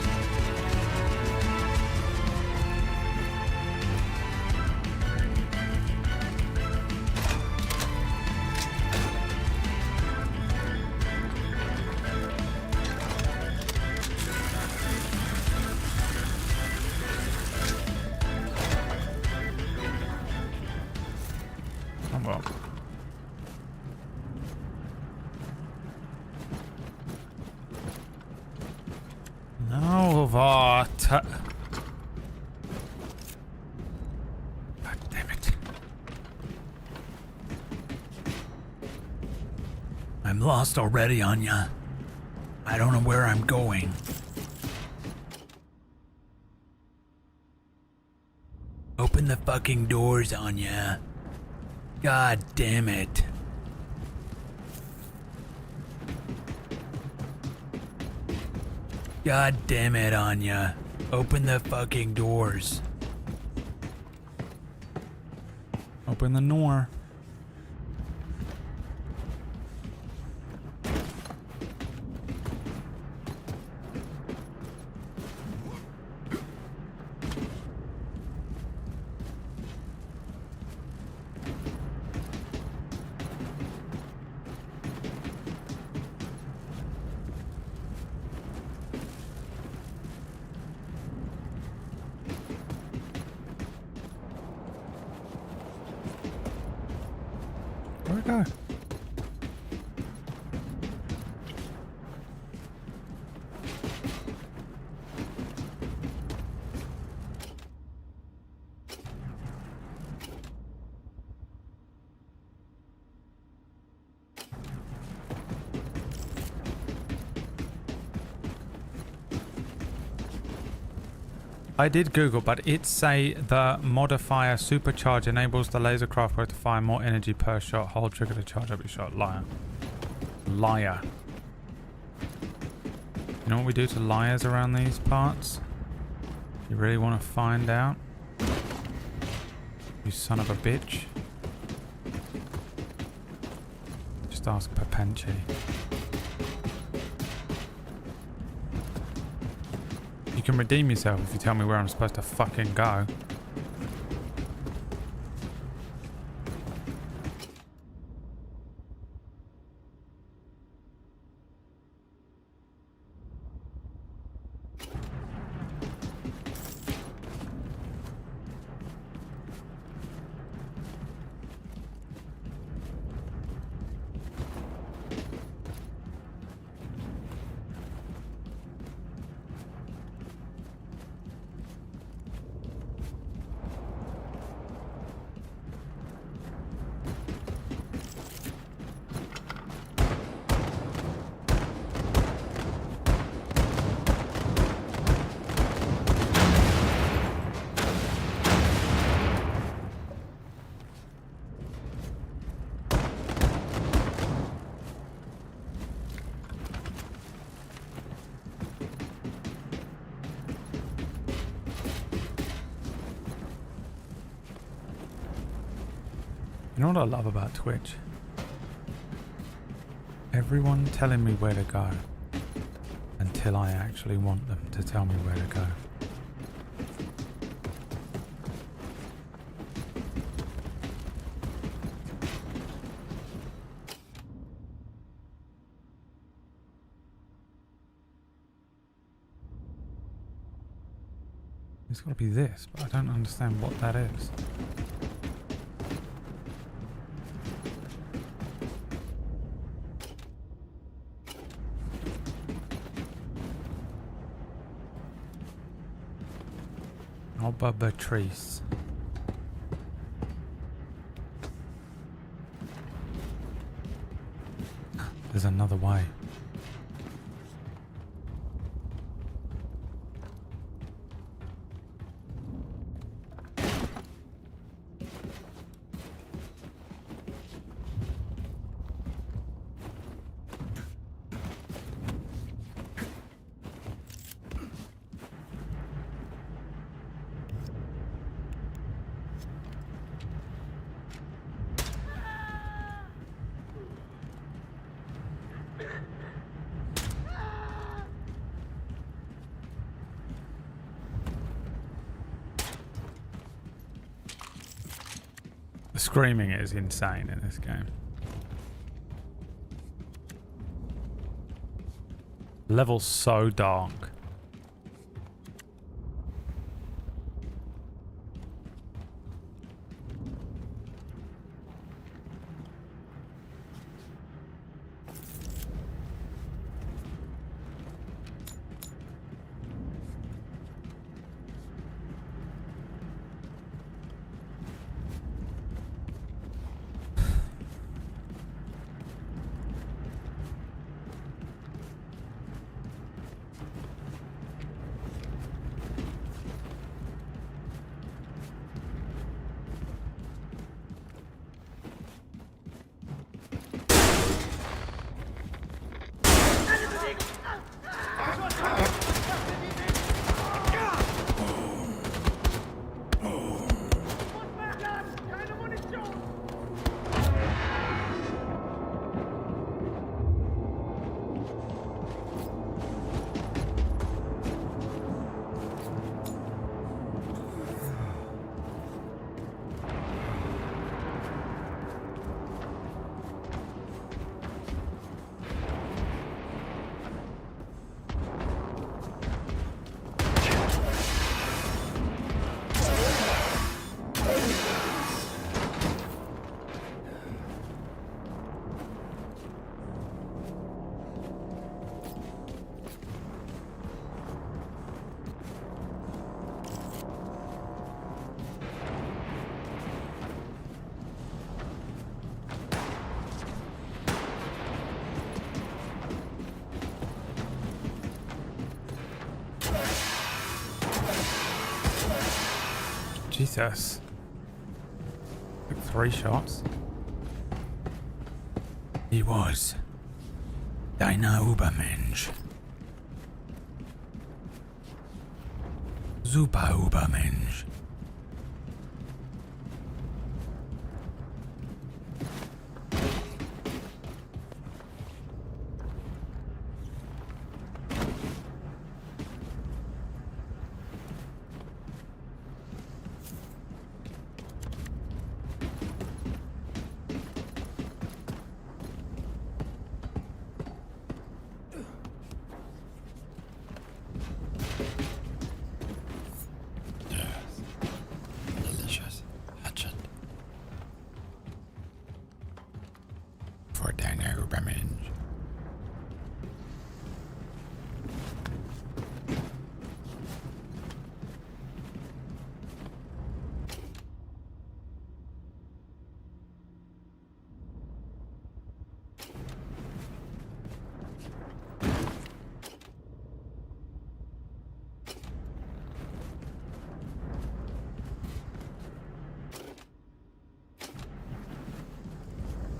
No, what? God damn it. I'm lost already, Anya. I don't know where I'm going. Open the fucking doors, Anya. God damn it. God damn it, Anya. Open the fucking doors. Open the door. Where'd it go? I did Google, but it say the modifier supercharge enables the laser craft to fire more energy per shot. Hold trigger to charge up your shot. Liar. Liar. You know what we do to liars around these parts? You really want to find out? You son of a bitch. Just ask Papenchi. You can redeem yourself if you tell me where I'm supposed to fucking go. You know what I love about Twitch? Everyone telling me where to go until I actually want them to tell me where to go. It's got to be this, but I don't understand what that is. Alba Beatrice. There's another way. The screaming is insane in this game. Level's so dark. Jesus. Took 3 shots. He was deine Übermensch. Super Übermensch.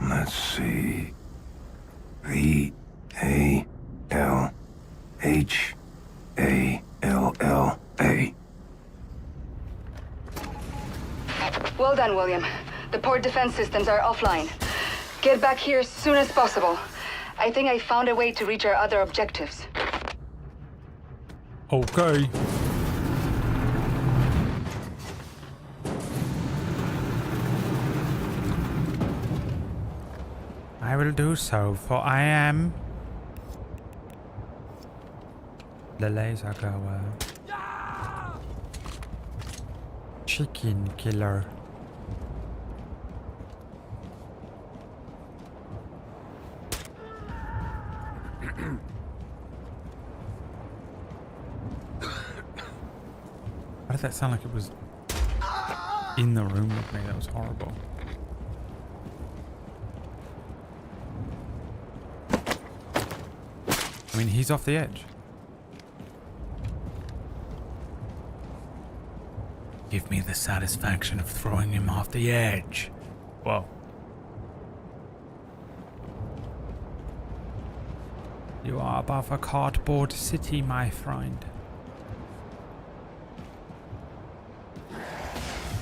Let's see. V-A-L-H-A-L-L-A. Well done, William. The port defense systems are offline. Get back here as soon as possible. I think I found a way to reach our other objectives. Okay. I will do so, for I am the laser goer. Chicken killer. Where did that sound like it was in the room with me? That was horrible. I mean, he's off the edge. Give me the satisfaction of throwing him off the edge. Whoa. You are above a cardboard city, my friend.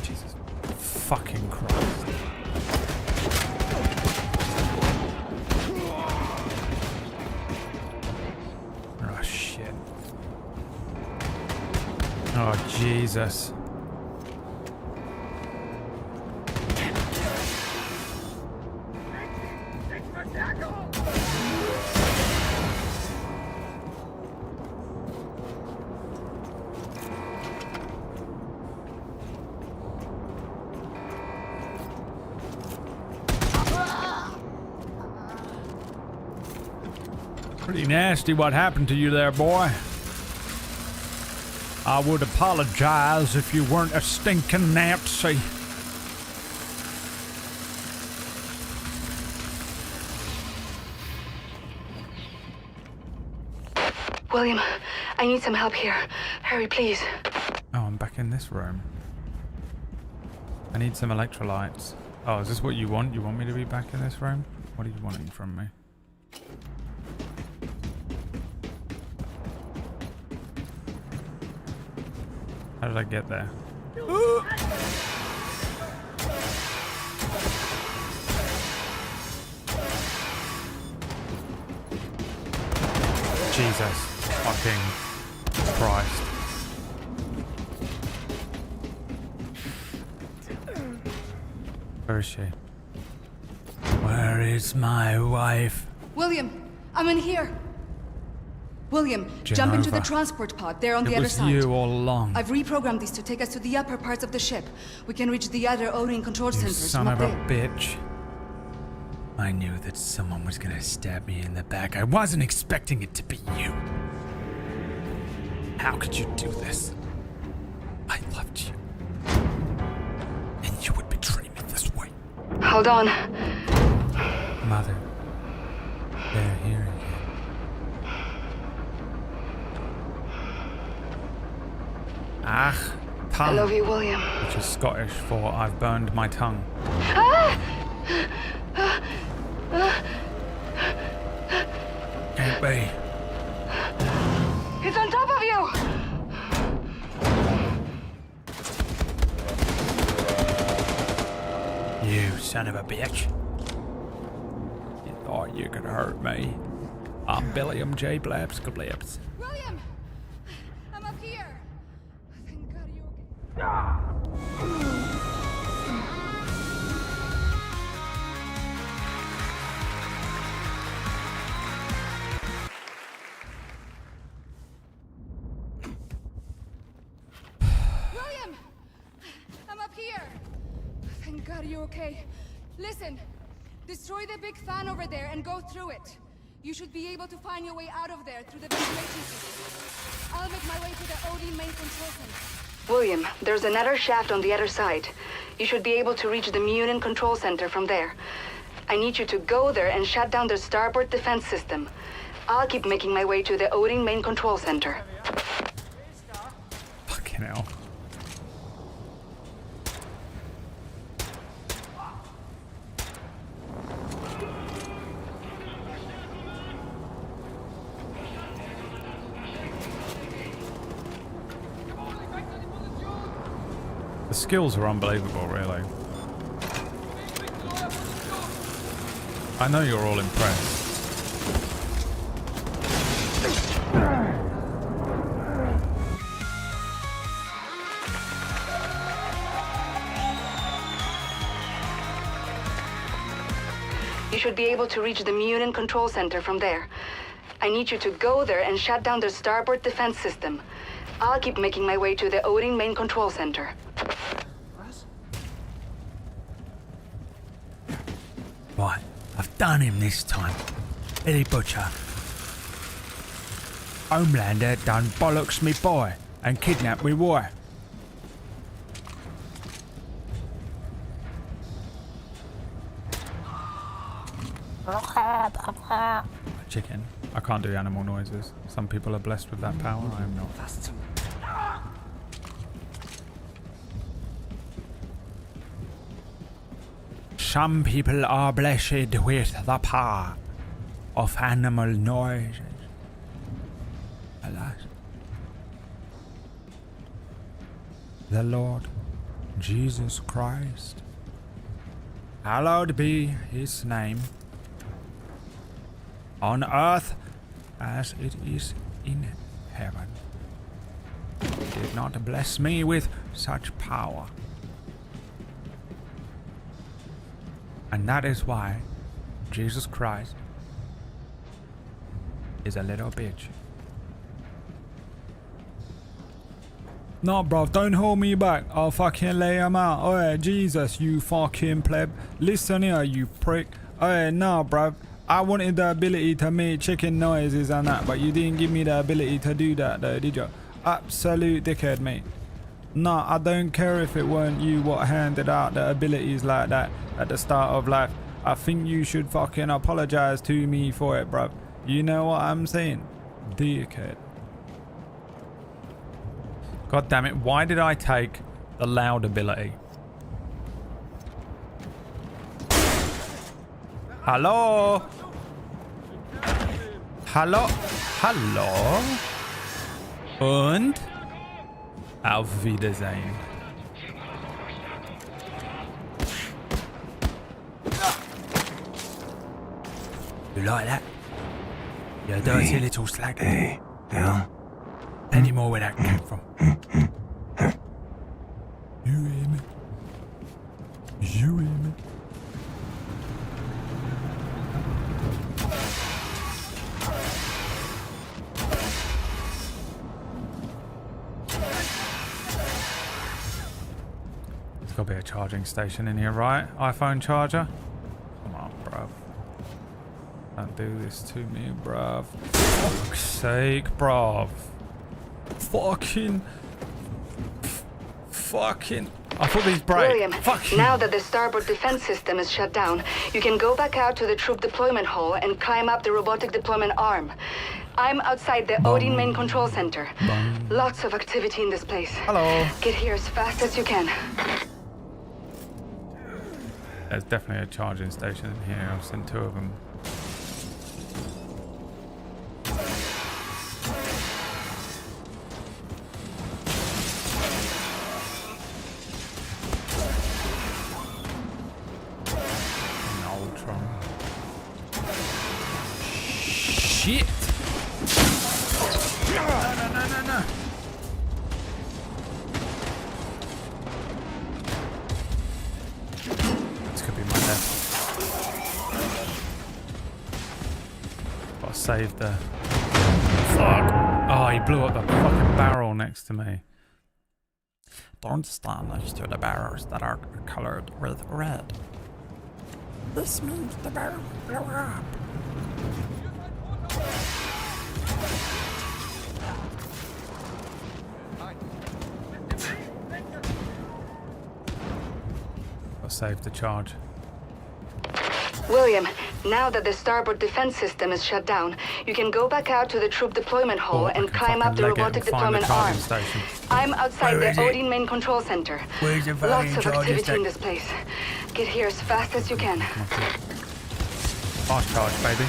Jesus fucking Christ. Oh shit. Oh Jesus. Pretty nasty what happened to you there, boy. I would apologize if you weren't a stinking Nazi. William, I need some help here. Hurry, please. Oh, I'm back in this room. I need some electrolytes. Oh, is this what you want? You want me to be back in this room? What are you wanting from me? How did I get there? Jesus fucking Christ. Where is she? Where is my wife? William, I'm in here. William, jump into the transport pod. They're on the other side. It was you all along. I've reprogrammed these to take us to the upper parts of the ship. We can reach the other O-ring control centers Son from up of a there. bitch. I knew that someone was gonna stab me in the back. I wasn't expecting it to be you. How could you do this? I loved you. And you would betray me this way. Hold on. Mother. They're here again. Ach, tongue. I love you, William. Which is Scottish for I've burned my tongue. Can't be. It's on top of you! You son of a bitch. You thought you could hurt me. I'm Billiam J. Blabskablips. William! I'm up here! Thank God you're William! I'm up here! Thank God you're okay. Listen, destroy the big fan over there and go through it. You should be able to find your way out of there through the ventilation system. I'll make my way to the OD main control center. William, there's another shaft on the other side. You should be able to reach the Munin control center from there. I need you to go there and shut down the starboard defense system. I'll keep making my way to the Odin main control center. Fucking hell. The skills are unbelievable, really. I know you're all impressed. You should be able to reach the Munin control center from there. I need you to go there and shut down the starboard defense system. I'll keep making my way to the Odin main control center. Right, I've done him this time. Eddie Butcher. Homelander done bollocks me boy and kidnapped me wife. Chicken. I can't do animal noises. Some people are blessed with that power. I am not. Some people are blessed with the power of animal noises. Alas. The Lord Jesus Christ, hallowed be his name, on earth as it is in heaven. He did not bless me with such power. And that is why Jesus Christ is a little bitch. No, bruv, don't hold me back. I'll fucking lay him out. Oh, Jesus, you fucking pleb. Listen here, you prick. Oh, no, bruv. I wanted the ability to make chicken noises and that, but you didn't give me the ability to do that, though, did you? Absolute dickhead, mate. No, I don't care if it weren't you what handed out the abilities like that at the start of life. I think you should fucking apologize to me for it, bruv. You know what I'm saying? Dickhead. God damn it, why did I take the loud ability? Hello? Hallo? Hallo? Und? Auf Wiedersehen. You like that? You dirty little slag. Hey, yeah. Any more where that came from? You hear me? You hear me? There's got to be a charging station in here, right? iPhone charger? Come on, bruv. Don't do this to me, bruv. For fuck's sake, bruv. Fucking. I thought these break. William, now that the starboard defense system is shut down, you can go back out to the troop deployment hall and climb up the robotic deployment arm. I'm outside the Odin main control center. Lots of activity in this place. Hello. Get here as fast as you can. There's definitely a charging station in here. I've seen 2 of them. Shit! No. This could be my death. Gotta save the... Fuck! Oh, he blew up the fucking barrel next to me. Don't stand next to the barrels that are colored with red. This means the barrel blew up. I'll save the charge. William, now that the starboard defense system is shut down, you can go back out to the troop deployment hall and climb up the robotic deployment arm. I'm outside the Odin main control center. Where's the Lots of activity in station? this place. Get here as fast as you can. Fast charge, baby.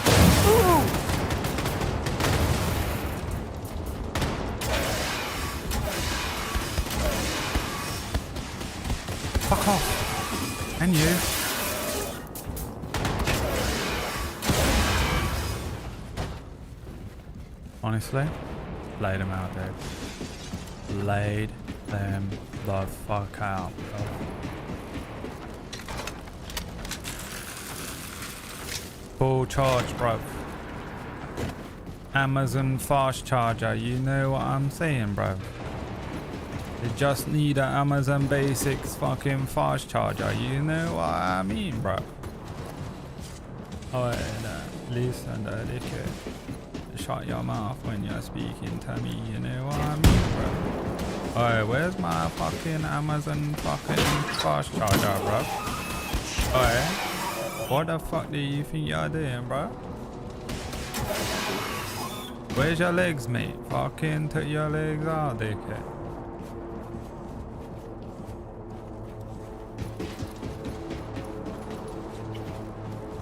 Fuck off. And you. Honestly, laid them out, dude. Laid them the fuck out, bro. Full charge, bro. Amazon fast charger, you know what I'm saying, bro. You just need an Amazon Basics fucking fast charger, you know what I mean, bro. Oh, listen, dickhead. Shut your mouth when you're speaking to me, you know what I mean, bro. Alright, where's my fucking Amazon fucking fast charger, bro? Alright. What the fuck do you think you're doing, bro? Where's your legs, mate? Fucking take your legs out, dickhead.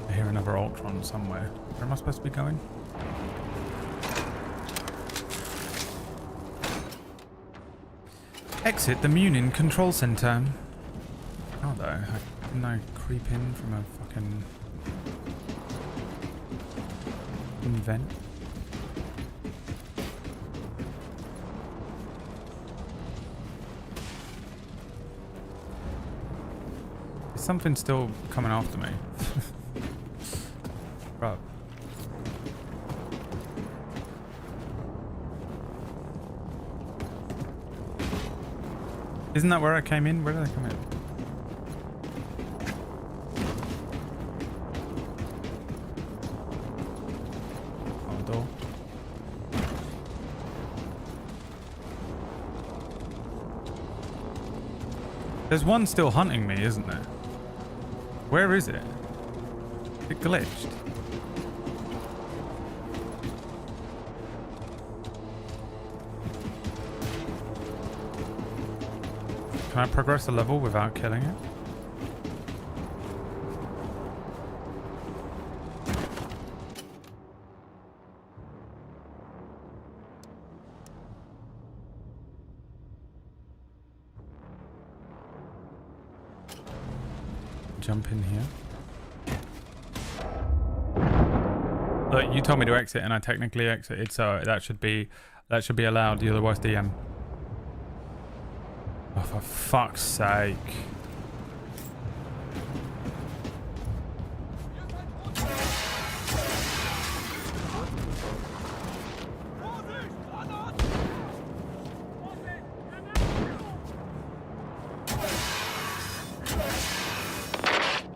I hear another Ultron somewhere. Where am I supposed to be going? Exit the Munin Control Center. Oh, though. Didn't I creep in from a fucking vent? Is something still coming after me? Right. Isn't that where I came in? Where did I come in? Oh, door. There's one still hunting me, isn't there? Where is it? It glitched. Can I progress a level without killing it? Jump in here. Look, you told me to exit and I technically exited, so that should be allowed. You're the worst DM. Oh, for fuck's sake.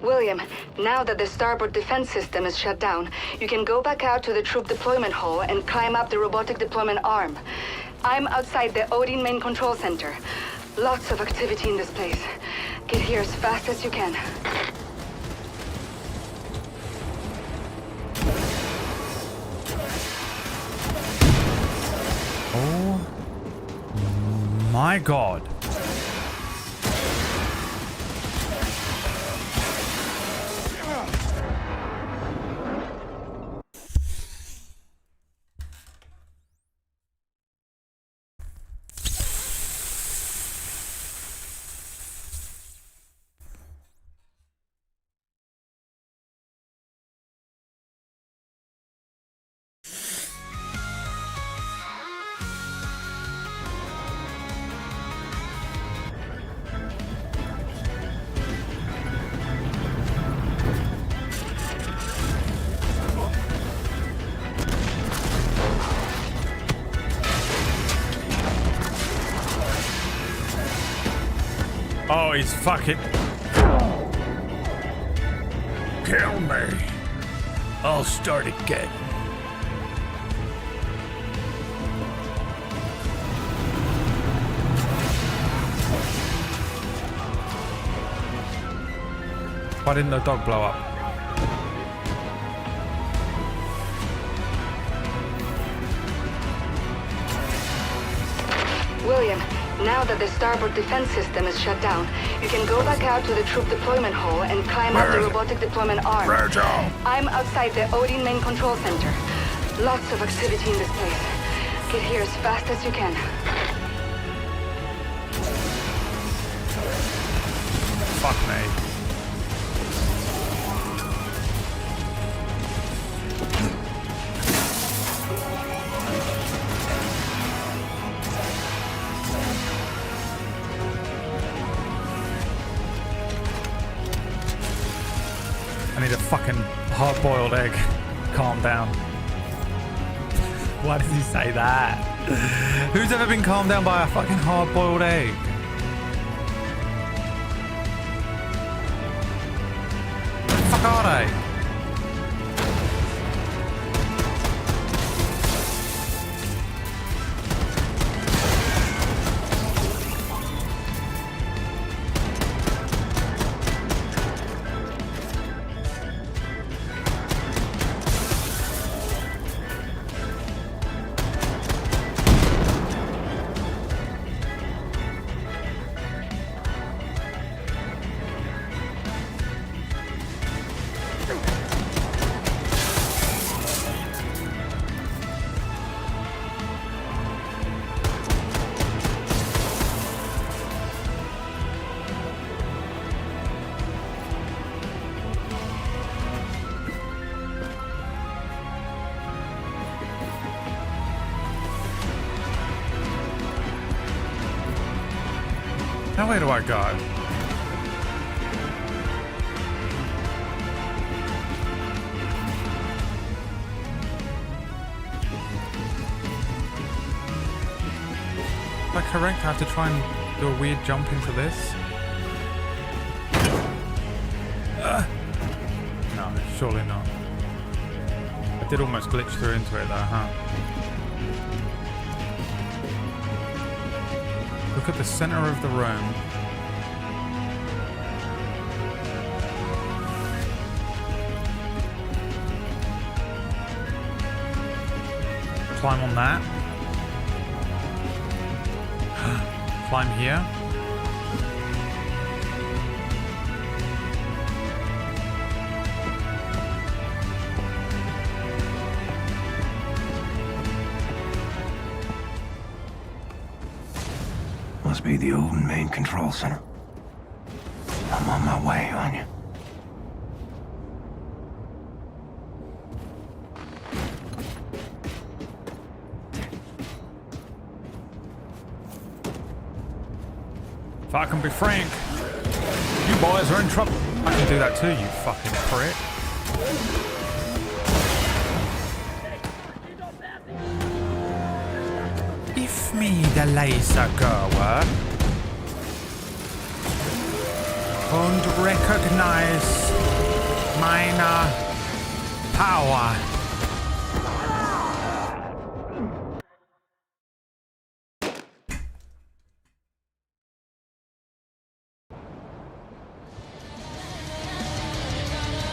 William, now that the starboard defense system is shut down, you can go back out to the troop deployment hall and climb up the robotic deployment arm. I'm outside the Odin main control center. Lots of activity in this place. Get here as fast as you can. Oh my god. Oh, he's fucking... Kill me. I'll start again. Why didn't the dog blow up? William, now that the starboard defense system is shut down, you can go back out to the troop deployment hall and climb up the robotic deployment arm. I'm outside the Odin main control center. Lots of activity in this place. Get here as fast as you can. Fuck me. I need a fucking hard-boiled egg. Calm down. Why does he say that? Who's ever been calmed down by a fucking hard-boiled egg? What the fuck are they? Now where do I go? Am I correct? I have to try and do a weird jump into this? No, surely not. I did almost glitch through into it though, huh? Look at the center of the room. Climb on that. Climb here. Must be the old main control center. I'm on my way, Anya. If I can be frank, you boys are in trouble. I can do that too, you fucking prick. If me the laser goer und recognize meine power.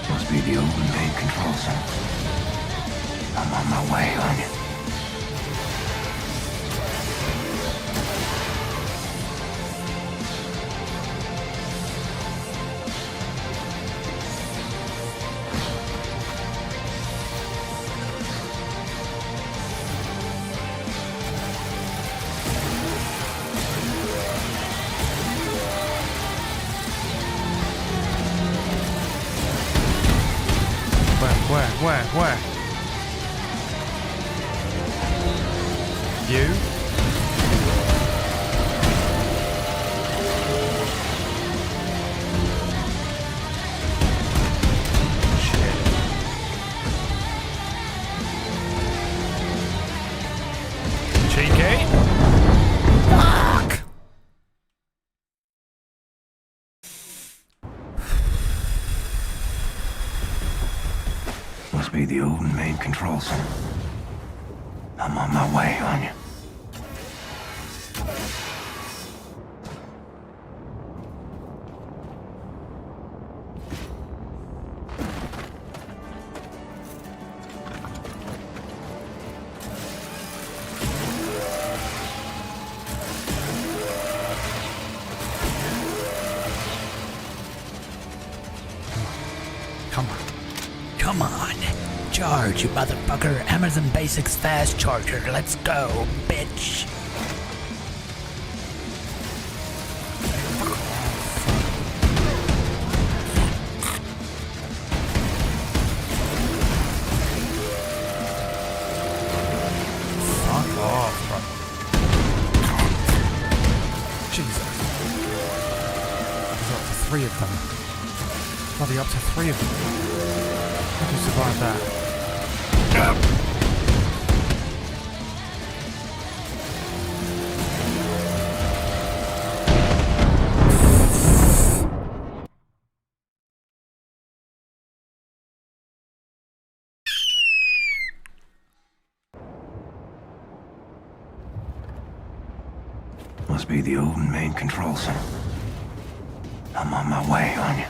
Must be the old main control center. I'm on my way, Anya. Where? You? Shit. Cheeky? Fuck! Must be the old main control center. I'm on my way, Anya. Come on. Charge, you motherfucker. Amazon Basics fast charger. Let's go, bitch. Fuck off, bro. Jesus. There's up to 3 of them. Bloody up to 3 of them. How do you survive that? Must be the old main control center. I'm on my way, Anya.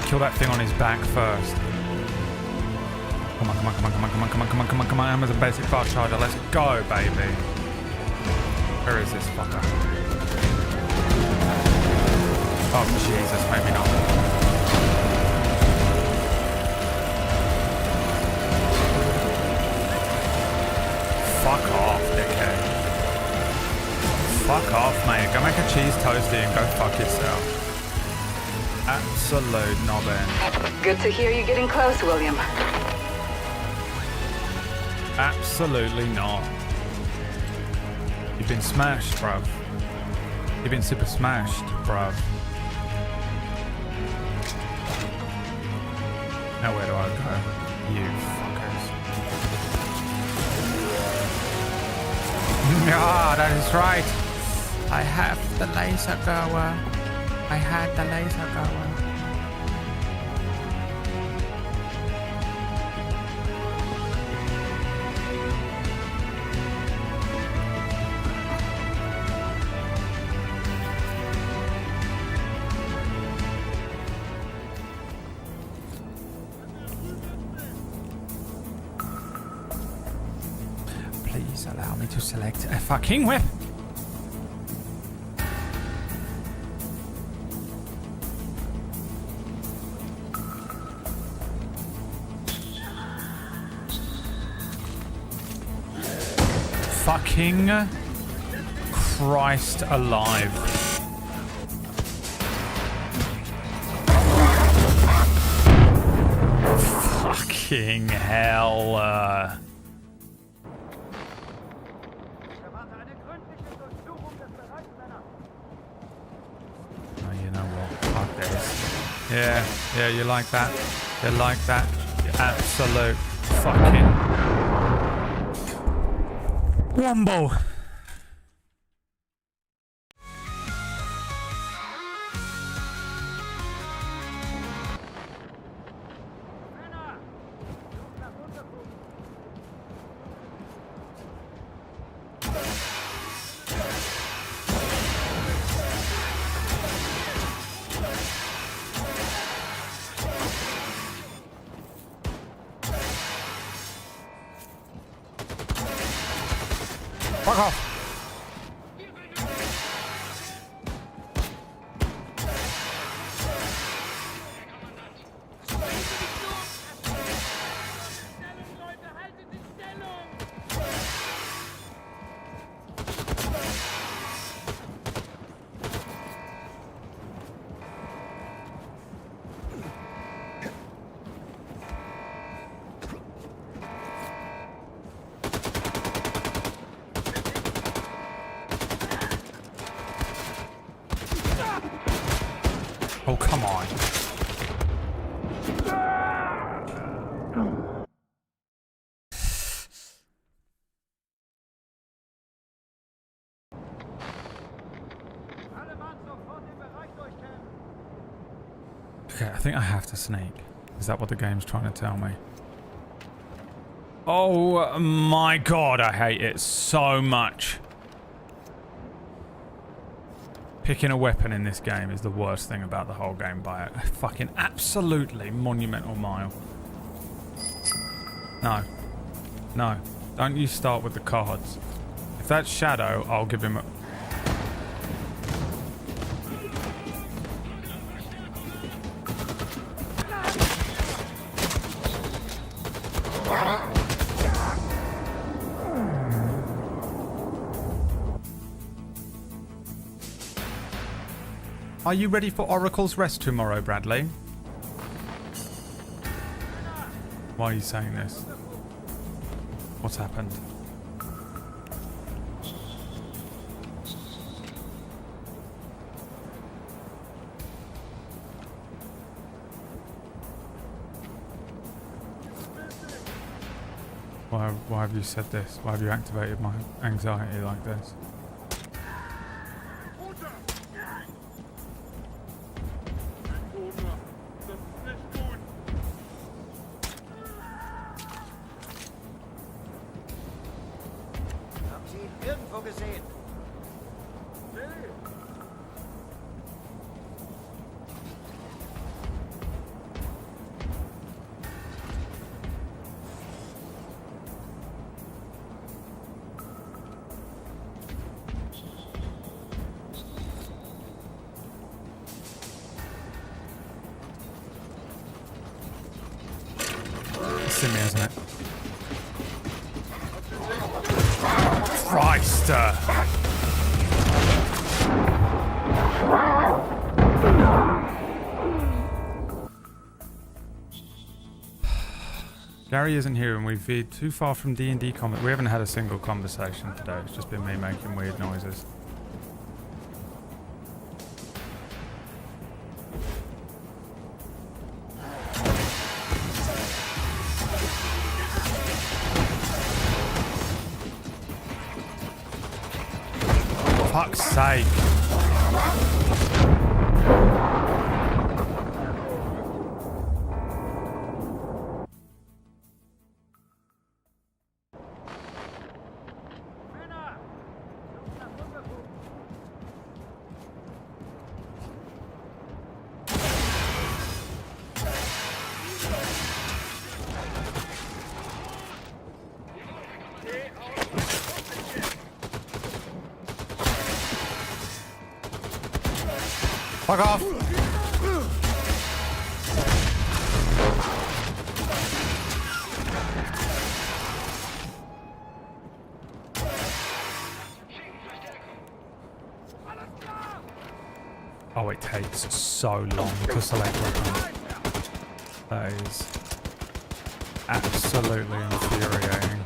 Kill that thing on his back first. Come on, come on, come on, come on, come on, come on, come on, come on, come on. Amazon basic fast charger. Let's go, baby. Where is this fucker? Oh, Jesus, maybe not. Fuck off, dickhead. Absolute nobbin. Good to hear you getting close, William. Absolutely not. You've been smashed, bruv. You've been super smashed, bruv. Now where do I go? You fuckers. Ah, that is right. I have the laser goer. I had the laser goer. Please allow me to select a fucking whip. Fucking Christ alive. Fucking hell. Oh, you know what? Fuck this. Yeah, you like that? You like that? You absolute fucking Wombo. Fuck off. Oh, come on. Okay, I think I have to sneak. Is that what the game's trying to tell me? Oh my god, I hate it so much. Picking a weapon in this game is the worst thing about the whole game by a fucking absolutely monumental mile. No. No. Don't you start with the cards. If that's Shadow, I'll give him a... Are you ready for Oracle's Rest tomorrow, Bradley? Why are you saying this? What's happened? Why have you said this? Why have you activated my anxiety like this? It's in me, isn't it? Christ! Gary isn't here and we've veered too far from D&D combat. We haven't had a single conversation today. It's just been me making weird noises. Fuck's sake. Fuck off! Oh, it takes so long to select weapons. That is absolutely infuriating.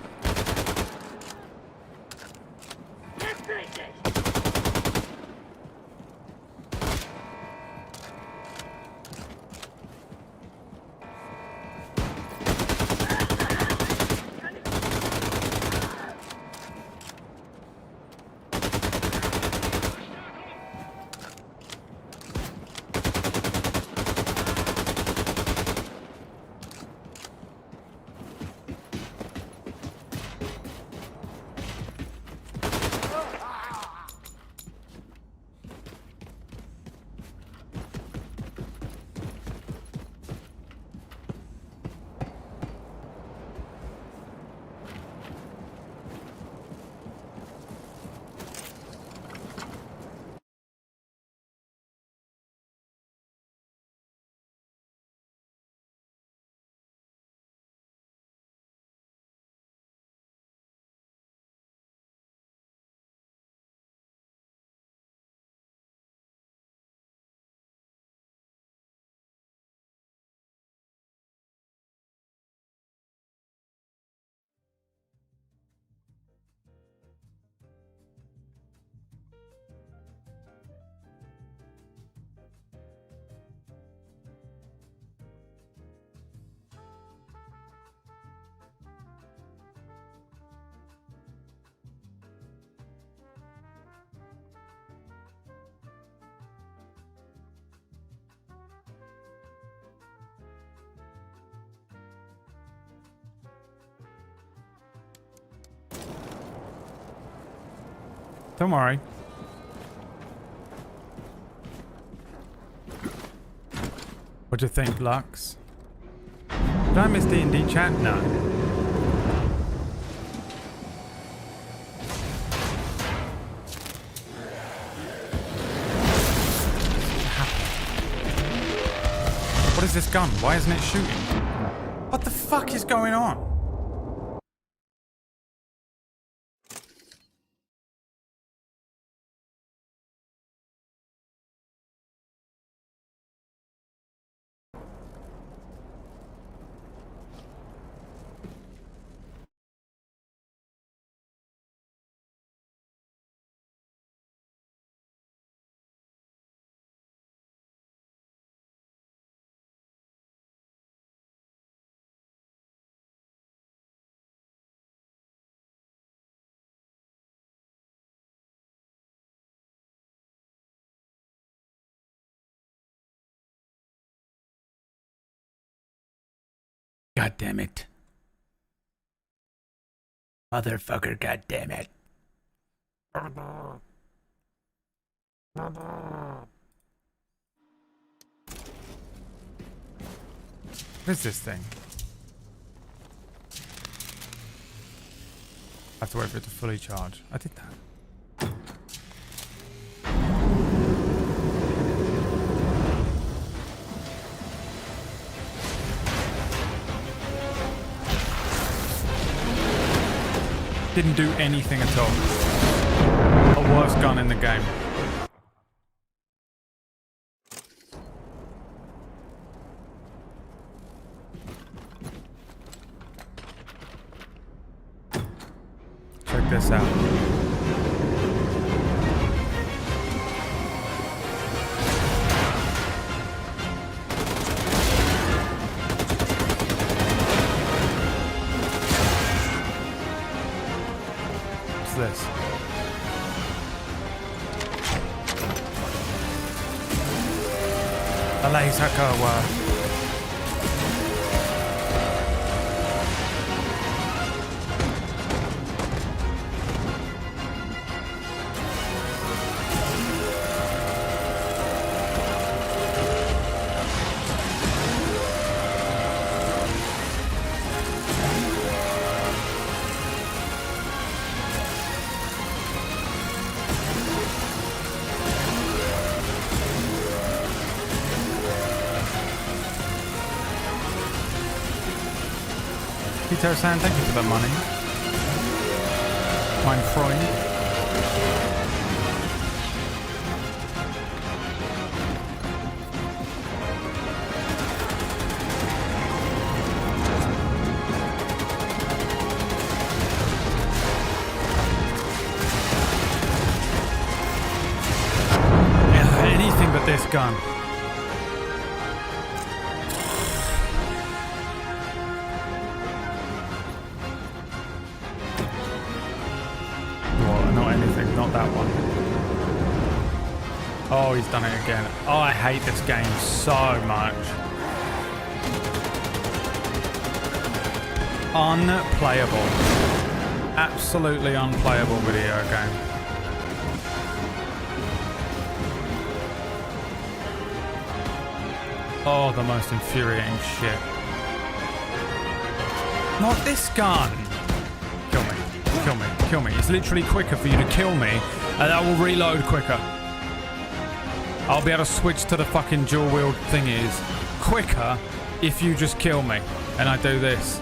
Don't worry. What do you think, Lux? Did I miss D&D chat? No. What is this gun? Why isn't it shooting? What the fuck is going on? God damn it. Motherfucker, god damn it. What is this thing? I have to wait for it to fully charge. I did that. Didn't do anything at all. The worst gun in the game. this out. What's this? A laser go. Peter-san, thank you for the money. Mein Freund. Yeah, anything but this gun. Oh, he's done it again. Oh, I hate this game so much. Unplayable. Absolutely unplayable video game. Oh, the most infuriating shit. Not this gun. Kill me. Kill me. Kill me. It's literally quicker for you to kill me, and I will reload quicker. I'll be able to switch to the fucking dual wield thingies quicker if you just kill me and I do this.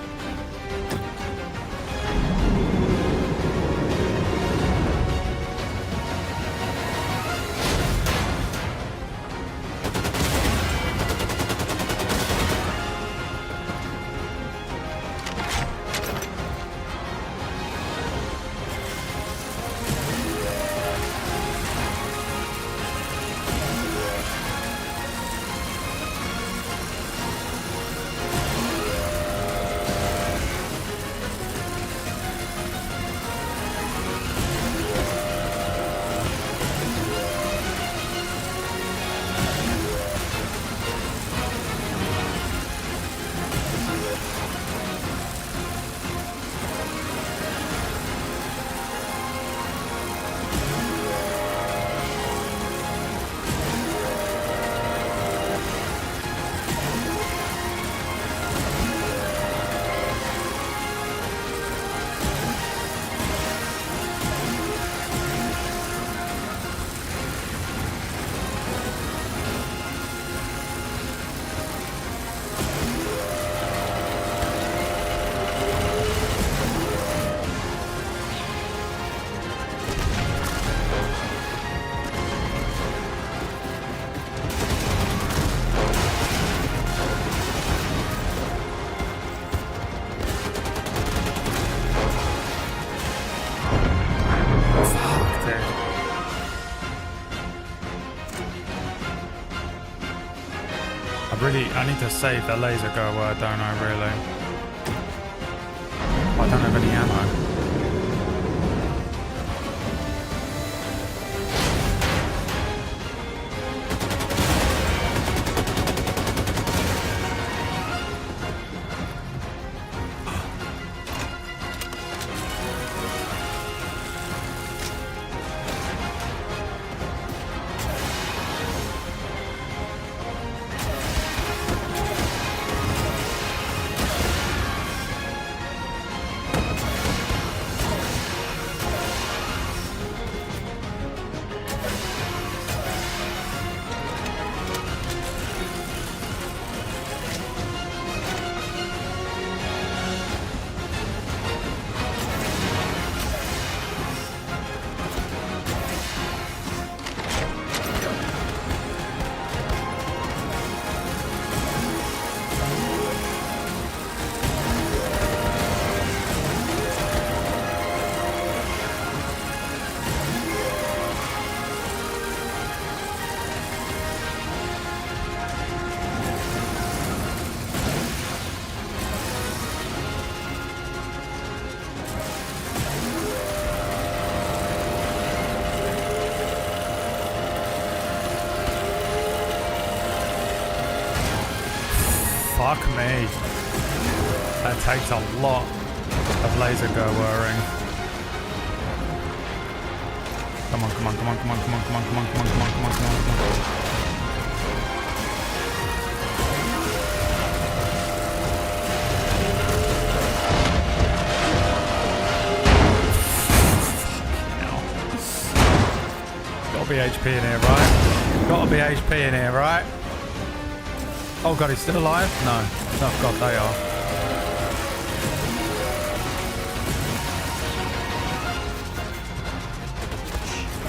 I need to save the laser goer, don't I, really? I don't have any ammo. Fuck me. That takes a lot of laser whirring. Come on, come on, come on, come on, come on, come on, come on, come on, come on, come on, come on, come on. Gotta be HP in here, right? Gotta be HP in here, right? Oh god, he's still alive? No. Oh god, they are.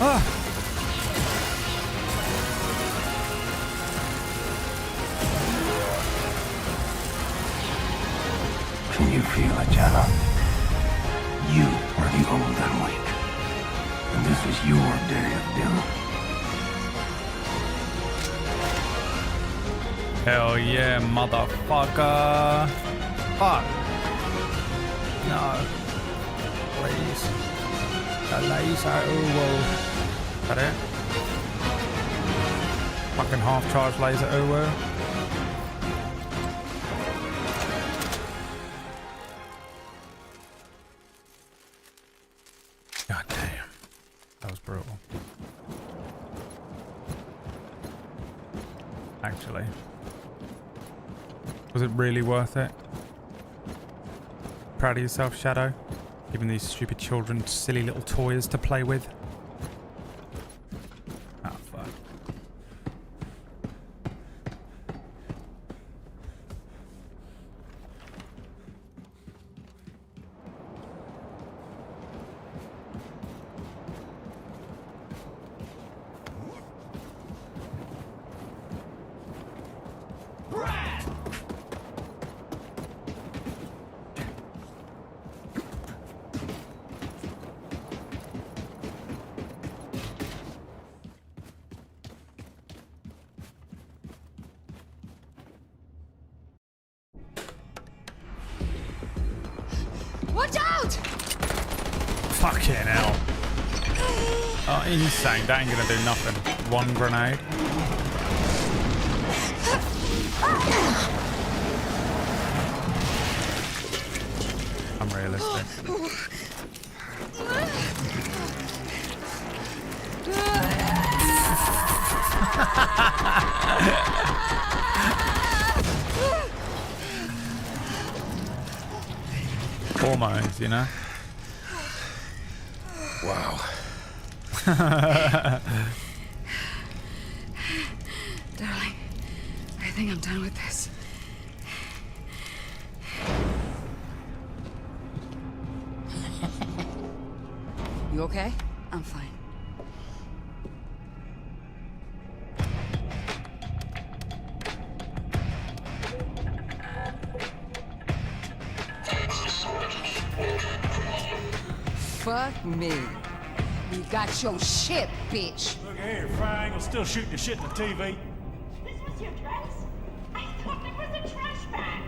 Ah! Can you feel it, Jenna? You are the old and weak. And this is your day of doom. Hell yeah, motherfucker. Fuck. No. Please. The laser. Is that it? Fucking half-charge laser. God damn. That was brutal. Actually. Was it really worth it? Proud of yourself, Shadow? Giving these stupid children silly little toys to play with? Ah, fuck. Watch out! Fucking hell. Oh, insane. That ain't gonna do nothing. One grenade. I'm realistic. Hormones, you know? Wow. Darling, I think I'm done with this. You okay? I'm fine. Fuck me. We got your shit, bitch. Look here, Triangle, still shooting the shit in the TV. This was your dress? I thought it was a trash bag.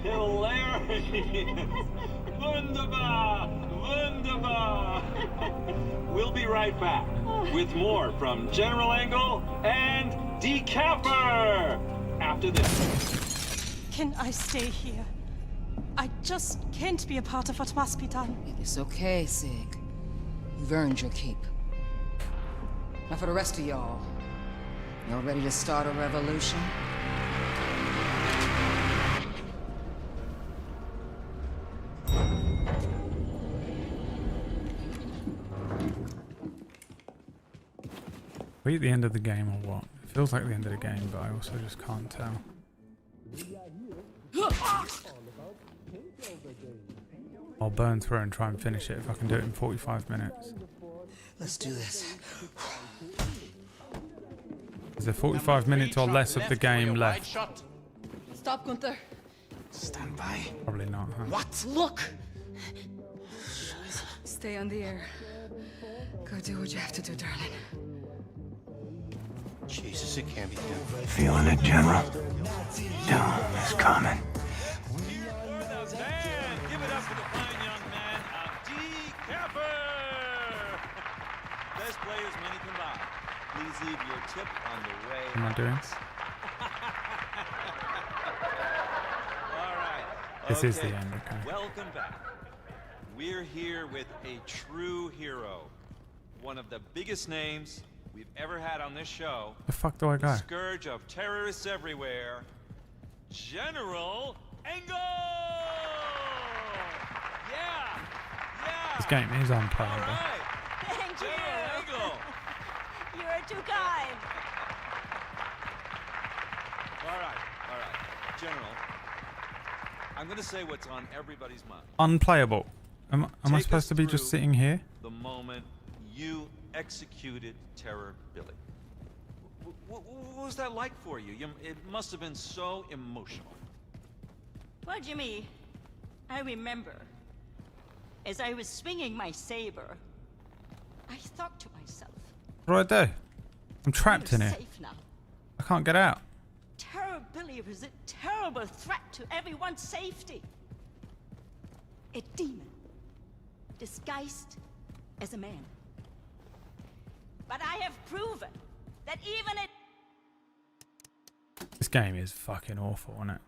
Hilarious! Wunderbar! Wunderbar! We'll be right back with more from General Angle and Decapper after this. Can I stay here? I just can't be a part of what must be done. It's okay, Sig. You've earned your keep. Now for the rest of y'all. Y'all ready to start a revolution? Are we at the end of the game or what? It feels like the end of the game, but I also just can't tell. I'll burn through and try and finish it if I can do it in 45 minutes. Let's do this. Is there 45 minutes or less of the game left? Stop, Gunther. Stand by. Probably not, huh? What? Look! Stay on the air. Go do what you have to do, darling. Jesus, it can't be done. Feeling it, General? Doom is coming. Give it up for the fine young man of Decapper! Best players money can buy. Please leave your tip on the way. What am I doing? All right. This is the Okay. end, okay. Welcome back. We're here with a true hero. One of the biggest names we've ever had on this show. The fuck do I The go? scourge of terrorists everywhere. General Engel! Yeah! Yeah! This game is unplayable. Thank you. General Engel! You are too kind. All right. General, I'm going to say what's on everybody's mind. Unplayable. Am I Take supposed us to be just through sitting here? The moment you executed Terror Billy. What was that like for you? It must have been so emotional. Well, Jimmy, I remember, as I was swinging my saber, I thought to myself, What do I do? I'm trapped in we're here. safe now. I can't get out. Terror Billy was a terrible threat to everyone's safety. A demon, disguised as a man. But I have proven that even a... This game is fucking awful, isn't it?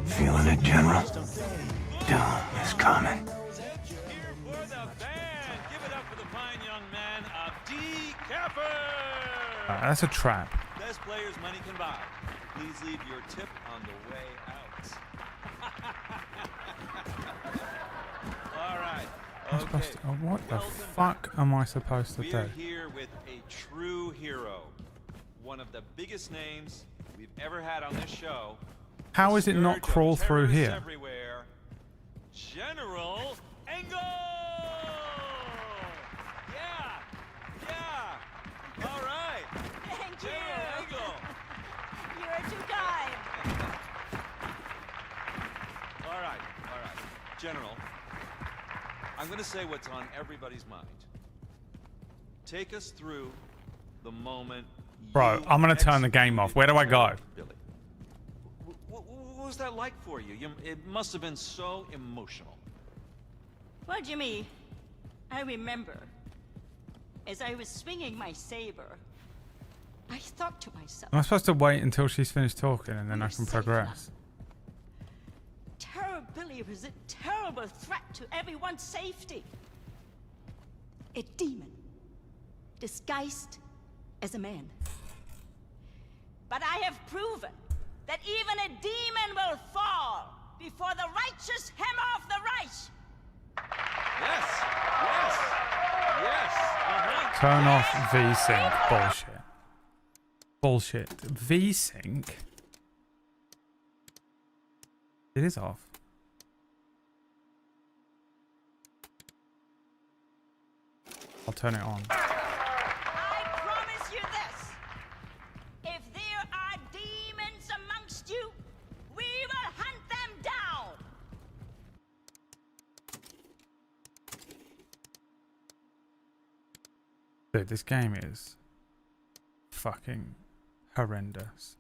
Feeling it, General? Doom is coming. Here for the band. Give it up for the fine young man of D. Capper. That's a trap. Best players money can buy. Please leave your tip on the way out. All right. I'm supposed to, what the fuck am I supposed to do? We're here with a true hero. One of the biggest names we've ever had on this show. How is it not Scourge of crawl through terrorists here? Everywhere. General Engel! Yeah! Yeah! All right! Thank General you. Engel! You are too kind. All right. General, I'm going to say what's on everybody's mind. Take us through the moment. Bro, I'm gonna turn the game off. Where do I go? Billy. What was that like for you? It must have been so emotional. Well, Jimmy, I remember, as I was swinging my saber, I thought to myself, Am I supposed to wait until she's finished talking and then I can progress? Terror Billy was a terrible threat to everyone's safety. A demon, disguised as a man. But I have proven that even a demon will fall before the righteous hammer of the Reich. Yes. Turn off VSync. Bullshit. Bullshit. VSync? It is off. I'll turn it on. I promise you this. If there are demons amongst you, we will hunt them down. Dude, this game is fucking horrendous.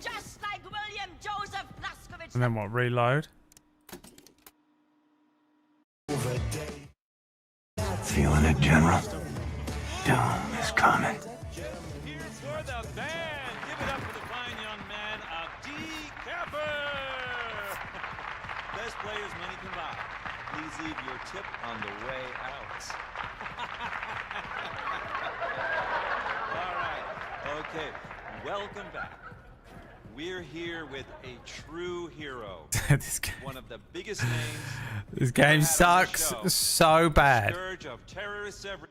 Just like William Joseph Blaskovich. And then what? Reload? Feeling it, General? Doom is coming. Here's for the band. Give it up for the fine young man of D. Capper. Best players money can buy. Please leave your tip on the way out. All right. Okay. Welcome back. We're here with a true hero. This game, One of the biggest names. this game sucks so bad. Scourge of terrorists everywhere.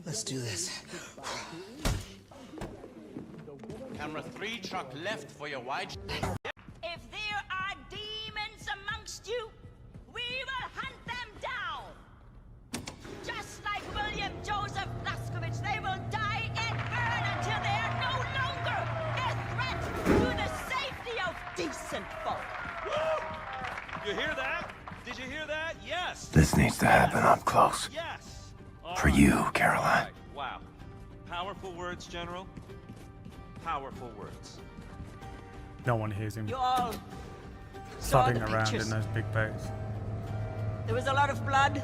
Let's do this. Camera 3, truck left for your wide. If there are demons amongst you, we will hunt them down. Just like William Joseph Blaskovich, they will die and burn until they are no longer a threat to the safety of decent folk. You hear that? Did you hear that? Yes. This needs to happen up close. Yes. For you, Caroline. Wow. Powerful words, General. Powerful words. No one hears him You all saw thudding the around pictures. in those big boats. There was a lot of blood.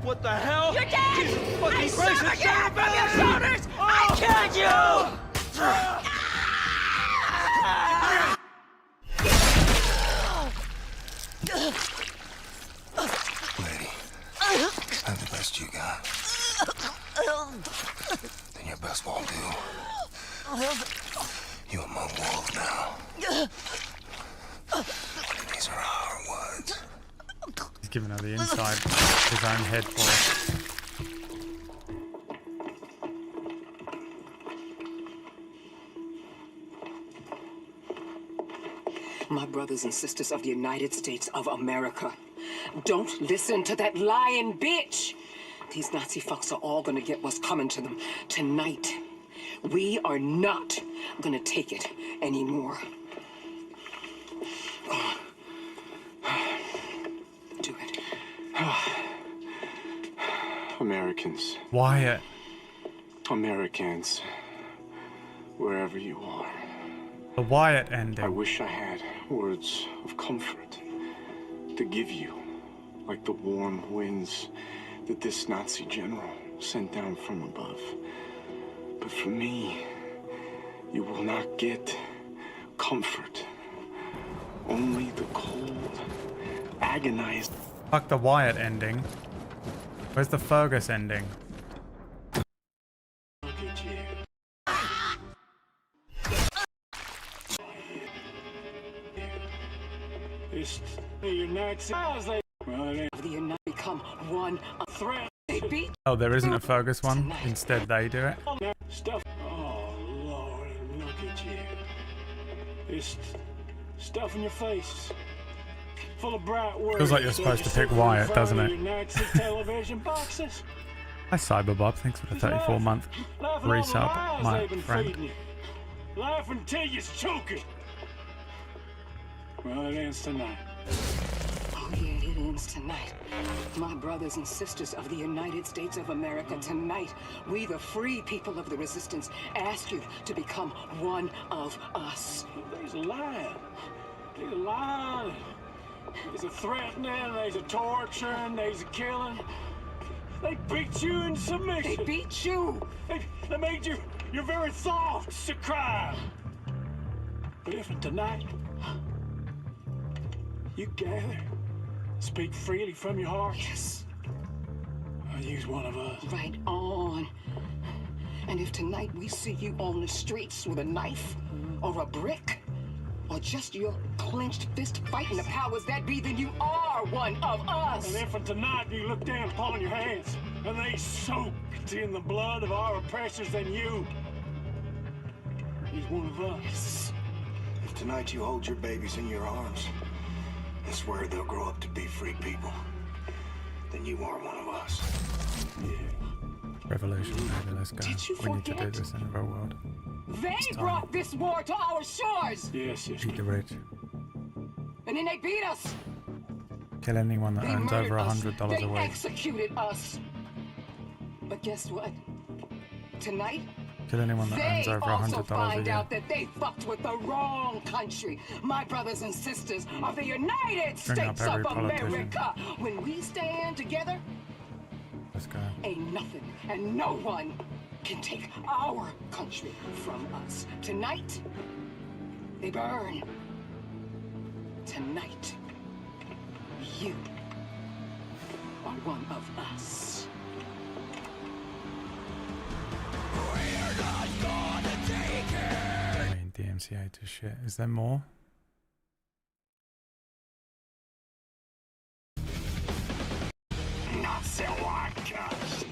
What the hell? You're dead! Jesus fucking I Christ, saw it's the gap from your Saturday! shoulders! I killed you! Lady, I'm the best you got. Then your best won't do. You among wolves now. These are our woods. He's giving her the inside his own head for it. My brothers and sisters of the United States of America, don't listen to that lying bitch. These Nazi fucks are all gonna get what's coming to them tonight. We are not gonna take it anymore. Go on. Do it. Americans. Wyatt. Americans. Wherever you are. The Wyatt ending. I wish I had words of comfort to give you, like the warm winds that this Nazi general sent down from above. But for me, you will not get comfort. Only the cold, agonized. Fuck the Wyatt ending. Where's the Fergus ending? The United become one threat. They beat. Oh, there isn't a Fergus one. Instead, they do it. Stuff. Oh, Lord, look at you. It's stuff in your face. Full of bright words. Feels like you're supposed to pick Wyatt, doesn't it? Nazi television boxes. Hi, Cyberbob. Thanks for the 34-month resub, my friend. Laughing till you're choking. Well, it ends tonight. Oh, yeah, it ends tonight. My brothers and sisters of the United States of America, tonight, we, the free people of the resistance, ask you to become one of us. There's a lying. There's a lying. There's a threatening, there's a torturing, there's a killing. They beat you in submission. They beat you. They made your very thoughts to cry. But if tonight you gather, speak freely from your heart. Yes. I'll use one of us. Right on. And if tonight we see you on the streets with a knife or a brick, or just your clenched fist fighting the powers that be, then you are one of us. And if tonight you look down upon your hands and they soaked in the blood of our oppressors, then you is one of us. If tonight you hold your babies in your arms and swear they'll grow up to be free people, then you are one of us. Revolution, baby, let's go. We need to do this in the real world. They brought this war to our shores. Yes. Beat the rich. And then they beat us. Kill anyone that They earns murdered over us. $100 They a week. executed us. But guess what? Tonight, Kill anyone that earns they over also $100 a find year. out that they fucked with the wrong country. My brothers and sisters of the United Bring up States every of politician. America. When we stand together, Let's go. ain't nothing and no one can take our country from us. Tonight, they burn. Tonight, you are one of us. I mean, pronunciator shit. Is there more? Nazi wankers!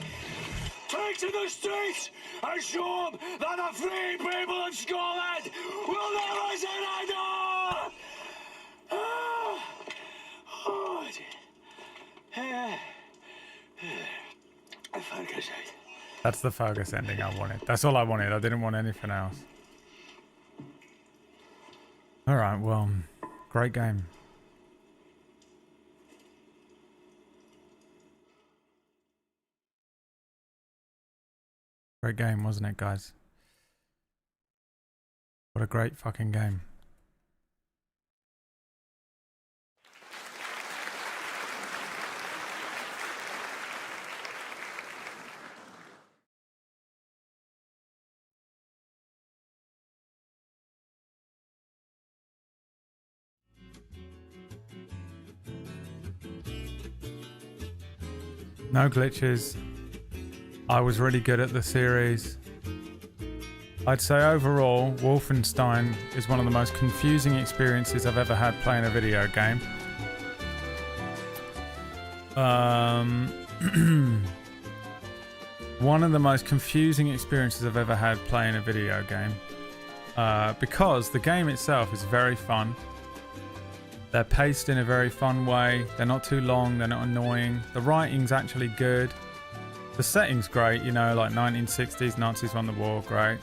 Take to the streets and show them that the free people of Scotland will never say they do! Oh, dear. Fergus. That's the Fergus ending I wanted. That's all I wanted. I didn't want anything else. Alright, well, great game. Great game, wasn't it, guys? What a great fucking game. No glitches. I was really good at the series. I'd say overall, Wolfenstein is one of the most confusing experiences I've ever had playing a video game. One of the most confusing experiences I've ever had playing a video game. Because the game itself is very fun. They're paced in a very fun way. They're not too long. They're not annoying. The writing's actually good. The setting's great, you know, like 1960s, Nazis won the war, great.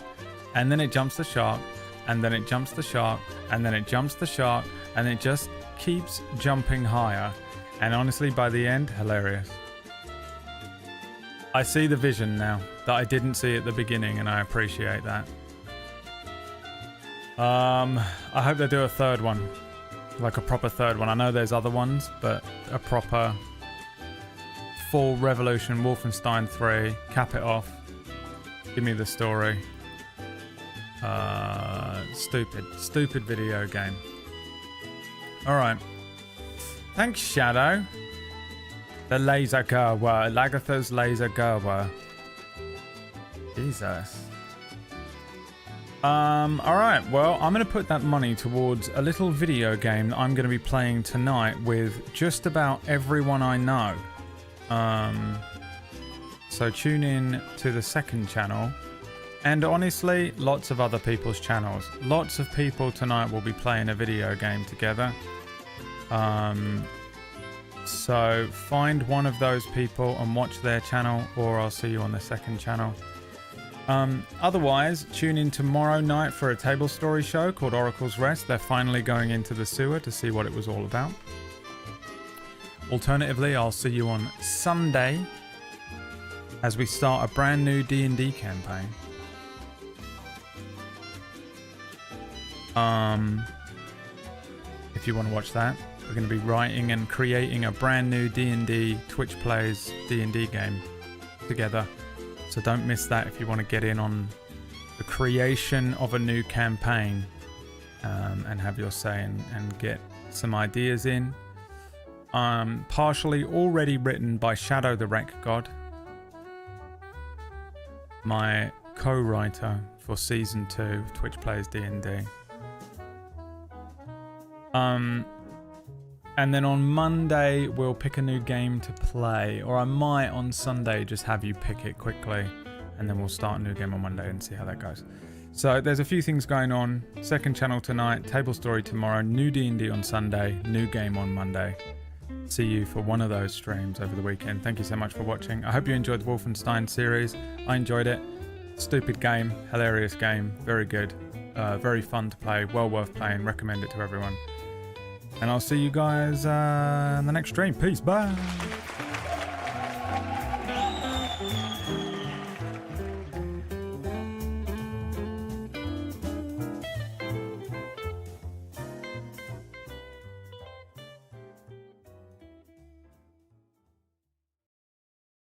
And then it jumps the shark, and then it jumps the shark, and then it jumps the shark, and it just keeps jumping higher. And honestly, by the end, hilarious. I see the vision now that I didn't see at the beginning, and I appreciate that. I hope they do a third one. Like a proper third one. I know there's other ones, but a proper full Revolution Wolfenstein 3. Cap it off. Give me the story. Stupid video game. Alright. Thanks, Shadow. The laser Gerwa. Lagatha's laser Gerwa. Jesus. Alright, well, I'm going to put that money towards a little video game that I'm going to be playing tonight with just about everyone I know. So tune in to the second channel. And honestly, lots of other people's channels. Lots of people tonight will be playing a video game together. So find one of those people and watch their channel, or I'll see you on the second channel. Otherwise, tune in tomorrow night for a table story show called Oracle's Rest. They're finally going into the sewer to see what it was all about. Alternatively, I'll see you on Sunday as we start a brand new D&D campaign. If you want to watch that, we're going to be writing and creating a brand new D&D Twitch Plays D&D game together. So don't miss that if you want to get in on the creation of a new campaign and have your say and get some ideas in. Partially already written by Shadow the Wreck God, my co-writer for Season 2 of Twitch Plays D&D. And then on Monday, we'll pick a new game to play. Or I might on Sunday just have you pick it quickly. And then we'll start a new game on Monday and see how that goes. So there's a few things going on. Second channel tonight, table story tomorrow, new D&D on Sunday, new game on Monday. See you for one of those streams over the weekend. Thank you so much for watching. I hope you enjoyed the Wolfenstein series. I enjoyed it. Stupid game, hilarious game, very good. Very fun to play, well worth playing. Recommend it to everyone. And I'll see you guys in the next stream. Peace. Bye.